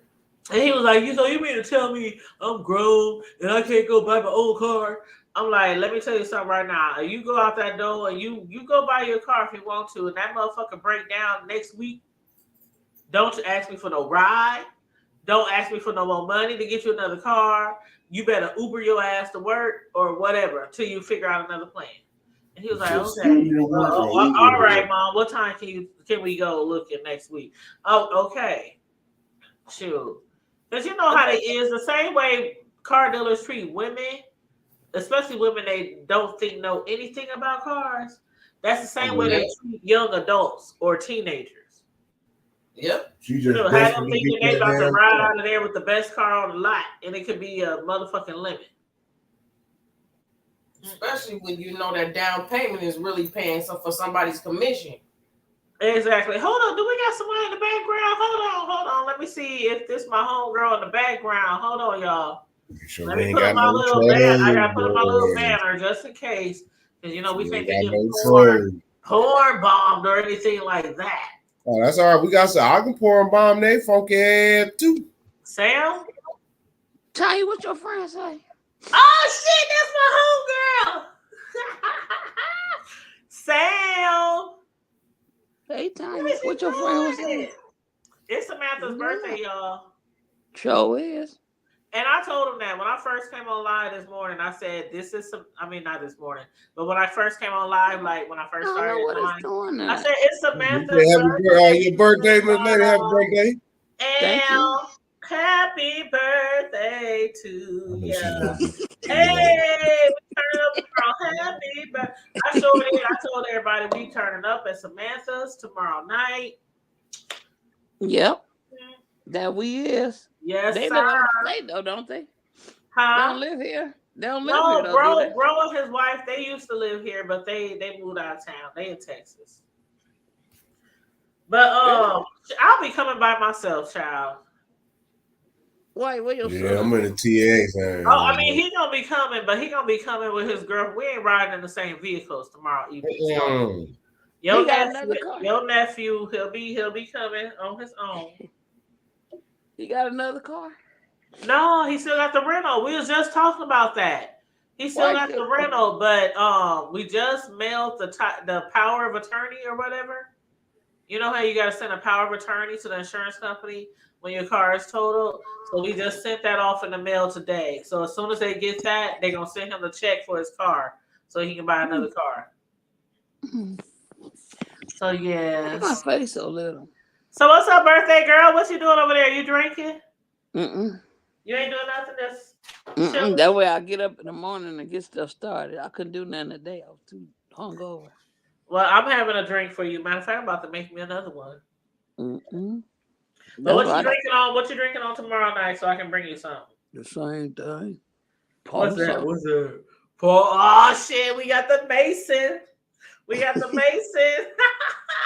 And he was like, you mean to tell me I'm grown and I can't go buy my old car? I'm like, let me tell you something right now. You go out that door and you go buy your car if you want to, and that motherfucker break down next week. Don't ask me for no ride. Don't ask me for no more money to get you another car. You better Uber your ass to work or whatever until you figure out another plan. And he was like, okay. All right, Mom. What time can we go looking next week? Oh, okay. Shoot. Because you know how it is. The same way car dealers treat women, especially women they don't know anything about cars. That's the same way they treat young adults or teenagers. Yep. Have them thinking they about to ride out of there with the best car on the lot, and it could be a motherfucking limit. Especially when you know that down payment is really paying for somebody's commission. Exactly. Hold on. Do we got someone in the background? Hold on. Let me see if this my homegirl in the background. Hold on, y'all. Let me put up my little banner. I gotta put up my little banner just in case, because we can't get porn bombed or anything like that. Oh, that's all right. We got some. I can pour and bomb they funky ass too. Sam? Tanya, what your friend say? Oh shit, that's my homegirl. Sam. Hey Tanya, what your friend was saying? It's Samantha's birthday, y'all. Sure is. And I told him that when I first came on live this morning, I said, not this morning, but when I first came on live, like when I first started, I said, it's Samantha's birthday. Your birthday, Miss Lady, happy birthday. And happy birthday to you. Hey, we turning up tomorrow. Happy birthday. I told everybody we turning up at Samantha's tomorrow night. Yep. That we is. Yes, they sir. live out of state though, don't they? Huh? They don't live here. They don't live here though, bro, do they? Bro and his wife, they used to live here, but they moved out of town. They in Texas. But I'll be coming by myself, child. Wait, where your son? I'm in the TX. I mean, he gonna be coming, but he gonna be coming with his girl. We ain't riding in the same vehicles tomorrow evening. Your nephew, he'll be coming on his own. He got another car? No, he still got the rental. We was just talking about that. He still got the rental, but we just mailed the power of attorney or whatever. You know how you got to send a power of attorney to the insurance company when your car is totaled? So we just sent that off in the mail today. So as soon as they get that, they're going to send him the check for his car so he can buy another car. So, yes. My face so little. So what's up, birthday girl? What you doing over there? You drinking? Mm-mm. You ain't doing nothing. That's chilling. That way I get up in the morning and get stuff started. I couldn't do nothing today. I was too hungover. Well, I'm having a drink for you. Matter of fact, I'm about to make me another one. But what you drinking on? What you drinking on tomorrow night so I can bring you something? The same thing. What's that? What's that? Oh shit, we got the Mason. We got the Mason.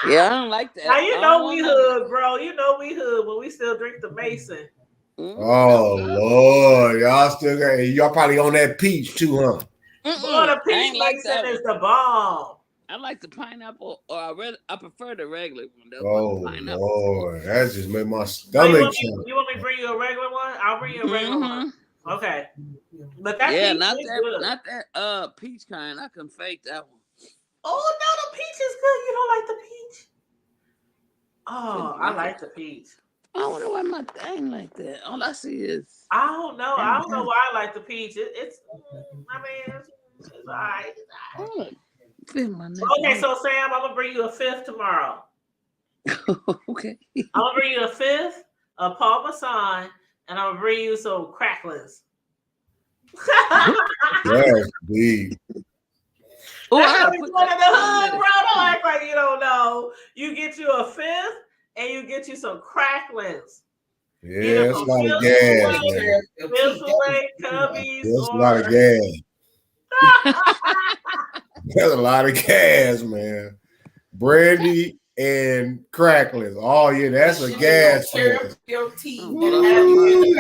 Yeah, I don't like that. Now you know we hood, bro. You know we hood, but we still drink the Mason. Oh Lord, y'all probably on that peach too, huh? Boy, the peach Mason is the bomb. I like the pineapple, or I prefer the regular one. Oh Lord, that just made my stomach. You want me to bring you a regular one? I'll bring you a regular one. Okay, but that peach is good. Not that peach kind. I can fake that one. Oh no, the peach is good. You don't like the peach? Oh, I like the peach. I wonder why my thing like that. All I see is. I don't know. I don't know why I like the peach. It's all right. Okay, so Sam, I'm gonna bring you a fifth tomorrow. Okay. I'm gonna bring you a fifth, a Parmesan, and I'm gonna bring you some cracklings. Yes, indeed. That's how we put in the hood, bro. Don't act like you don't know. You get you a fifth, and you get you some cracklings. Yeah, that's a lot of gas, man. That's a lot of gas. That's a lot of gas, man. Brandy and cracklings. Oh yeah, that's a gas. Your teeth. Late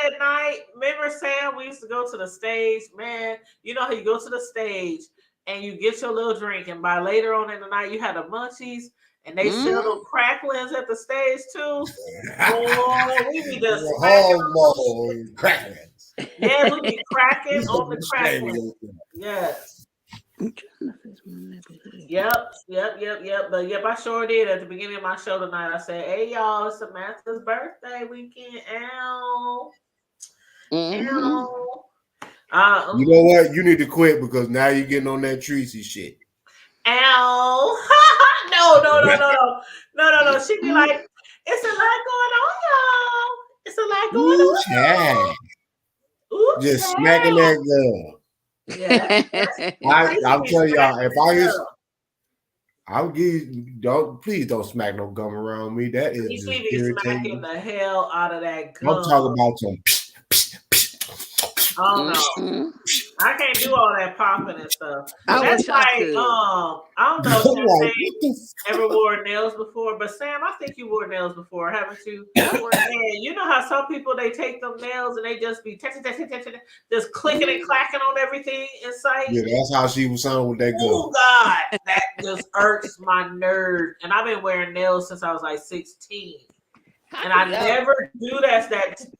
at night. Remember, Sam? We used to go to the stage, man. You know how you go to the stage and you get your little drink, and by later on in the night, you had the munchies. And they sell them cracklings at the stage too. Boy, we be just cracklings. Yeah, we be cracking on the cracklings. Yes. Yep. But I sure did at the beginning of my show tonight. I said, "Hey y'all, it's Samantha's birthday weekend." Ow. Ow. You know what? You need to quit because now you're getting on that Tracy shit. Ow. No. She be like, it's a lot going on, y'all. It's a lot going on. Ooh, just smacking that girl. Yeah. I'll tell y'all, I'll give you, please don't smack no gum around me. That is just irritating the hell out of that gum. I'm talking about some. Oh no, I can't do all that popping and stuff. That's like I don't know if Sam ever wore nails before, but Sam, I think you wore nails before, haven't you? And you know how some people they take them nails and they just be just clicking and clacking on everything in sight. Yeah, that's how she was sounding with that gun. Oh God, that just irks my nerve. And I've been wearing nails since I was like 16, and I never do that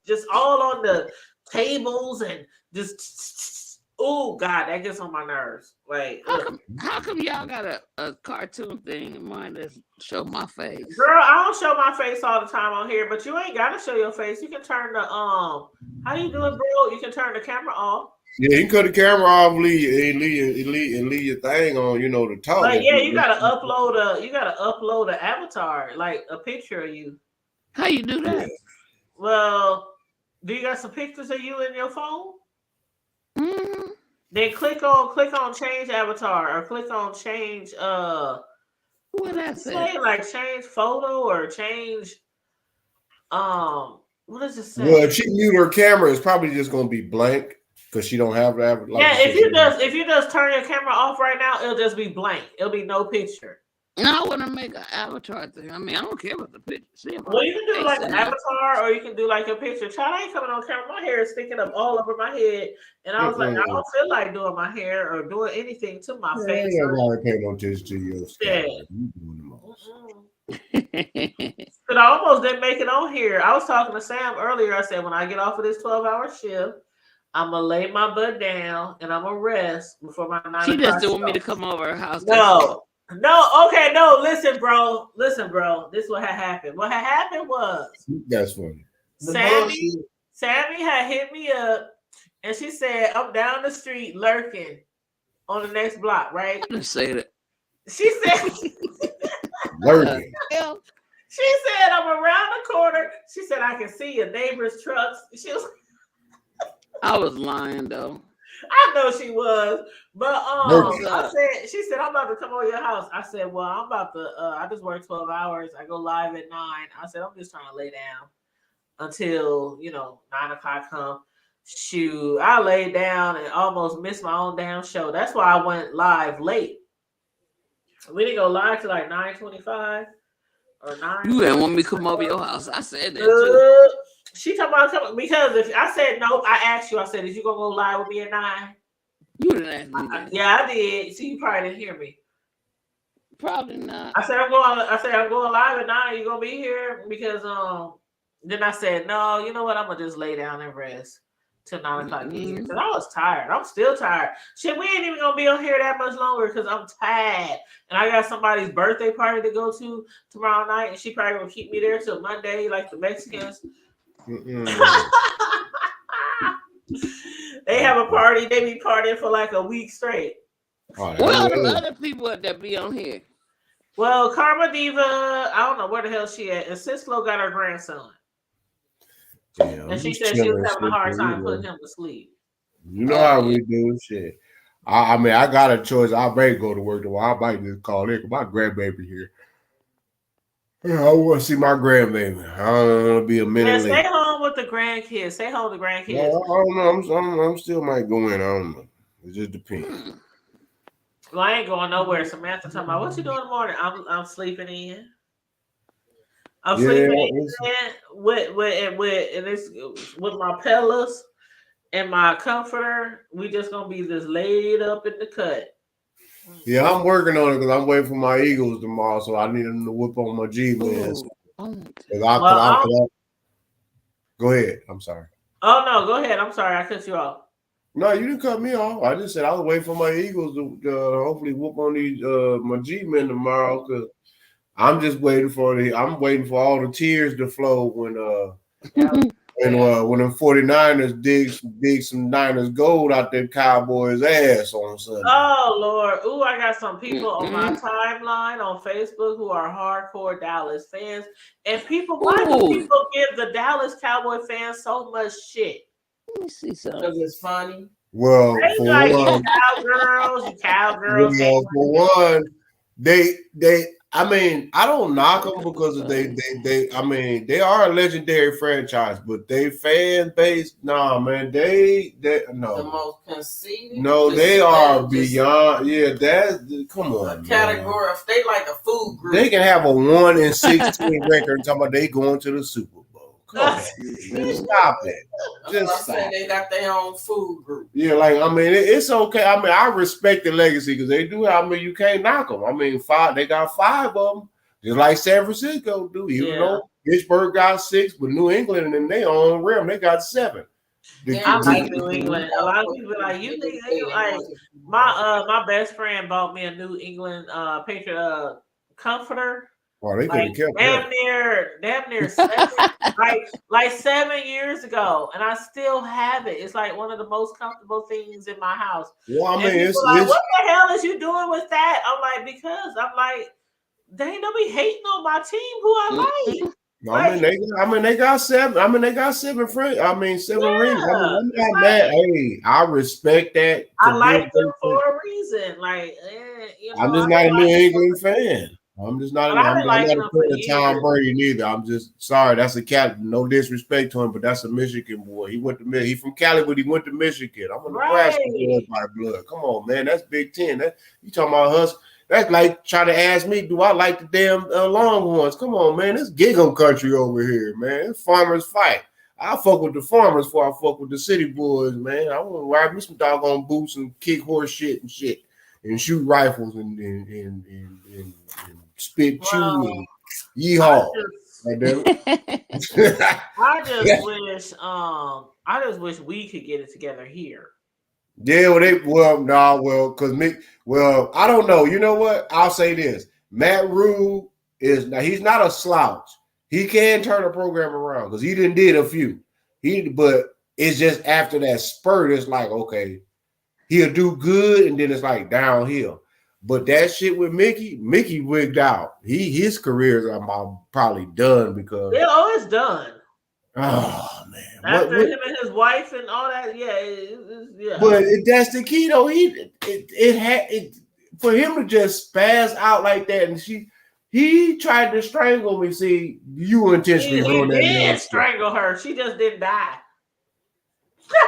just all on the tables and just oh God, that gets on my nerves. Like how come y'all got a cartoon thing in mind that show my face? Girl, I don't show my face all the time on here, but you ain't gotta show your face. You can turn the how do you do it, bro? You can turn the camera off. Yeah, you can cut the camera off, leave your thing on, the talk. But yeah, you gotta upload an avatar, like a picture of you. How you do that? Well, do you got some pictures of you in your phone? Then click on change avatar or click on change what that's say? Like change photo or change what does it say? Well, if she mute her camera, it's probably just gonna be blank because she don't have that. Yeah, if you just turn your camera off right now, it'll just be blank. It'll be no picture. No, I want to make an avatar thing. I mean, I don't care about the picture. Well, you can do like an avatar, or you can do like a picture. Child, I ain't coming on camera. My hair is sticking up all over my head, and I was like, I don't feel like doing my hair or doing anything to my face. I ain't paying no attention to you. Yeah. But I almost didn't make it on here. I was talking to Sam earlier. I said, when I get off of this 12-hour shift, I'm gonna lay my butt down and I'm gonna rest before my 9 o'clock. She just didn't want me to come over her house. No, okay, no, listen, bro. This is what had happened. What had happened was that's funny. Sammy had hit me up and she said, I'm down the street lurking on the next block, right? I didn't say that. She said lurking. She said, I'm around the corner. She said, I can see your neighbor's trucks. She was. I was lying though. I know she was, but What's I up? said, she said, I'm about to come over your house. I said, well, I'm about to. I just work 12 hours. I go live at 9. I said, I'm just trying to lay down until 9 o'clock come. Shoot, I laid down and almost missed my own damn show. That's why I went live late. We didn't go live till like 9:25 or 9. You didn't want me to come over your house. I said that too. She talking about coming because if I said no, I asked you. I said, "Is you gonna go live with me at 9?" You didn't ask me that. Yeah, I did. See, you probably didn't hear me. Probably not. I said I'm going live at 9. You gonna be here because Then I said no. You know what? I'm gonna just lay down and rest till 9 o'clock because I was tired. I'm still tired. Shit, we ain't even gonna be on here that much longer because I'm tired. And I got somebody's birthday party to go to tomorrow night, and she probably gonna keep me there till Monday, like the Mexicans. They have a party. They be partying for like a week straight. What are the other people that be on here? Well, Karma Diva, I don't know where the hell she at. And Cislo got her grandson. Damn, and she said she was having a hard time putting him to sleep. You know how we do shit. I mean, I got a choice. I may go to work tomorrow. I might just call in. My grandbaby here. Yeah, I want to see my grandbaby. I don't want to be a minute late. Stay home with the grandkids. Stay home with the grandkids. No, I don't know. I'm still might go in. I don't know. It just depends. Well, I ain't going nowhere. Samantha talking about what you doing in the morning. I'm sleeping in. I'm sleeping in with my pillows and my comforter. We just gonna be just laid up in the cut. Yeah, I'm working on it because I'm waiting for my Eagles tomorrow, so I need them to whip on my G-Man. Go ahead. I'm sorry. Oh no, go ahead. I'm sorry, I cut you off. No, you didn't cut me off. I just said I was waiting for my Eagles to hopefully whoop on these my G-Men tomorrow because I'm just waiting for all the tears to flow when when them 49ers dig some Niners gold out their Cowboys ass on Sunday. Oh Lord. Ooh, I got some people on my timeline on Facebook who are hardcore Dallas fans. And why do people give the Dallas Cowboy fans so much shit? Let me see something. Because it's funny. Well, for like one, you cowgirls. Well, for one, they I mean, I don't knock them because they are a legendary franchise, but they fan base, nah, man, they no. The most conceited. No, they are beyond. Yeah, come on. Category of they like a food group. They can have a 1-16 record and talking about they going to the Super Bowl. Come on, stop it. Just they got their own food group. Yeah, like I mean, it's okay. I mean, I respect the legacy because they do. I mean, you can't knock them. I mean, they got 5 of them, just like San Francisco do. Even though Pittsburgh got 6, but New England and they own rim, they got 7. I like New England. A lot of people like you think they like my best friend bought me a New England Patriot comforter. Oh, they like damn near 7, like 7 years ago, and I still have it. It's like one of the most comfortable things in my house. Well, I mean, it's what the hell is you doing with that? I'm like, because they ain't nobody hating on my team who I like. No, I mean they got 7. I mean they got 7 friends. I mean 7 rings. I mean, I'm not mad. Hey, I respect that. I like them for a reason. Like, I'm just not a New England fan. I'm just not. I'm not a Tom Brady neither. I'm just sorry. That's a cat. No disrespect to him, but that's a Michigan boy. He from Cali, but he went to Michigan. I'm a Nebraska boy by blood. Come on, man. That's Big Ten. You talking about us? That's like trying to ask me, do I like the damn Longhorns? Come on, man. It's Giggle country over here, man. It's farmers fight. I fuck with the farmers before I fuck with the city boys, man. I want to ride me some doggone boots and kick horse shit and shoot rifles and spit chew and yeehaw. I just wish we could get it together here. Yeah, I don't know. You know what? I'll say this. Matt Rule he's not a slouch. He can turn a program around because he did a few. But it's just after that spurt, it's like, okay, he'll do good, and then it's like downhill. But that shit with Mickey wigged out. His career is probably done because it's done. Oh man! After him and his wife and all that, yeah. But that's the key though. For him to just spaz out like that, and he tried to strangle me. See, you intentionally ruined that. He did strangle her. She just didn't die.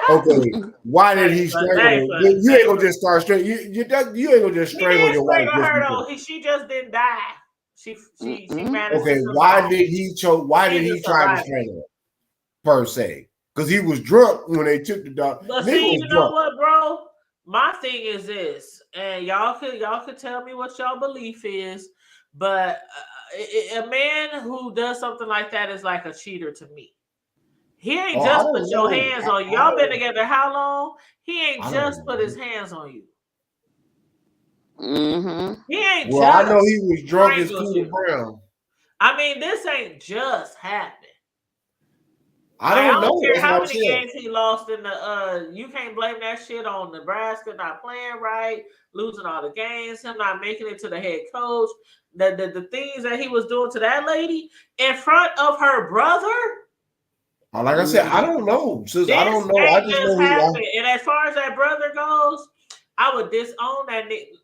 Okay, why did he strangle her? You ain't gonna just start strangle. You ain't gonna just strangle your wife. Her though. She just didn't die. She managed. Okay, why did he try to strangle her? Per se, because he was drunk when they took the dog. But see, you know what, bro? My thing is this, and y'all could tell me what y'all belief is, but a man who does something like that is like a cheater to me. He ain't just put your hands on you. Y'all been together how long? He ain't just put his hands on you. Mm-hmm. He ain't just. Well, I know he was drunk as Cooter Brown. I mean, this ain't just happened. I don't care how many games he lost in the you can't blame that shit on Nebraska not playing right, losing all the games, him not making it to the head coach, the things that he was doing to that lady in front of her brother. Like I said, I don't know. I don't know. I just know happened. And as far as that brother goes, I would disown that nigga.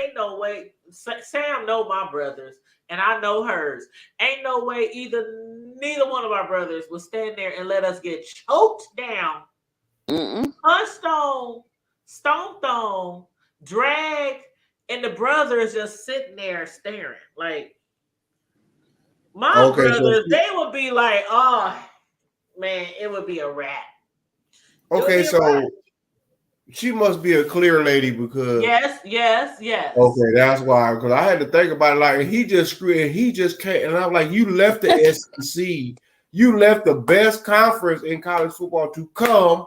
Ain't no way. Sam know my brothers, and I know hers. Ain't no way neither one of our brothers will stand there and let us get choked down, punched on, stomped on, dragged, and the brother is just sitting there staring. Like my brothers, they would be like, oh man, it would be a wrap. Okay, so she must be a clear lady because yes. Okay, that's why. Because I had to think about it. Like he just came, and I'm like, you left the SEC, you left the best conference in college football to come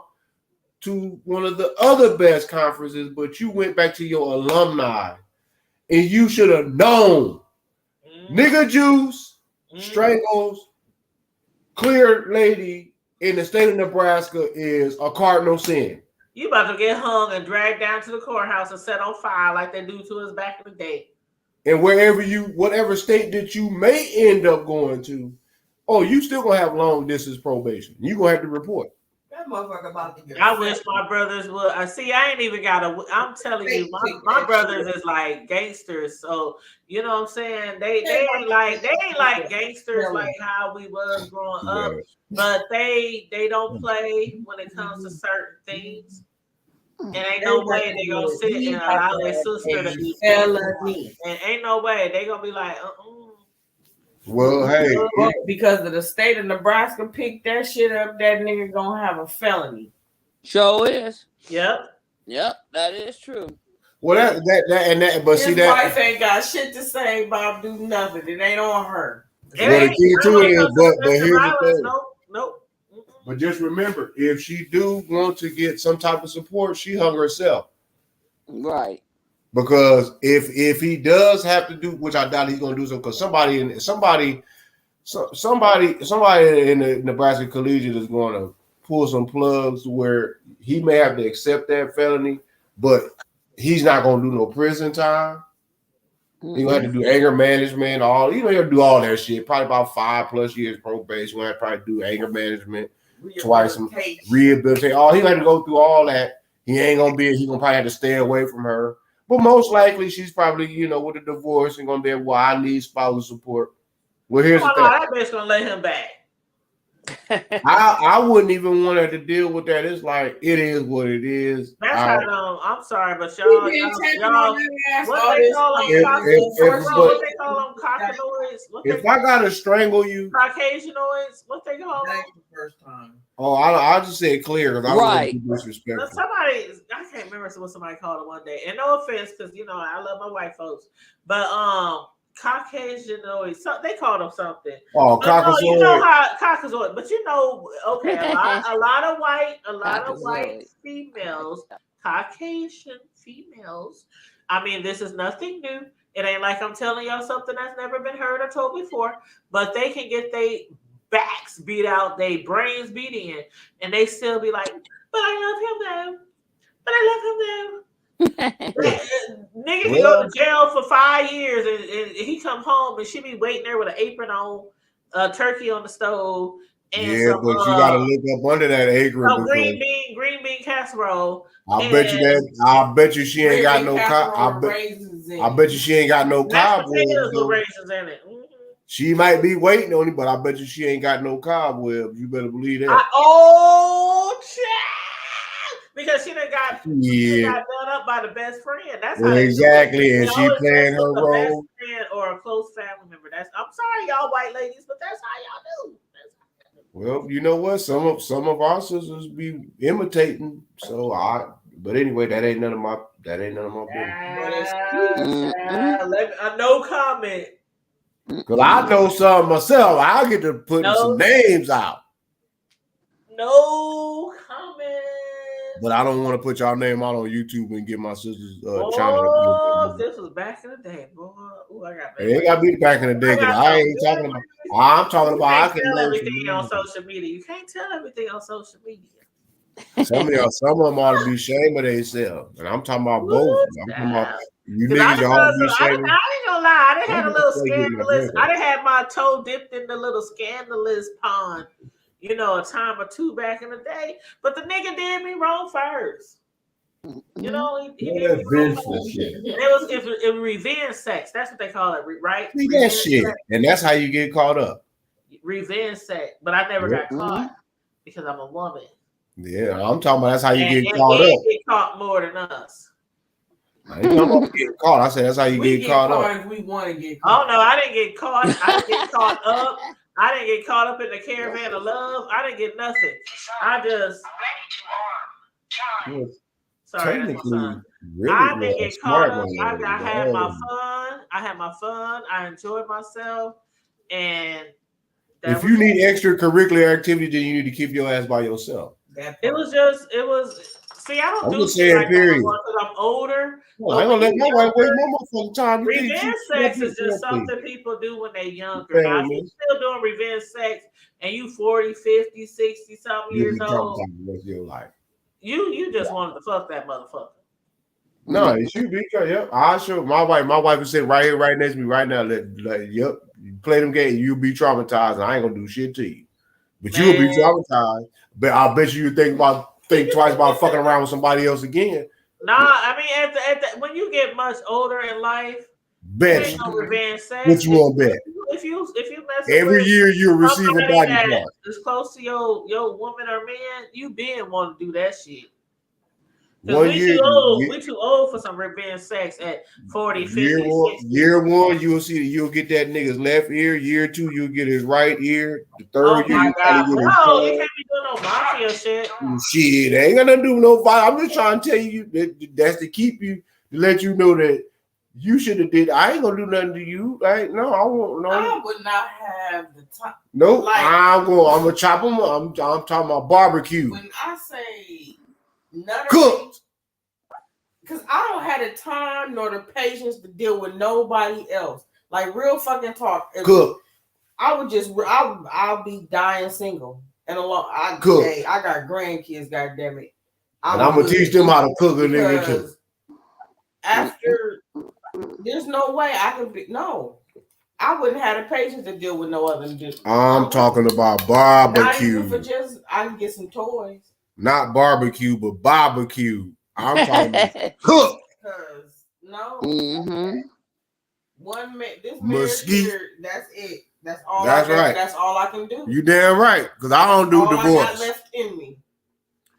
to one of the other best conferences, but you went back to your alumni, and you should have known. Nigga juice, strangles, clear lady in the state of Nebraska is a cardinal sin. You about to get hung and dragged down to the courthouse and set on fire like they do to us back in the day. And whatever state that you may end up going to, you still gonna have long distance probation. You gonna have to report. That motherfucker about to get. I wish my brothers would. I ain't even got a. I'm telling you, my brothers is like gangsters. So you know what I'm saying. They ain't like gangsters like how we was growing up. But they don't play when it comes to certain things. And ain't no way they gonna sit and allow their sister to be felony. And ain't no way they gonna be like, Well, hey, because of the state of Nebraska picked that shit up, that nigga gonna have a felony. Sure is. Yep, that is true. Well, but his wife ain't got shit to say about do nothing. It ain't on her. Well, the key to it is, but here's the thing. Nope. But just remember, if she do want to get some type of support, she hung herself. Right. Because if he does have to do, which I doubt he's going to do so, because somebody in the Nebraska Collegiate is going to pull some plugs where he may have to accept that felony, but he's not going to do no prison time. He's going to have to do anger management, you have to do all that shit. Probably about 5+ years probation. He'll have to probably do anger management twice, rehabilitate. He going to have to go through all that. He ain't going to be. He's going to probably have to stay away from her. But most likely, she's probably, with a divorce and going to be, I need spousal support. Well, here's the thing. That bitch going to let him back. I wouldn't even want her to deal with that. It's like, it is what it is. That's how I'm sorry, but y'all what they call them cockanoids? If I gotta strangle you, Caucasianoids, what they call them? First time. I just said clear because I don't want to be disrespectful. I can't remember what somebody called it one day. And no offense, because I love my white folks, but Caucasianoids, they call them something. Caucasoid. You know how Caucasoid, but okay, a lot of white females, Caucasian females. I mean, this is nothing new. It ain't like I'm telling y'all something that's never been heard or told before, but they can get their backs beat out, their brains beat in, and they still be like, but I love him though. But I love him though. Nigga can go to jail for 5 years and he come home and she be waiting there with an apron on, turkey on the stove, and Yeah, some but you gotta look up under that apron because green bean casserole. I bet you she ain't got no I bet you she ain't got no cobwebs. With raisins in it. Mm-hmm. She might be waiting on it, but I bet you she ain't got no cobwebs. You better believe that. Because she done got done up by the best friend. That's how exactly, and she playing her role. Best friend or a close family member. I'm sorry, y'all white ladies, but that's how y'all do. Well, you know what? Some of our sisters be imitating. But anyway, that ain't none of my business. No comment. Because I know some myself. I'll get to putting some names out. No comment. But I don't want to put y'all name out on YouTube and get my sister's channel. Oh, this was back in the day, boy. Ooh, I got it got me back in the day because I ain't talking about. I'm talking about. I can tell everything on social media. You can't tell everything on social media. Some of them ought to be ashamed of themselves, and I'm talking about both. I'm talking about you niggas ought to be ashamed. I ain't gonna lie. I done had a little scandalous. I done had my toe dipped in the little scandalous pond. You know, a time or two back in the day, but the nigga did me wrong first. You know, he did me wrong first. It was revenge sex. That's what they call it, right? See that shit, and that's how you get caught up. Revenge sex, but I never got caught because I'm a woman. Yeah, I'm talking about that's how you get caught up. Get caught more than us. I ain't talking about getting caught. I said that's how you get caught up. If we want to get caught. Oh no, I didn't get caught. I didn't get caught up. I didn't get caught up in the caravan of love. I didn't get nothing. I just sorry, really I didn't get caught up. I had my fun. I enjoyed myself. And if you need extracurricular activity, then you need to keep your ass by yourself. It was. See, I don't do shit like that because I'm older. Well, I don't let my wife waste my motherfucking time. Revenge sex is just something people do when they're younger. Now, if you're still doing revenge sex and you 40, 50, 60 something years old, your life. You just wanted to fuck that motherfucker. No, it should be. Yep, I'll show my wife. My wife is sitting right here, right next to me, right now. Yep, you play them games, you'll be traumatized, and I ain't gonna do shit to you. But you'll be traumatized. But I bet you think twice about fucking around with somebody else again. Nah, I mean, when you get much older in life, bet ain't no revenge sex. What you want to bet? If you mess every year you'll receive a body part. As close to your woman or man, you been want to do that shit. We too old for some revenge sex at 40, 50, 60. Year one, you'll get that nigga's left ear. Year two, you'll get his right ear. The third year, you can't be doing no mafia shit. Shit, ain't gonna do no fight. I'm just trying to tell you that's to keep you, to let you know that you should have did. I ain't gonna do nothing to you. I won't. No, I would not have the time. Nope. I'm gonna chop them up. I'm talking about barbecue. When I say none cooked, because I don't have the time nor the patience to deal with nobody else. Like real fucking talk. Cook. I would just. I'll be dying single and alone. I got grandkids. God damn it. And I'm gonna teach them how to cook a nigga too. After, there's no way I could be. No, I wouldn't have the patience to deal with no other. I'm talking about barbecue. Not even for just, I can get some toys. Not barbecue, but barbecue. I'm talking about cook. Because no, one man, this mesquite. Here, that's it. That's all. That's right. That's all I can do. You damn right. Because I don't do divorce. I got left in me.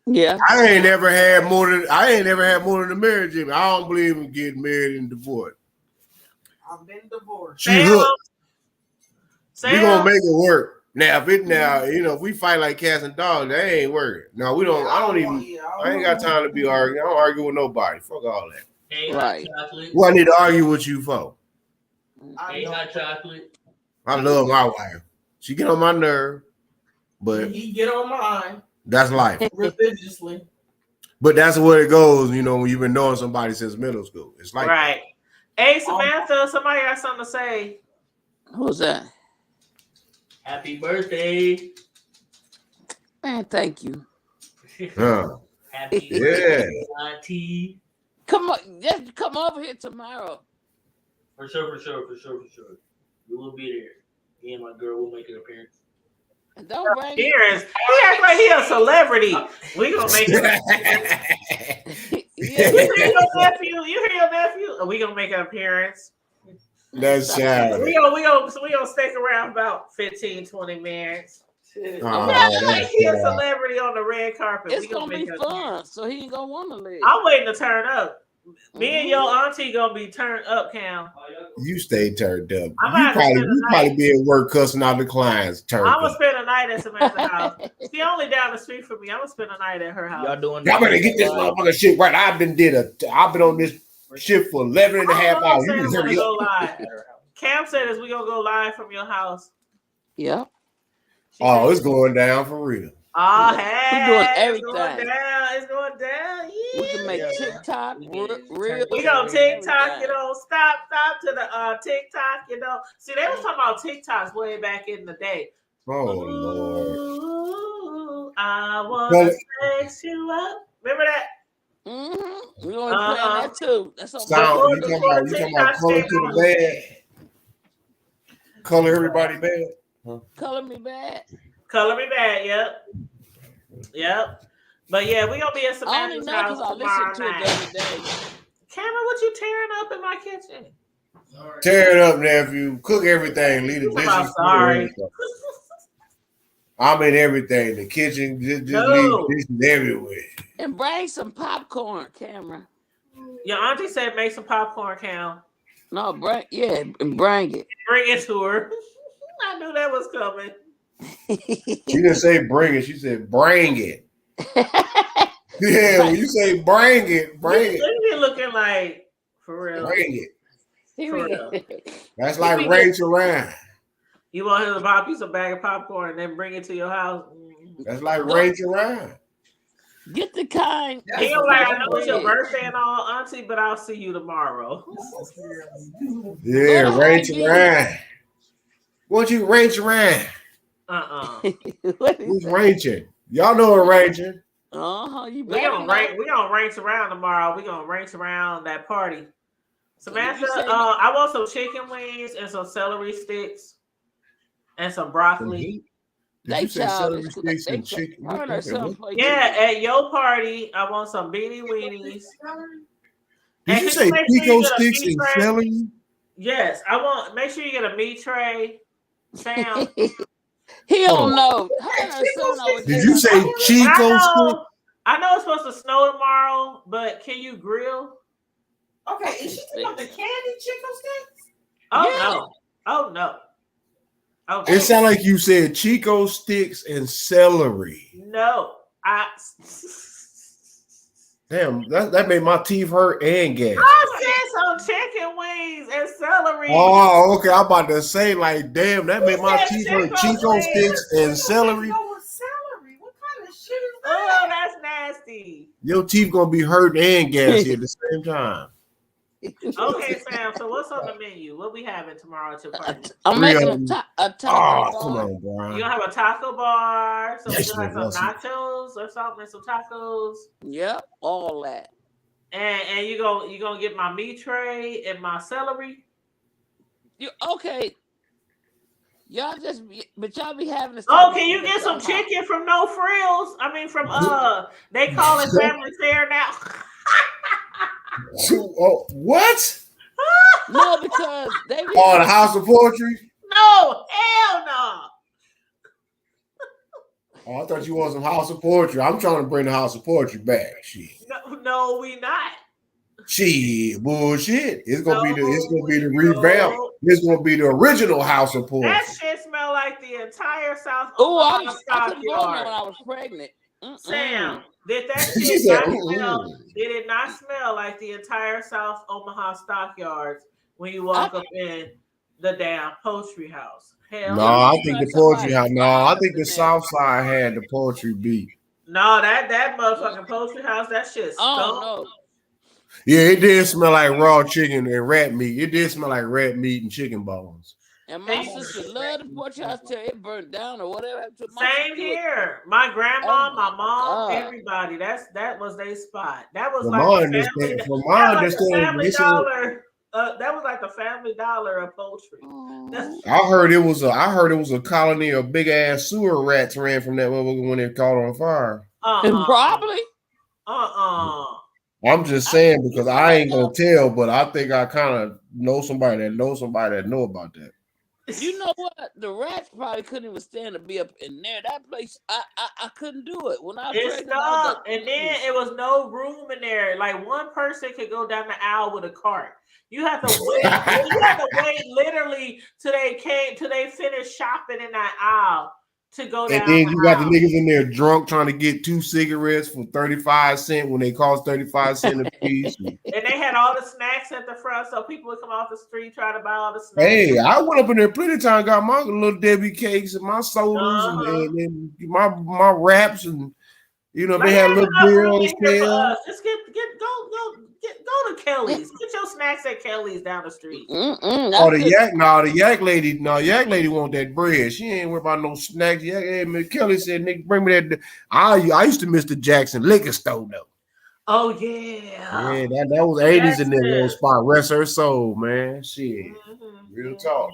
Yeah, I ain't never had more than a marriage. I don't believe in getting married and divorced. I've been divorced. She hooked. We gonna make it work. Now, if we fight like cats and dogs, that ain't working. No, we don't. I ain't got time to be arguing. I don't argue with nobody. Fuck all that. Right. What I need to argue with you for? Hot chocolate. I love my wife. She get on my nerve, but he get on mine. That's life. Religiously. But that's where it goes, when you've been knowing somebody since middle school. It's like right. Hey, Samantha, somebody got something to say. Who's that? Happy birthday. Man, thank you. Happy birthday, Auntie. Come on, just come over here tomorrow. For sure. We will be there. Me and my girl will make an appearance. Don't bring appearance. He act like he a celebrity. We gonna make an appearance. Yeah. You hear your nephew? We gonna make an appearance. That's sad. We gonna stick around about 15, 20 minutes. That's He a celebrity on the red carpet. It's gonna be fun, so he ain't gonna want to leave. I'm waiting to turn up. Me and your auntie gonna be turned up, Cam. You stay turned up. You I'm probably be at work cussing out the clients. Turned I'm up. gonna spend a night at Samantha's house. She only down the street from me. I'm gonna spend a night at her house. Y'all better get this motherfucker shit right. I've been on this shit for 11 and a half hours. You Cam go live. Cam said we gonna go live from your house. Yep. Oh, it's going down for real. Oh, hey, we're doing everything. It's going down. Yeah. We can make TikTok real. We gonna TikTok, stop to the TikTok, See, they was talking about TikToks way back in the day. Oh, Lord. I wanna sex you up. Remember that? Mm-hmm. We're gonna play that too. That's you talking about color to the bad? Color everybody bad? Huh? Color me bad. Yep. But yeah, we gonna be at Samantha's house tomorrow night. Cameron, what you tearing up in my kitchen? Tear it up, nephew. Cook everything. Leave the dishes. I'm sorry. I'm in everything. The kitchen, just leave the dishes everywhere. And bring some popcorn, Cameron. Your auntie said make some popcorn, Cam. No, bring it. Bring it to her. I knew that was coming. She didn't say bring it. She said bring it. Yeah, when you say bring it. You're looking like, for real. Bring it. For real. That's like range around. You want him to pop you some bag of popcorn and then bring it to your house? That's like range around. Get the kind. He was like, I know it's your birthday and all, auntie, but I'll see you tomorrow. Yeah, range around. Won't you range around? Who's ranging? Y'all know a ranger. You we gonna range around tomorrow. We gonna range around that party. Samantha, I want some chicken wings and some celery sticks and some broccoli. Did you say celery sticks and chicken? Yeah, at your party, I want some beanie weenies. Did you say pico sticks and celery? Yes, make sure you get a meat tray. Sam. He don't know. Did you say Chico stick? I know it's supposed to snow tomorrow, but can you grill? Okay, is she talking about the candy Chico sticks? Oh no. It sounded like you said Chico sticks and celery. No, Damn, that made my teeth hurt and gas. I said some chicken wings and celery. Oh, okay. I'm about to say, like, damn, that made my teeth hurt. Chico sticks and celery. What kind of shit is that? Oh, that's nasty. Your teeth gonna be hurt and gassy at the same time. Okay, Sam. So what's on the menu? What we having tomorrow at your party? I'm making a taco bar. Come on, Brian. You gonna have a taco bar? So you gonna have some nachos or something? Some tacos? Yep, all that. And you gonna get my meat tray and my celery? Okay? Y'all y'all be having this. Oh, can you get some chicken from No Frills? I mean, from they call it Family Fare now. What? No, because they be the House of Poetry? No, hell no. Oh, I thought you want some House of Poetry. I'm trying to bring the House of Poetry back. Shit. No, we not. Shit, bullshit. It's gonna be the revamp. It's gonna be the original House of Poetry. That shit smell like the entire South. I couldn't go there when I was pregnant. Sam, did that shit not smell? Did it not smell like the entire South Omaha stockyards when you walk up in the damn poultry house? Hell no, I think the poultry house. No, I think the South Side had the poultry beat. No, that motherfucking poultry house, that shit stunk. Oh no. Yeah, it did smell like raw chicken and rat meat. It did smell like rat meat and chicken bones. And my sister loved the porch house till it burnt down or whatever happened to it. My Same sister here. My grandma, oh my my mom, God. everybody. That was their spot. That was From like my the family. understanding, from That my was like the understanding, Family they said Dollar. That was like the Family Dollar of poultry. Oh. I heard it was a colony of big ass sewer rats ran from that motherfucker when it caught on fire. Probably. I'm just saying because I ain't gonna tell, but I think I kind of know somebody that knows somebody that know about that. You know what? The rats probably couldn't even stand to be up in there. That place, I couldn't do it. When I was It pregnant, I was like, stunk, and then it was no room in there. Like one person could go down the aisle with a cart. You have to wait. You have to wait literally till they finish shopping in that aisle to go And down then the you got the aisle. niggas in there drunk trying to get 2 cigarettes for 35 cents when they cost 35 cents a piece. And they had all the snacks at the front, so people would come off the street trying to buy all the snacks. Hey, I went up in there plenty of times, got my little Debbie cakes and my sodas and my wraps, and you know, they had a little beer on sale. Just go to Kelly's. Get your snacks at Kelly's down the street. Oh, the yak lady want that bread. She ain't worried about no snacks. Hey, Miss Kelly said, "Nick, bring me that." I used to miss the Jackson liquor store though. Oh yeah. Yeah, that was 80s in that little spot. Rest her soul, man. Shit. Real talk.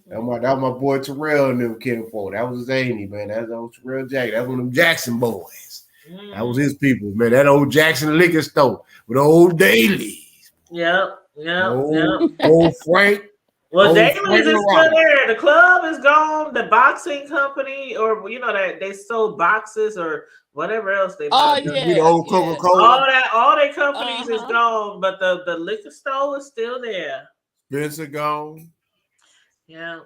That was my boy Terrell and them came for. That was his 80, man. That was old Terrell Jackson. That was one of them Jackson boys. That was his people, man. That old Jackson liquor store with old Dailies. Yep. Old Frank. Well, Dailies is still there. The club is gone. The boxing company, or you know that they sold boxes or whatever else they. Oh The old Coca-Cola. All their companies is gone, but the liquor store is still there. Spencer gone. Yeah.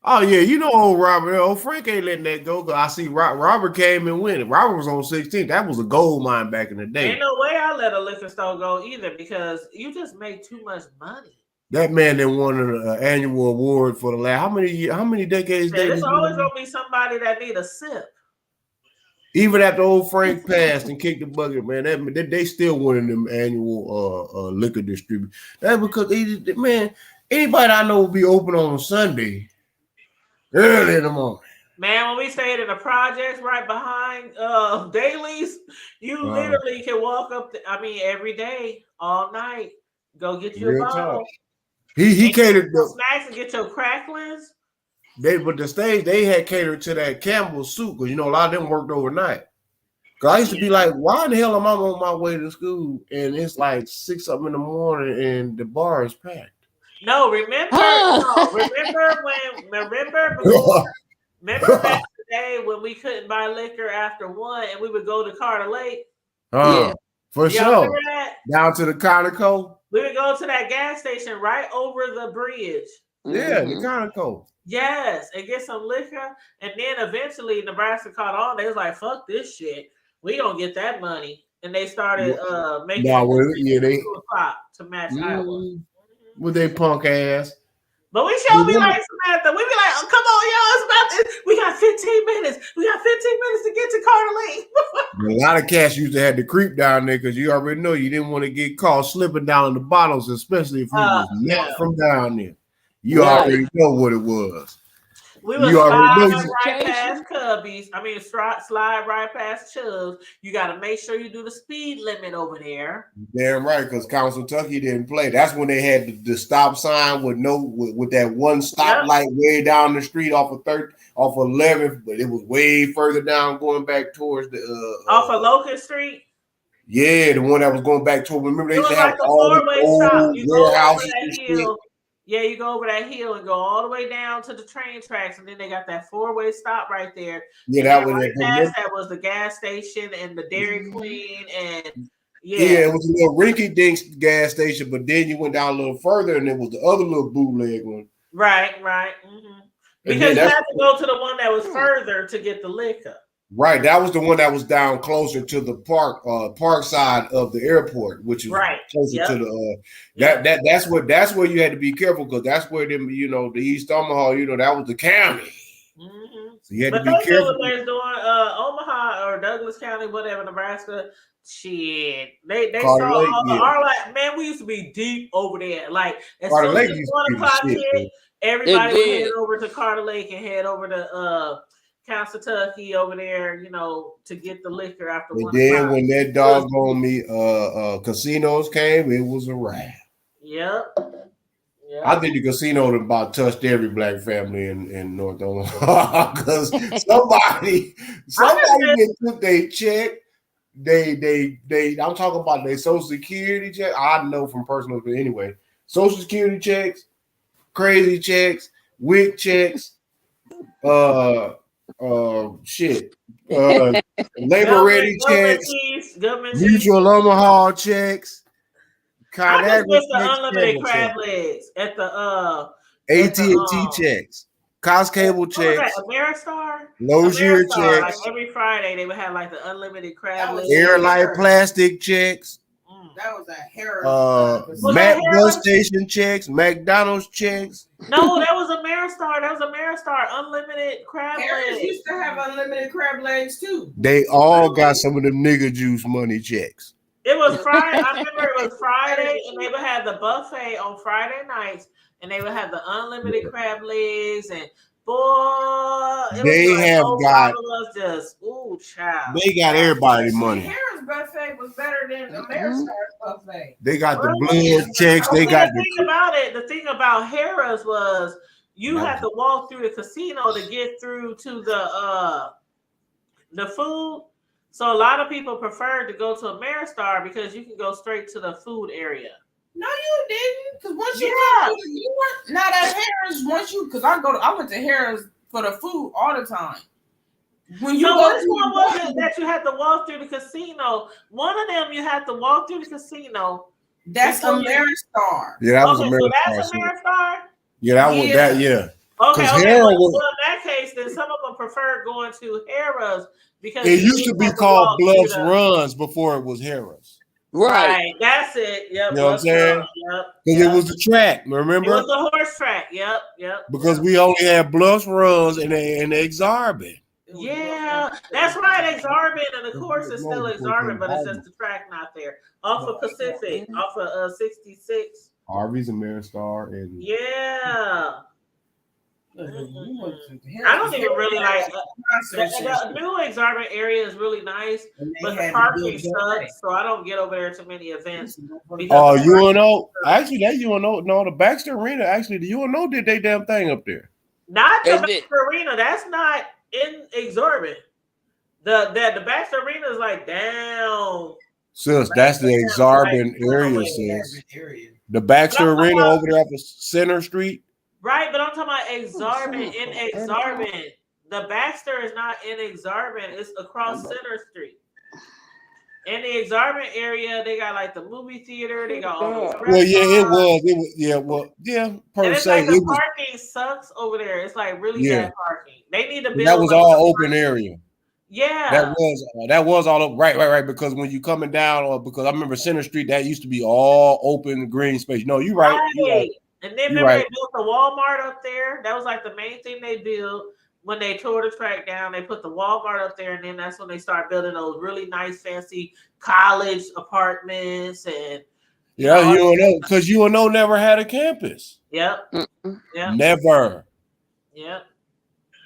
Oh yeah, you know old Robert. Old Frank ain't letting that go. Cause I see Robert came and went. Robert was on 16. That was a gold mine back in the day. Ain't no way I let a liquor store go either because you just make too much money. That man then won an annual award for the last how many decades? There's always gonna be somebody that need a sip. Even after old Frank passed and kicked the bucket, man, they still winning them annual liquor distribute. That's because man, anybody I know will be open on Sunday. Early in the morning. Man, when we stayed in the projects right behind Dailies, you literally can walk up every day, all night, go get your bottle. He catered the snacks and get your cracklings. But the stage they had catered to that Campbell soup because you know a lot of them worked overnight. Cause I used to be like, why in the hell am I on my way to school and it's like 6 something in the morning and the bar is packed? No, remember back in the day when we couldn't buy liquor after 1 and we would go to Carter Lake? For sure. Down to the Conoco. We would go to that gas station right over the bridge. Yeah, the Conoco. Yes, and get some liquor. And then eventually Nebraska caught on. They was like, fuck this shit. We gonna get that money. And they started making it 2 o'clock to match Iowa. With their punk ass. But we sure be like Samantha. We be like, oh, come on, y'all. It's about we got 15 minutes. We got 15 minutes to get to Carter Lake. A lot of cats used to have to creep down there because you already know you didn't want to get caught slipping down the bottles, especially if you was not from down there. You already know what it was. We would slide right past Cubbies. Slide right past Chubbs. You got to make sure you do the speed limit over there. Damn right, because Council Tucky didn't play. That's when they had the stop sign with that one stoplight way down the street off of 11th, but it was way further down going back towards the off of Locust Street. Yeah, the one that was going back toward. Remember they used to have like all the old warehouses and shit. Yeah, you go over that hill and go all the way down to the train tracks, and then they got that 4-way stop right there. Yeah, that was the gas station and the Dairy Queen, and it was a little rinky dinks gas station. But then you went down a little further, and it was the other little bootleg one. Right. Mm-hmm. Because you had to go to the one that was further to get the liquor. Right, that was the one that was down closer to the park side of the airport, which is closer to the that's where you had to be careful because that's where them the East Omaha that was the county. Mm-hmm. So you had to But be they did careful. what they was doing. Omaha or Douglas County, whatever, Nebraska. Shit, they Carter saw Lake all the did. our like man. We used to be deep over there. Like as Carter soon as Lake the used 1 to be the o'clock shit, hit, man. everybody It would head did. over to Carter Lake and head over to Kentucky over there, to get the liquor after And 1 then o'clock. when that doggone me casinos came, it was a wrap. Yep. I think the casino about touched every black family in North Omaha because somebody that took their check, I'm talking about their Social Security check. I know from personal, but anyway, Social Security checks, crazy checks, WIC checks, shit, labor ready checks, Mutual Omaha checks. I just Conagra missed the checks, unlimited Campbell crab checks, legs at the AT&T checks, Cost Cable what was that? checks, Ameristar? Lozier Ameristar. Like checks, every Friday they would have like the unlimited crab legs. Airlight plastic checks, That was a Harris. Mac bus station checks, McDonald's checks. No, that was Ameristar. That was Ameristar. Unlimited crab Harris legs. used to have unlimited crab legs too. They all got some of them nigga juice money checks. It was Friday. I remember it was Friday, and they would have the buffet on Friday nights, and they would have the unlimited crab legs, and boy, it They was like have got. us just child. They got everybody money. Harris buffet was better than Ameristar's buffet. They got the blood checks. They got the thing about Harris was you had to walk through the casino to get through to the food. So a lot of people preferred to go to Ameristar because you can go straight to the food area. No, you didn't. Because once you weren't not at Harris. Because I went to Harris for the food all the time. When you which one was it that you had to walk through the casino? One of them you had to walk through the casino. That's Ameristar. Yeah, that was Ameristar. So that's Ameristar? Yeah, that was that. Yeah. Okay. Well, in that case, then some of them preferred going to Harrah's because it used to be called Bluffs Runs before it was Harrah's. Right. That's it. Yep. You know what I'm saying? Because it was the track. Remember? It was the horse track. Yep. Because we only had Bluffs Runs and Exarban. Yeah, that's right. Exarban, and the course is still Exarban, but it's just the track not there. Off of Pacific, off of 66. Harvey's Ameristar and I don't even really like the new Exarban area is really nice, but the parking sucks, so I don't get over there to many events. UNO, actually that UNO, no, the Baxter Arena, actually the UNO did their damn thing up there. Not the Baxter Arena, that's not in Exarban. The Baxter Arena is like down. Sis, that's the Exarban area, sis. The Baxter Arena over there off of Center Street. Right, but I'm talking about Exarban in Exarban. The Baxter is not in Exarban, it's across Center Street. In the Exarban area, they got like the movie theater, they got all those Well, yeah, it was. Per se. Like the parking sucks over there. It's like really bad parking. They need to build. That was all open area. Yeah. That was all up. Right. Because when you coming down, because I remember Center Street, that used to be all open green space. No, you're right. And then remember they built the Walmart up there. That was like the main thing they built when they tore the track down. They put the Walmart up there, and then that's when they start building those really nice, fancy college apartments and. UNO, because UNO never had a campus. Yep. Never. Yep.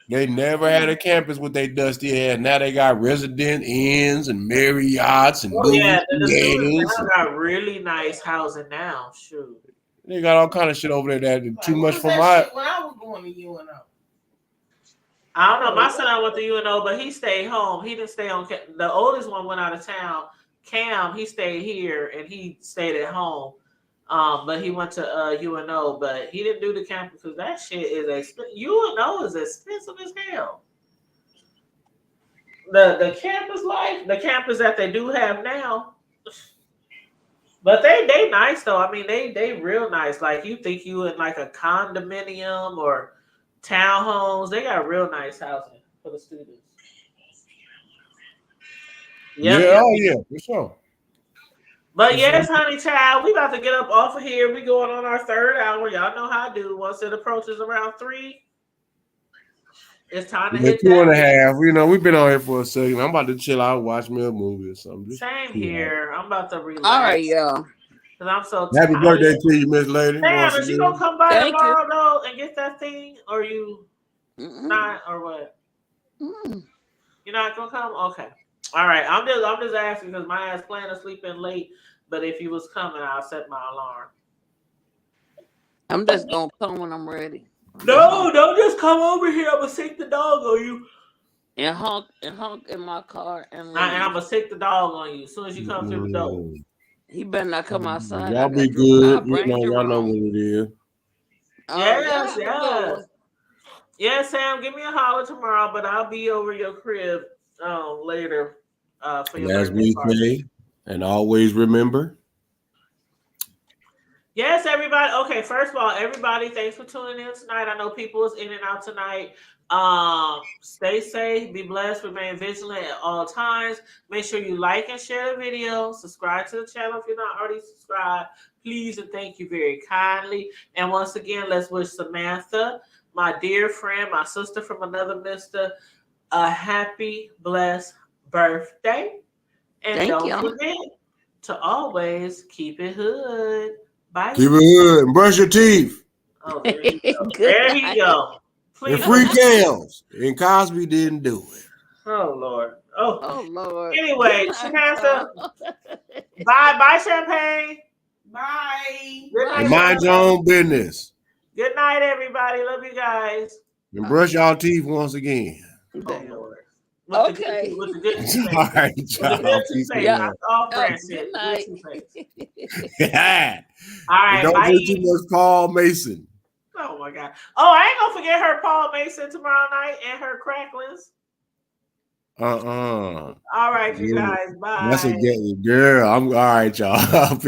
They never had a campus with they dusty head. Now they got resident inns and Marriotts and they got really nice housing now. Shoot. They got all kind of shit over there that too much for my. When I was going to UNO. I don't know. My son went to UNO, but he stayed home. He didn't stay on. The oldest one went out of town. Cam, he stayed here and he stayed at home. But he went to UNO, but he didn't do the campus because that shit is expensive. UNO is expensive as hell. The campus life, the campus that they do have now. But they nice though. I mean, they real nice. Like you think you in like a condominium or townhomes. They got real nice housing for the students. Yeah, for sure. But yes, honey child, we about to get up off of here. We going on our third hour. Y'all know how I do. Once it approaches around 3, It's time to Yeah, hit 2.5. You know, we've been on here for a second. I'm about to chill out, watch me a movie or something. Just Same chill out. here. I'm about to relax. All right, y'all. Cause I'm so Happy tired. birthday to you, Miss Lady. Sam, once is you again. gonna come by Thank you. tomorrow though and get that thing, or you not, or what? You're not gonna come? Okay. All right. I'm just asking because my ass planning to sleep in late. But if you was coming, I'll set my alarm. I'm just gonna come when I'm ready. No, don't just come over here. I'm gonna sick the dog on you. And honk in my car and leave. And I'm gonna sick the dog on you as soon as you come through the door. He better not come outside. Y'all I be got good. I'll You bring know, y'all know Jerome. what it is. Yes, Y'all have a good one. Yes, Sam, give me a holler tomorrow, but I'll be over your crib later for your And as birthday we party. say, and always remember. Yes, everybody. Okay, first of all, everybody, thanks for tuning in tonight. I know people was in and out tonight. Stay safe, be blessed, remain vigilant at all times. Make sure you like and share the video. Subscribe to the channel if you're not already subscribed. Please and thank you very kindly. And once again, let's wish Samantha, my dear friend, my sister from another mister, a happy, blessed birthday. And Thank don't y'all. forget to always keep it hood. Bye. Keep it good and brush your teeth. Oh, there you go. Good There night. you go. And Please. free Kales. And Cosby didn't do it. Oh, Lord. Oh, Oh Lord. anyway, Good night, Samantha. y'all. Bye, Champagne. Bye. Good Bye, night, And mind your Champagne. own business. Good night, everybody. Love you guys. And brush your teeth once again. Oh, Damn. Lord. Okay. With the good All toothpaste. right, With the y'all. good Peace toothpaste. and Yeah. Not the off-brand Good shit. The night. good toothpaste. love. All And right, don't bye. drink too much Paul Mason. Oh, my God. Oh, I ain't going to forget her Paul Mason tomorrow night and her cracklings. All All right, you Yeah. guys. Bye. That's a girl. I'm all right, y'all. Peace.